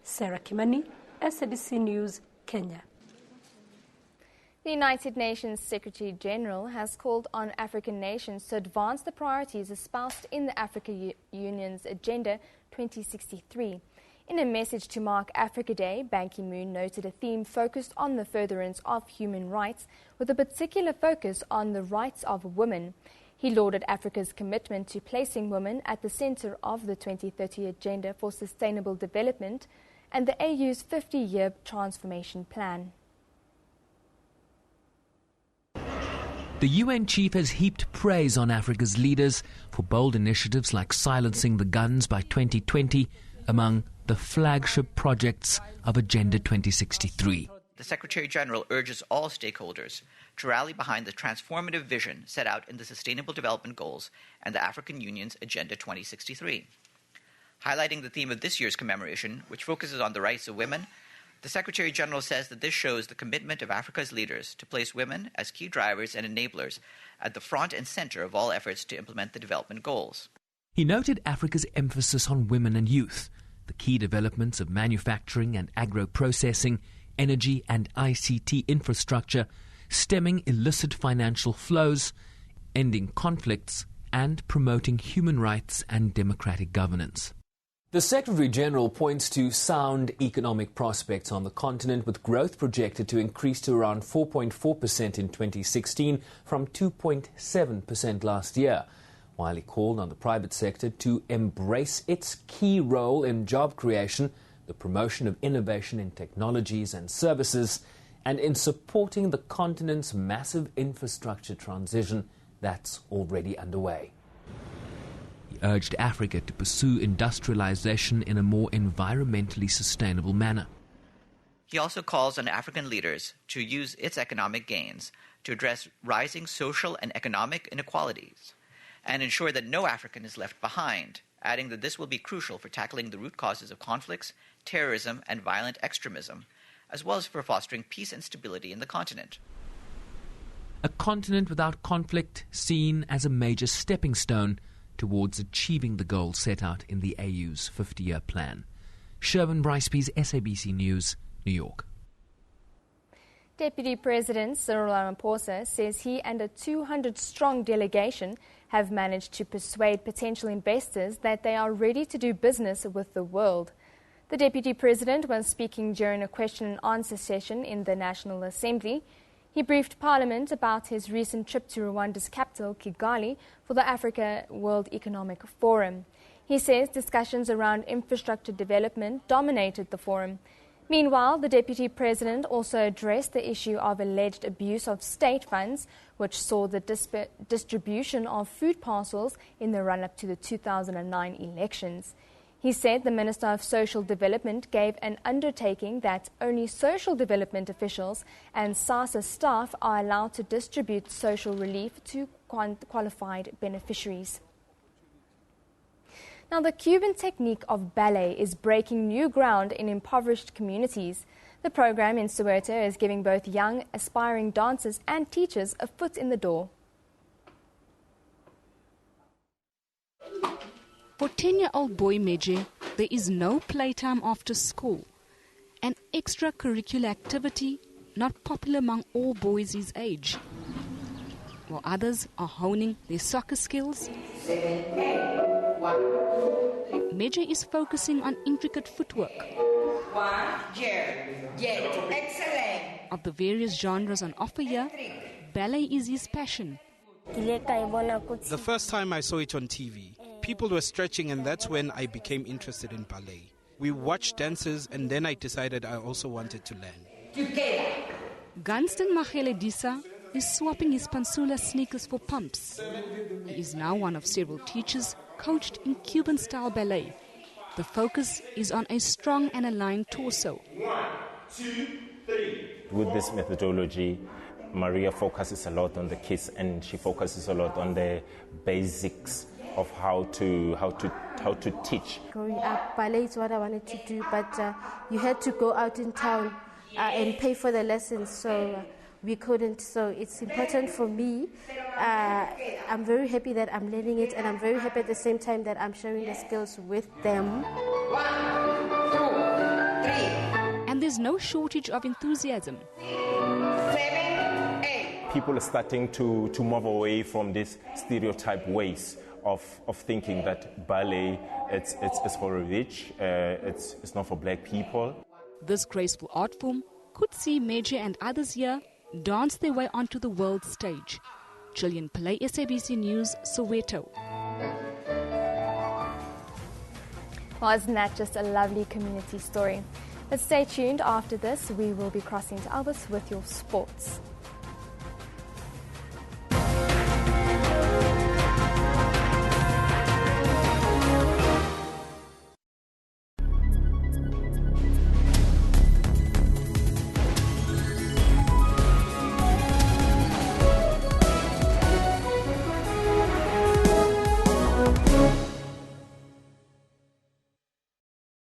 Sarah Kimani, SABC News, Kenya. The United Nations Secretary General has called on African nations to advance the priorities espoused in the Africa Union's Agenda 2063. In a message to mark Africa Day, Ban Ki-moon noted a theme focused on the furtherance of human rights, with a particular focus on the rights of women. He lauded Africa's commitment to placing women at the center of the 2030 Agenda for Sustainable Development and the AU's 50-year transformation plan. The UN chief has heaped praise on Africa's leaders for bold initiatives like silencing the guns by 2020, among the flagship projects of Agenda 2063. The Secretary-General urges all stakeholders to rally behind the transformative vision set out in the Sustainable Development Goals and the African Union's Agenda 2063. Highlighting the theme of this year's commemoration, which focuses on the rights of women, the Secretary-General says that this shows the commitment of Africa's leaders to place women as key drivers and enablers at the front and center of all efforts to implement the development goals. He noted Africa's emphasis on women and youth, the key developments of manufacturing and agro-processing, energy and ICT infrastructure, stemming illicit financial flows, ending conflicts, and promoting human rights and democratic governance. The Secretary-General points to sound economic prospects on the continent, with growth projected to increase to around 4.4% in 2016 from 2.7% last year, while he called on the private sector to embrace its key role in job creation, the promotion of innovation in technologies and services, and in supporting the continent's massive infrastructure transition that's already underway. He urged Africa to pursue industrialization in a more environmentally sustainable manner. He also calls on African leaders to use its economic gains to address rising social and economic inequalities and ensure that no African is left behind, adding that this will be crucial for tackling the root causes of conflicts, terrorism, and violent extremism, as well as for fostering peace and stability in the continent. a continent without conflict seen as a major stepping stone towards achieving the goals set out in the AU's 50-year plan. Sherwin Brycepease, SABC News, New York. Deputy President Cyril Ramaphosa says he and a 200-strong delegation have managed to persuade potential investors that they are ready to do business with the world. The Deputy President was speaking during a question and answer session in the National Assembly. He briefed Parliament about his recent trip to Rwanda's capital, Kigali, for the Africa World Economic Forum. He says discussions around infrastructure development dominated the forum. Meanwhile, the Deputy President also addressed the issue of alleged abuse of state funds, which saw the distribution of food parcels in the run-up to the 2009 elections. He said the Minister of Social Development gave an undertaking that only social development officials and SASA staff are allowed to distribute social relief to qualified beneficiaries. Now, the Cuban technique of ballet is breaking new ground in impoverished communities. The program in Soweto is giving both young, aspiring dancers and teachers a foot in the door. For 10-year-old boy Meje, there is no playtime after school, an extracurricular activity not popular among all boys his age. While others are honing their soccer skills, Meje is focusing on intricate footwork. Of the various genres on offer here, ballet is his passion. The first time I saw it on TV, people were stretching, and that's when I became interested in ballet. We watched dances, and then I decided I also wanted to learn. Gunston Macheledisa is swapping his Pansula sneakers for pumps. He is now one of several teachers coached in Cuban-style ballet. The focus is on a strong and aligned torso. 1, 2, 3. With this methodology, Maria focuses a lot on the kiss, and she focuses a lot on the basics of how to teach. Growing up, ballet is what I wanted to do, but you had to go out in town and pay for the lessons, so we couldn't. So it's important for me. I'm very happy that I'm learning it, and I'm very happy at the same time that I'm sharing the skills with them. 1, 2, 3. And there's no shortage of enthusiasm. 7, 8. People are starting to move away from this stereotype ways of thinking that ballet it's for the rich, it's not for black people. This graceful art form could see Meje and others here dance their way onto the world stage. Gillian Pillay, SABC News, Soweto. Well, isn't that just a lovely community story? But stay tuned. After this, we will be crossing to Elvis with your sports.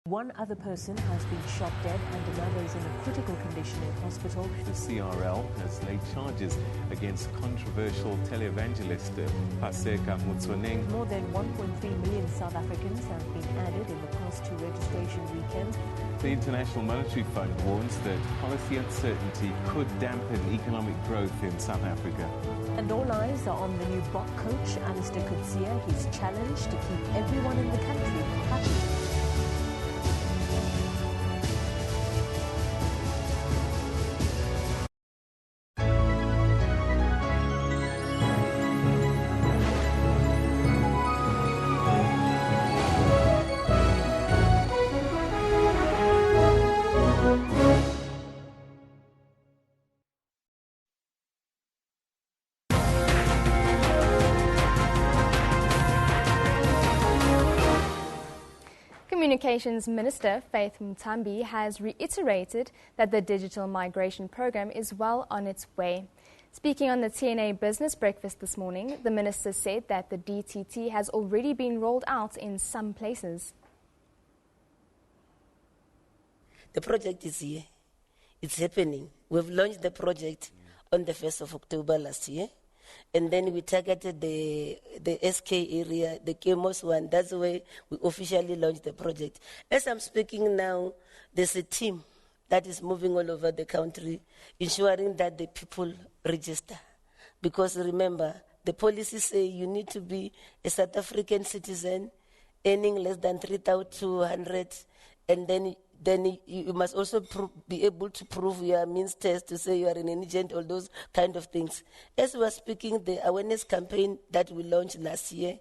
One other person has been shot dead and another is in a critical condition in hospital. The CRL has laid charges against controversial televangelist Paseka Mutsoneng. More than 1.3 million South Africans have been added in the past two registration weekends. The International Monetary Fund warns that policy uncertainty could dampen economic growth in South Africa. And all eyes are on the new Bok coach, Alistair Coetzee. His challenge to keep everyone in the country happy. Communications Minister Faith Muthambi has reiterated that the digital migration program is well on its way. Speaking on the TNA Business Breakfast this morning, the minister said that the DTT has already been rolled out in some places. The project is here. It's happening. We've launched the project on the 1st of October last year. And then we targeted the SK area, the Kemos one. That's where we officially launched the project. As I'm speaking now, there's a team that is moving all over the country, ensuring that the people register. Because remember, the policies say you need to be a South African citizen earning less than 3,200, and then you must also be able to prove your means test to say you are an indigent, all those kind of things. As we are speaking, the awareness campaign that we launched last year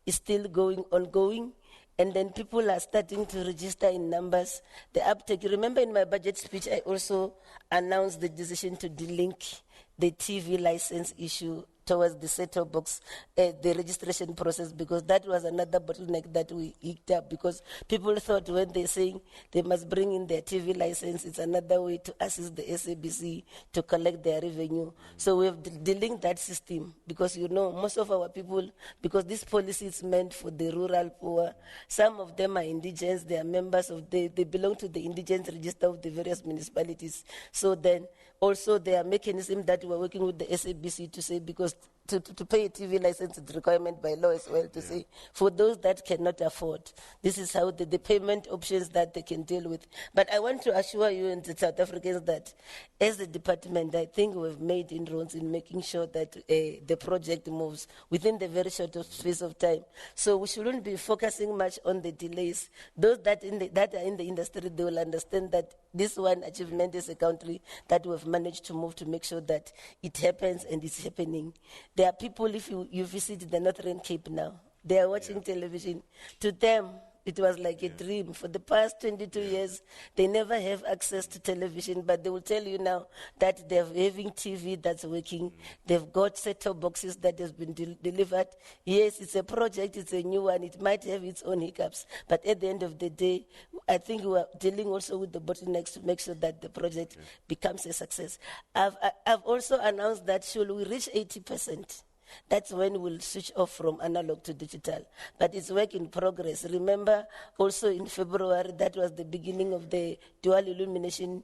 is still ongoing, and then people are starting to register in numbers. The uptake, you remember in my budget speech, I also announced the decision to delink the TV license issue towards the set-top box, the registration process, because that was another bottleneck that we hiked up, because people thought when they're saying they must bring in their TV license, it's another way to assist the SABC to collect their revenue. So we've delinked that system, because most of our people, because this policy is meant for the rural poor, some of them are indigents, they are members of, they belong to the indigent register of the various municipalities. So then also there are mechanisms that we're working with the SABC to say, because to pay a TV license is a requirement by law as well, to say for those that cannot afford, this is how the payment options that they can deal with. But I want to assure you and the South Africans that as a department, I think we've made inroads in making sure that the project moves within the very short space of time. So we shouldn't be focusing much on the delays. Those that are in the industry, they will understand that this one achievement is a country that we've managed to move to make sure that it happens, and it's happening. There are people, if you visit the Northern Cape now, they are watching television. To them, it was like a dream. For the past 22 years, they never have access to television, but they will tell you now that they're having TV that's working. They've got set-top boxes that has been delivered. Yes, it's a project, it's a new one. It might have its own hiccups, but at the end of the day, I think we are dealing also with the bottlenecks to make sure that the project becomes a success. I've also announced that should we reach 80%, that's when we'll switch off from analog to digital. But it's work in progress. Remember, also in February, that was the beginning of the dual illumination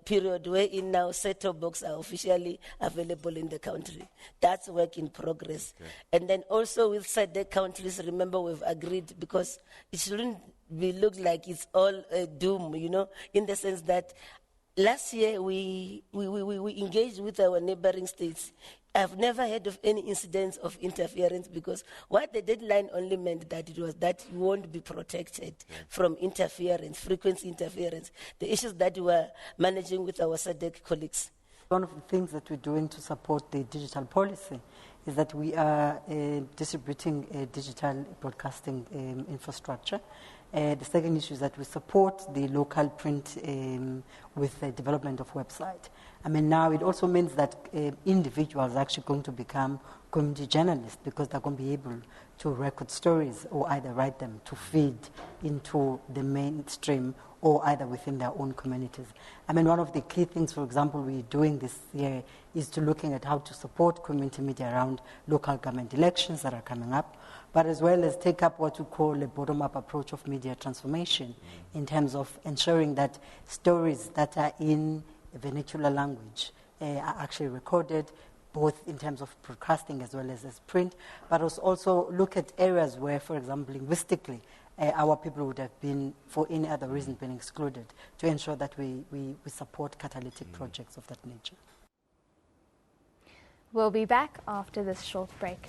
period, wherein now set-top boxes are officially available in the country. That's work in progress. Okay. And then also with SADC countries, remember we've agreed, because it shouldn't look like it's all doom, in the sense that last year we engaged with our neighboring states. I've never heard of any incidents of interference, because what the deadline only meant that it was that you won't be protected from interference, frequency interference, the issues that we were managing with our SADC colleagues. One of the things that we're doing to support the digital policy is that we are distributing a digital broadcasting infrastructure. The second issue is that we support the local print with the development of website. Now it also means that individuals are actually going to become community journalists, because they're going to be able to record stories or either write them to feed into the mainstream or either within their own communities. One of the key things, for example, we're doing this year is to looking at how to support community media around local government elections that are coming up, but as well as take up what we call a bottom-up approach of media transformation in terms of ensuring that stories that are in vernacular language are actually recorded, both in terms of broadcasting as well as print, but also look at areas where, for example, linguistically, our people would have been, for any other reason, been excluded, to ensure that we support catalytic projects of that nature. We'll be back after this short break.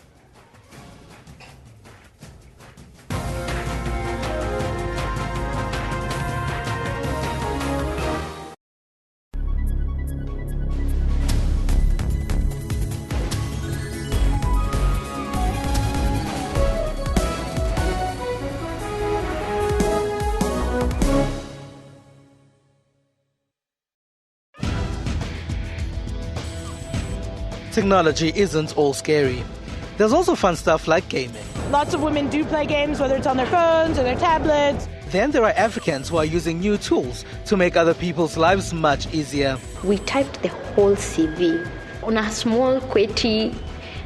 Technology isn't all scary. There's also fun stuff like gaming. Lots of women do play games, whether it's on their phones or their tablets. Then there are Africans who are using new tools to make other people's lives much easier. We typed the whole CV on a small, QWERTY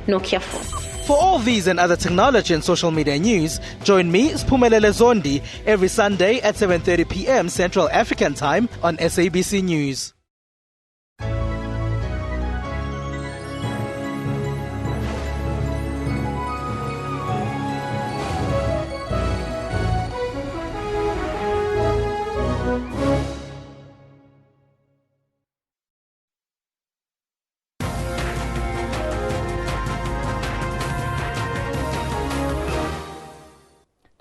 Nokia phone. For all these and other technology and social media news, join me, Spumelele Zondi, every Sunday at 7:30 p.m. Central African Time on SABC News.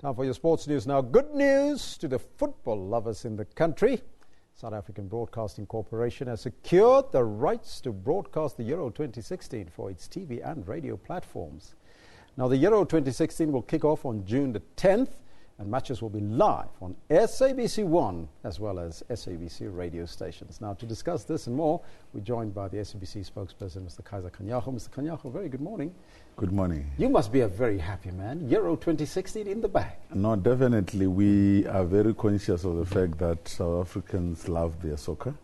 Time for your sports news now. Good news to the football lovers in the country. South African Broadcasting Corporation has secured the rights to broadcast the Euro 2016 for its TV and radio platforms. Now, the Euro 2016 will kick off on June the 10th, and matches will be live on SABC 1 as well as SABC radio stations. Now, to discuss this and more, we're joined by the SABC spokesperson, Mr. Kaiser Kanyaho. Mr. Kanyaho, very good morning. Good morning. You must be a very happy man. Euro 2016 in the bag. No, definitely. We are very conscious of the fact that South Africans love their soccer.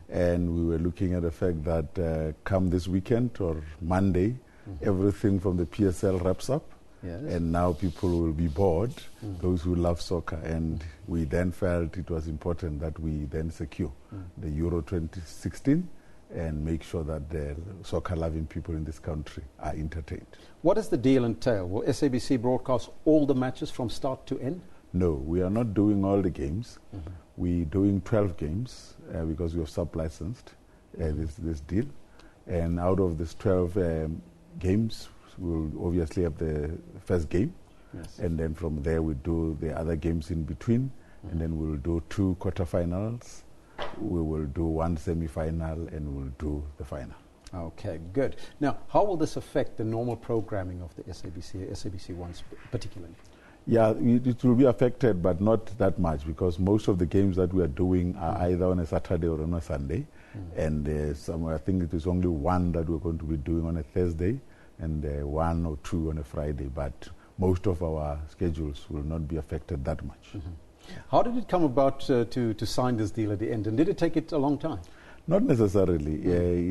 And we were looking at the fact that come this weekend or Monday, everything from the PSL wraps up. Yes. And now people will be bored, those who love soccer. And we then felt it was important that we then secure the Euro 2016 and make sure that the soccer-loving people in this country are entertained. What does the deal entail? Will SABC broadcast all the matches from start to end? No, we are not doing all the games. We're doing 12 games because we have sub-licensed this deal. And out of these 12 games, we'll obviously have the first game, and then from there we do the other games in between, and then we'll do 2 quarterfinals, we will do 1 semi-final, and we'll do the final. Okay, good. Now, how will this affect the normal programming of the SABC 1 particularly? Yeah, it will be affected, but not that much, because most of the games that we are doing are either on a Saturday or on a Sunday, and I think it is only 1 that we're going to be doing on a Thursday, and 1 or 2 on a Friday, but most of our schedules will not be affected that much. How did it come about to sign this deal at the end, and did it take it a long time? Not necessarily.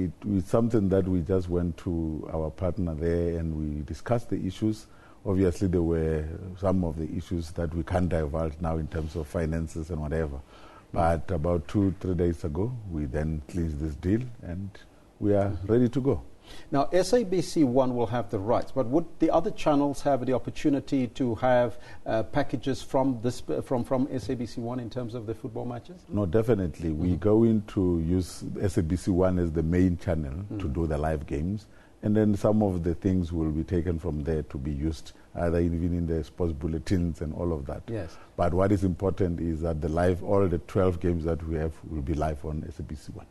It was something that we just went to our partner there and we discussed the issues. Obviously, there were some of the issues that we can't divulge now in terms of finances and whatever. But about 2-3 days ago, we then clinched this deal and we are ready to go. Now, SABC 1 will have the rights, but would the other channels have the opportunity to have packages from SABC 1 in terms of the football matches? No, definitely. We're going to use SABC 1 as the main channel to do the live games, and then some of the things will be taken from there to be used, either even in the sports bulletins and all of that. Yes. But what is important is that all the 12 games that we have will be live on SABC 1.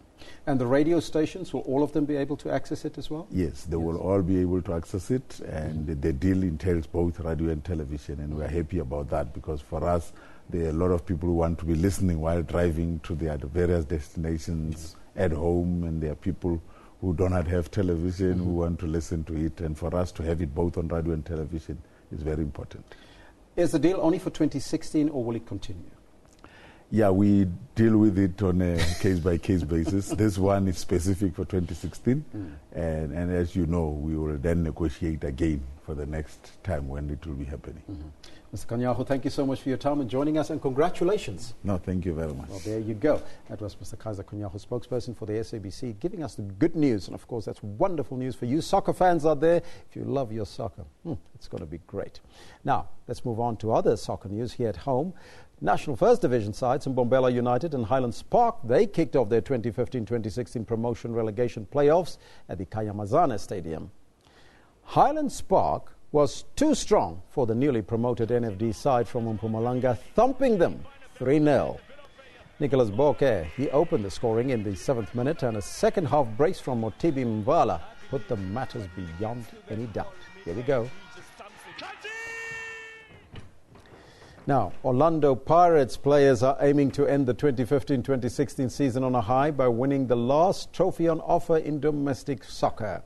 And the radio stations, will all of them be able to access it as well? Yes, they will all be able to access it, and the deal entails both radio and television, and we're happy about that, because for us, there are a lot of people who want to be listening while driving to their various destinations at home, and there are people who do not have television who want to listen to it, and for us to have it both on radio and television is very important. Is the deal only for 2016, or will it continue? Yeah, we deal with it on a case-by-case basis. This one is specific for 2016, and as you know, we will then negotiate again for the next time when it will be happening. Mr. Kanyaho, thank you so much for your time and joining us, and congratulations. No, thank you very much. Well, there you go. That was Mr. Kaiser Kanyaho, spokesperson for the SABC, giving us the good news, and of course that's wonderful news for you soccer fans out there. If you love your soccer, it's going to be great. Now, let's move on to other soccer news here at home. National First Division sides in Mbombela United and Highlands Park, they kicked off their 2015-2016 promotion relegation playoffs at the Kayamazane Stadium. Highlands Park was too strong for the newly promoted NFD side from Mpumalanga, thumping them 3-0. Nicholas Boke, he opened the scoring in the 7th minute, and a second-half brace from Motibi Mvala put the matters beyond any doubt. Here we go. Now, Orlando Pirates players are aiming to end the 2015-2016 season on a high by winning the last trophy on offer in domestic soccer.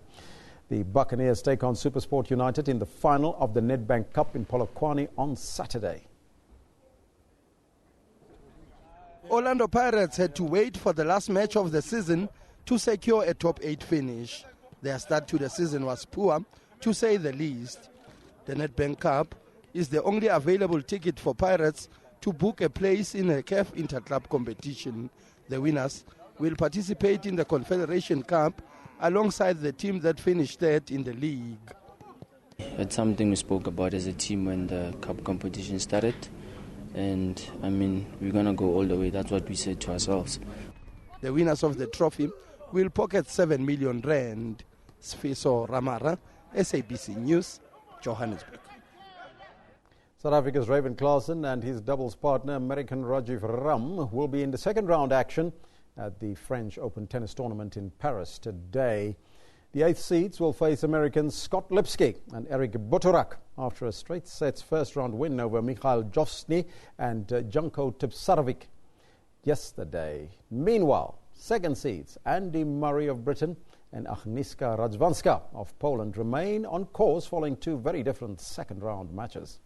The Buccaneers take on SuperSport United in the final of the Nedbank Cup in Polokwane on Saturday. Orlando Pirates had to wait for the last match of the season to secure a top 8 finish. Their start to the season was poor, to say the least. The Nedbank Cup is the only available ticket for Pirates to book a place in a CAF Interclub competition. The winners will participate in the Confederation Cup alongside the team that finished third in the league. It's something we spoke about as a team when the cup competition started. And, we're going to go all the way. That's what we said to ourselves. The winners of the trophy will pocket 7 million rand. Sfiso Ramara, SABC News, Johannesburg. South Africa's Raven Klaasen and his doubles partner, American Rajiv Ram, will be in the second round action at the French Open tennis tournament in Paris today. The 8th seeds will face Americans Scott Lipsky and Eric Butorak after a straight sets first round win over Mikhail Jovsny and Janko Tipsarevic yesterday. Meanwhile, second seeds Andy Murray of Britain and Agnieszka Radwanska of Poland remain on course following two very different second round matches.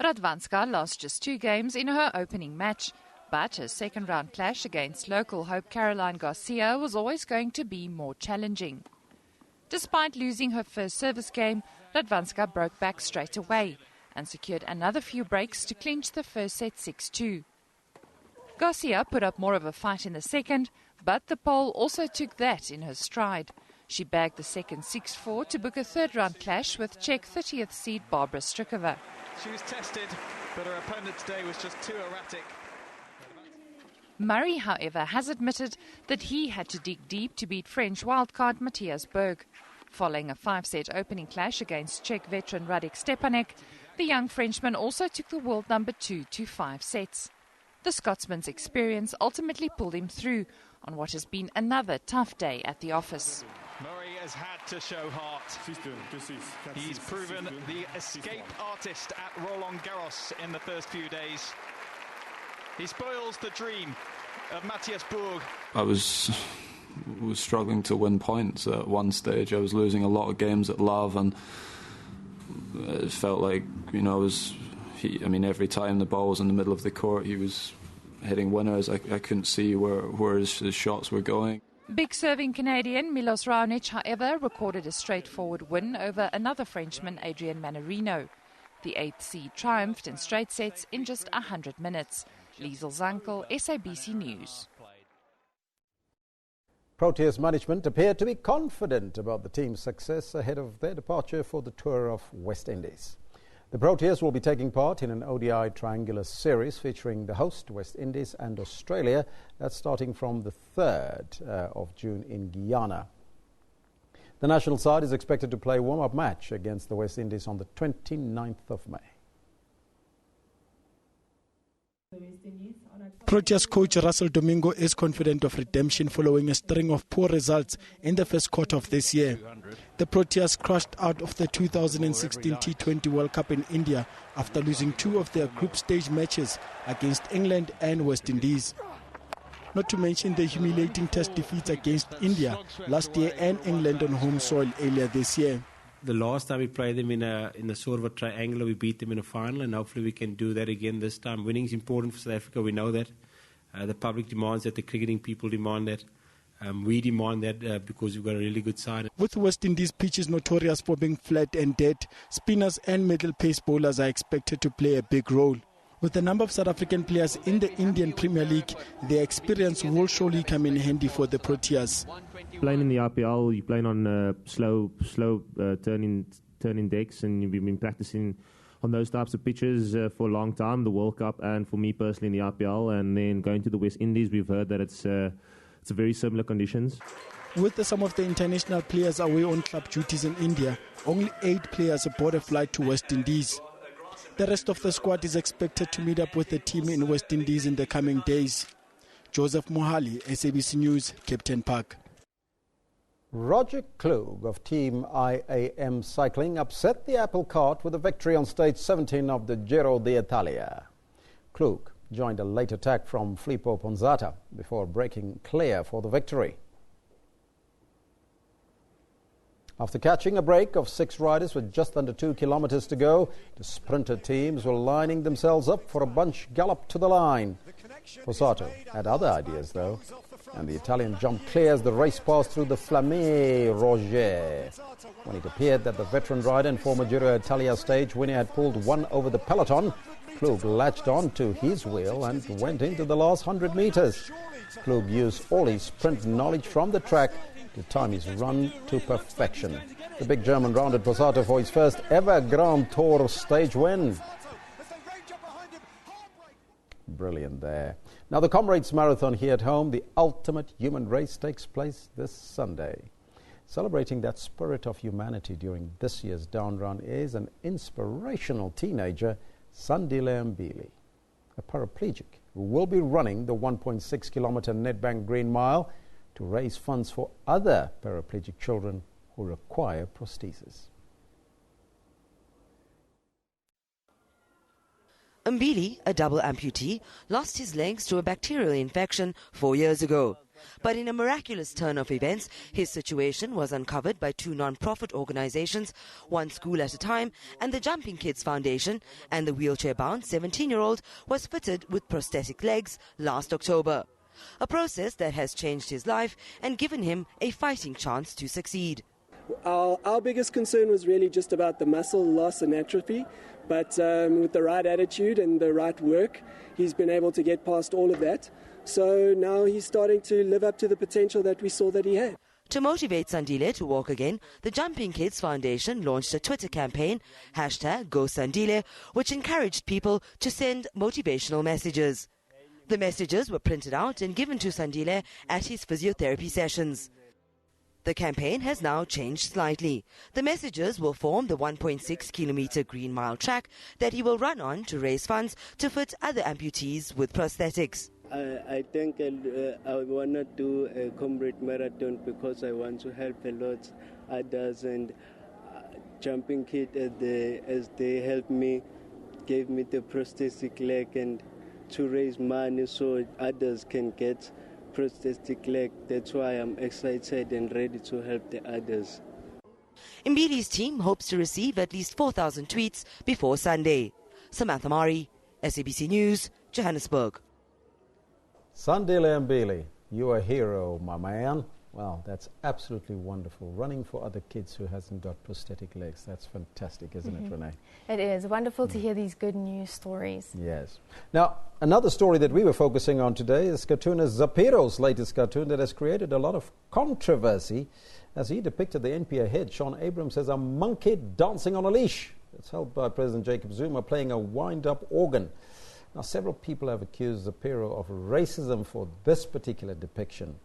Radwanska lost just 2 games in her opening match, but her second-round clash against local hope Caroline Garcia was always going to be more challenging. Despite losing her first service game, Radwanska broke back straight away and secured another few breaks to clinch the first set 6-2. Garcia put up more of a fight in the second, but the Pole also took that in her stride. She bagged the second 6-4 to book a third-round clash with Czech 30th seed Barbara Strykova. She was tested, but her opponent today was just too erratic. Murray, however, has admitted that he had to dig deep to beat French wildcard Matthias Berg. Following a 5-set opening clash against Czech veteran Radek Stepanek, the young Frenchman also took the world number 2 to 5 sets. The Scotsman's experience ultimately pulled him through on what has been another tough day at the office. Murray has had to show heart. He's proven the escape artist at Roland Garros in the first few days. He spoils the dream of Matthias Berg. I was struggling to win points at one stage. I was losing a lot of games at love, and it felt like, every time the ball was in the middle of the court, he was hitting winners. I couldn't see where his shots were going. Big serving Canadian Milos Raonic, however, recorded a straightforward win over another Frenchman, Adrian Manarino. The 8th seed triumphed in straight sets in just 100 minutes. Liesel Zankel, SABC News. Proteas management appeared to be confident about the team's success ahead of their departure for the tour of West Indies. The Proteas will be taking part in an ODI triangular series featuring the host, West Indies, and Australia. That's starting from the 3rd of June in Guyana. The national side is expected to play a warm-up match against the West Indies on the 29th of May. Proteas coach Russell Domingo is confident of redemption following a string of poor results in the first quarter of this year. The Proteas crashed out of the 2016 T20 World Cup in India after losing 2 of their group stage matches against England and West Indies. Not to mention the humiliating test defeats against India last year and England on home soil earlier this year. The last time we played them in a sort of a triangular, we beat them in a final, and hopefully we can do that again this time. Winning is important for South Africa, we know that. The public demands that, the cricketing people demand that. We demand that because we've got a really good side. With West Indies pitches notorious for being flat and dead, spinners and middle pace bowlers are expected to play a big role. With the number of South African players in the Indian Premier League, their experience will surely come in handy for the Proteas. Playing in the IPL, you're playing on slow turning decks, and we've been practicing on those types of pitches for a long time, the World Cup, and for me personally in the IPL. And then going to the West Indies, we've heard that it's very similar conditions. With some of the international players away on club duties in India, only 8 players aboard a flight to West Indies. The rest of the squad is expected to meet up with the team in West Indies in the coming days. Joseph Mohali, SABC News, Captain Park. Roger Klug of Team IAM Cycling upset the apple cart with a victory on stage 17 of the Giro d'Italia. Klug joined a late attack from Filippo Ponzata before breaking clear for the victory. After catching a break of 6 riders with just under 2 kilometers to go, the sprinter teams were lining themselves up for a bunch gallop to the line. Pozzato had other ideas, though, and the Italian jumped clear as the race passed through the Flamme Roger. When it appeared that the veteran rider and former Giro d'Italia stage winner had pulled one over the peloton, Klug latched on to his wheel and went into the last 100 meters. Klug used all his sprint knowledge from the track to time his run to perfection. The big German rounded Pozzato for his first ever Grand Tour stage win. Brilliant there. Now the Comrades Marathon here at home, the ultimate human race, takes place this Sunday. Celebrating that spirit of humanity during this year's Down Run is an inspirational teenager, Sandile Mbili, a paraplegic who will be running the 1.6-kilometer Nedbank Green Mile to raise funds for other paraplegic children who require prosthesis. Mbili, a double amputee, lost his legs to a bacterial infection 4 years ago. But in a miraculous turn of events, his situation was uncovered by two non-profit organizations, One School at a Time and the Jumping Kids Foundation, and the wheelchair-bound 17-year-old was fitted with prosthetic legs last October. A process that has changed his life and given him a fighting chance to succeed. Our biggest concern was really just about the muscle loss and atrophy, but with the right attitude and the right work, he's been able to get past all of that. So now he's starting to live up to the potential that we saw that he had. To motivate Sandile to walk again, the Jumping Kids Foundation launched a Twitter campaign, #GoSandile, which encouraged people to send motivational messages. The messages were printed out and given to Sandile at his physiotherapy sessions. The campaign has now changed slightly. The messages will form the 1.6-kilometer Green Mile track that he will run on to raise funds to fit other amputees with prosthetics. I think I want to do a comrade marathon because I want to help a lot others, and Jumping Kid as they helped me, gave me the prosthetic leg and to raise money so others can get prosthetic leg. That's why I'm excited and ready to help the others. Mbili's team hopes to receive at least 4,000 tweets before Sunday. Samantha Mari, SABC News, Johannesburg. Sandile Mbili, you're a hero, my man. Well, that's absolutely wonderful. Running for other kids who hasn't got prosthetic legs. That's fantastic, isn't it, Renee? It is wonderful to hear these good news stories. Yes. Now, another story that we were focusing on today is cartoonist Zapiro's latest cartoon that has created a lot of controversy as he depicted the NPA head, Sean Abrams, as a monkey dancing on a leash. It's held by President Jacob Zuma playing a wind-up organ. Now, several people have accused Zapiro of racism for this particular depiction.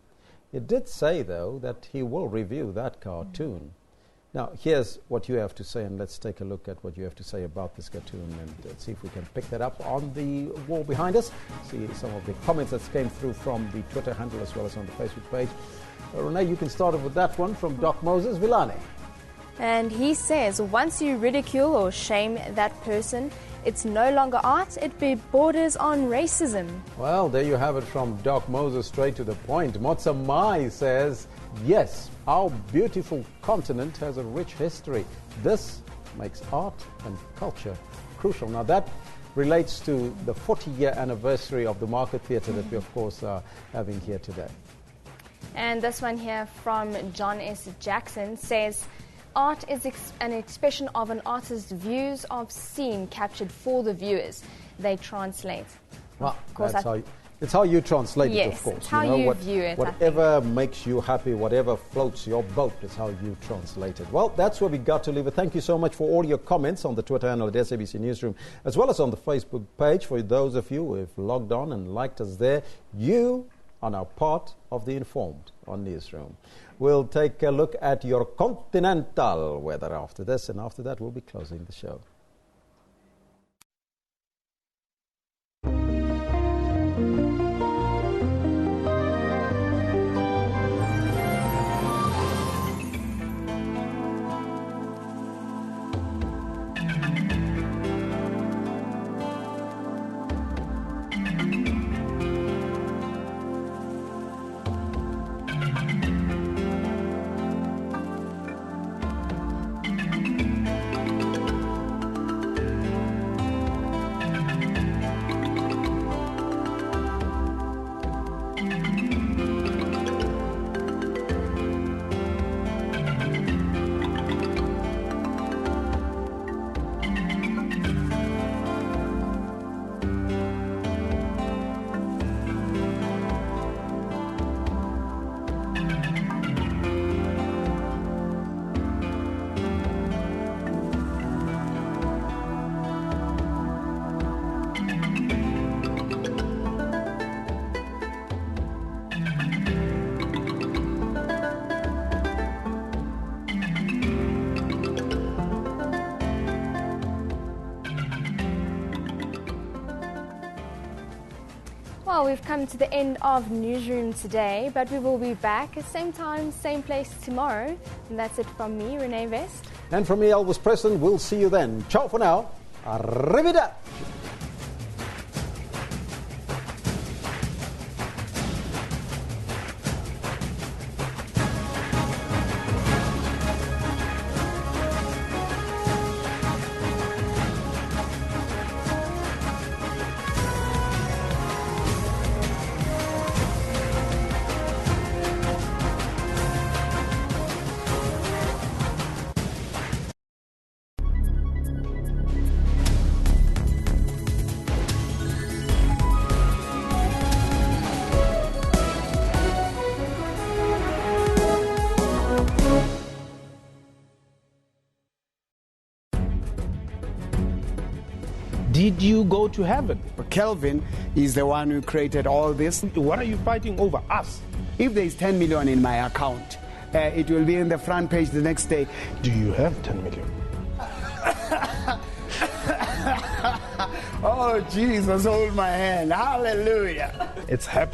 He did say, though, that he will review that cartoon. Now, here's what you have to say, and let's take a look at what you have to say about this cartoon and see if we can pick that up on the wall behind us. See some of the comments that came through from the Twitter handle as well as on the Facebook page. Renee, you can start off with that one from Doc Moses Villani. And he says, once you ridicule or shame that person, it's no longer art, it borders on racism. Well, there you have it from Doc Moses, straight to the point. Motsamai says, yes, our beautiful continent has a rich history. This makes art and culture crucial. Now that relates to the 40-year anniversary of the Market Theatre that we, of course, are having here today. And this one here from John S. Jackson says, art is an expression of an artist's views of scene captured for the viewers. They translate. Well, it's how you translate it, of course. It's how you view it. Whatever makes you happy, whatever floats your boat is how you translate it. Well, that's where we got to leave it. Thank you so much for all your comments on the Twitter handle at SABC Newsroom, as well as on the Facebook page. For those of you who have logged on and liked us there, you are now part of the Informed on Newsroom. We'll take a look at your continental weather after this, and after that we'll be closing the show. Well, we've come to the end of Newsroom today, but we will be back at same time, same place tomorrow. And that's it from me, Renee Vest. And from me, Elvis Preston. We'll see you then. Ciao for now. Arrivederci. Did you go to heaven? Kelvin is the one who created all this. What are you fighting over? Us? If there is 10 million in my account, it will be in the front page the next day. Do you have 10 million? Oh, Jesus, hold my hand. Hallelujah. It's happening.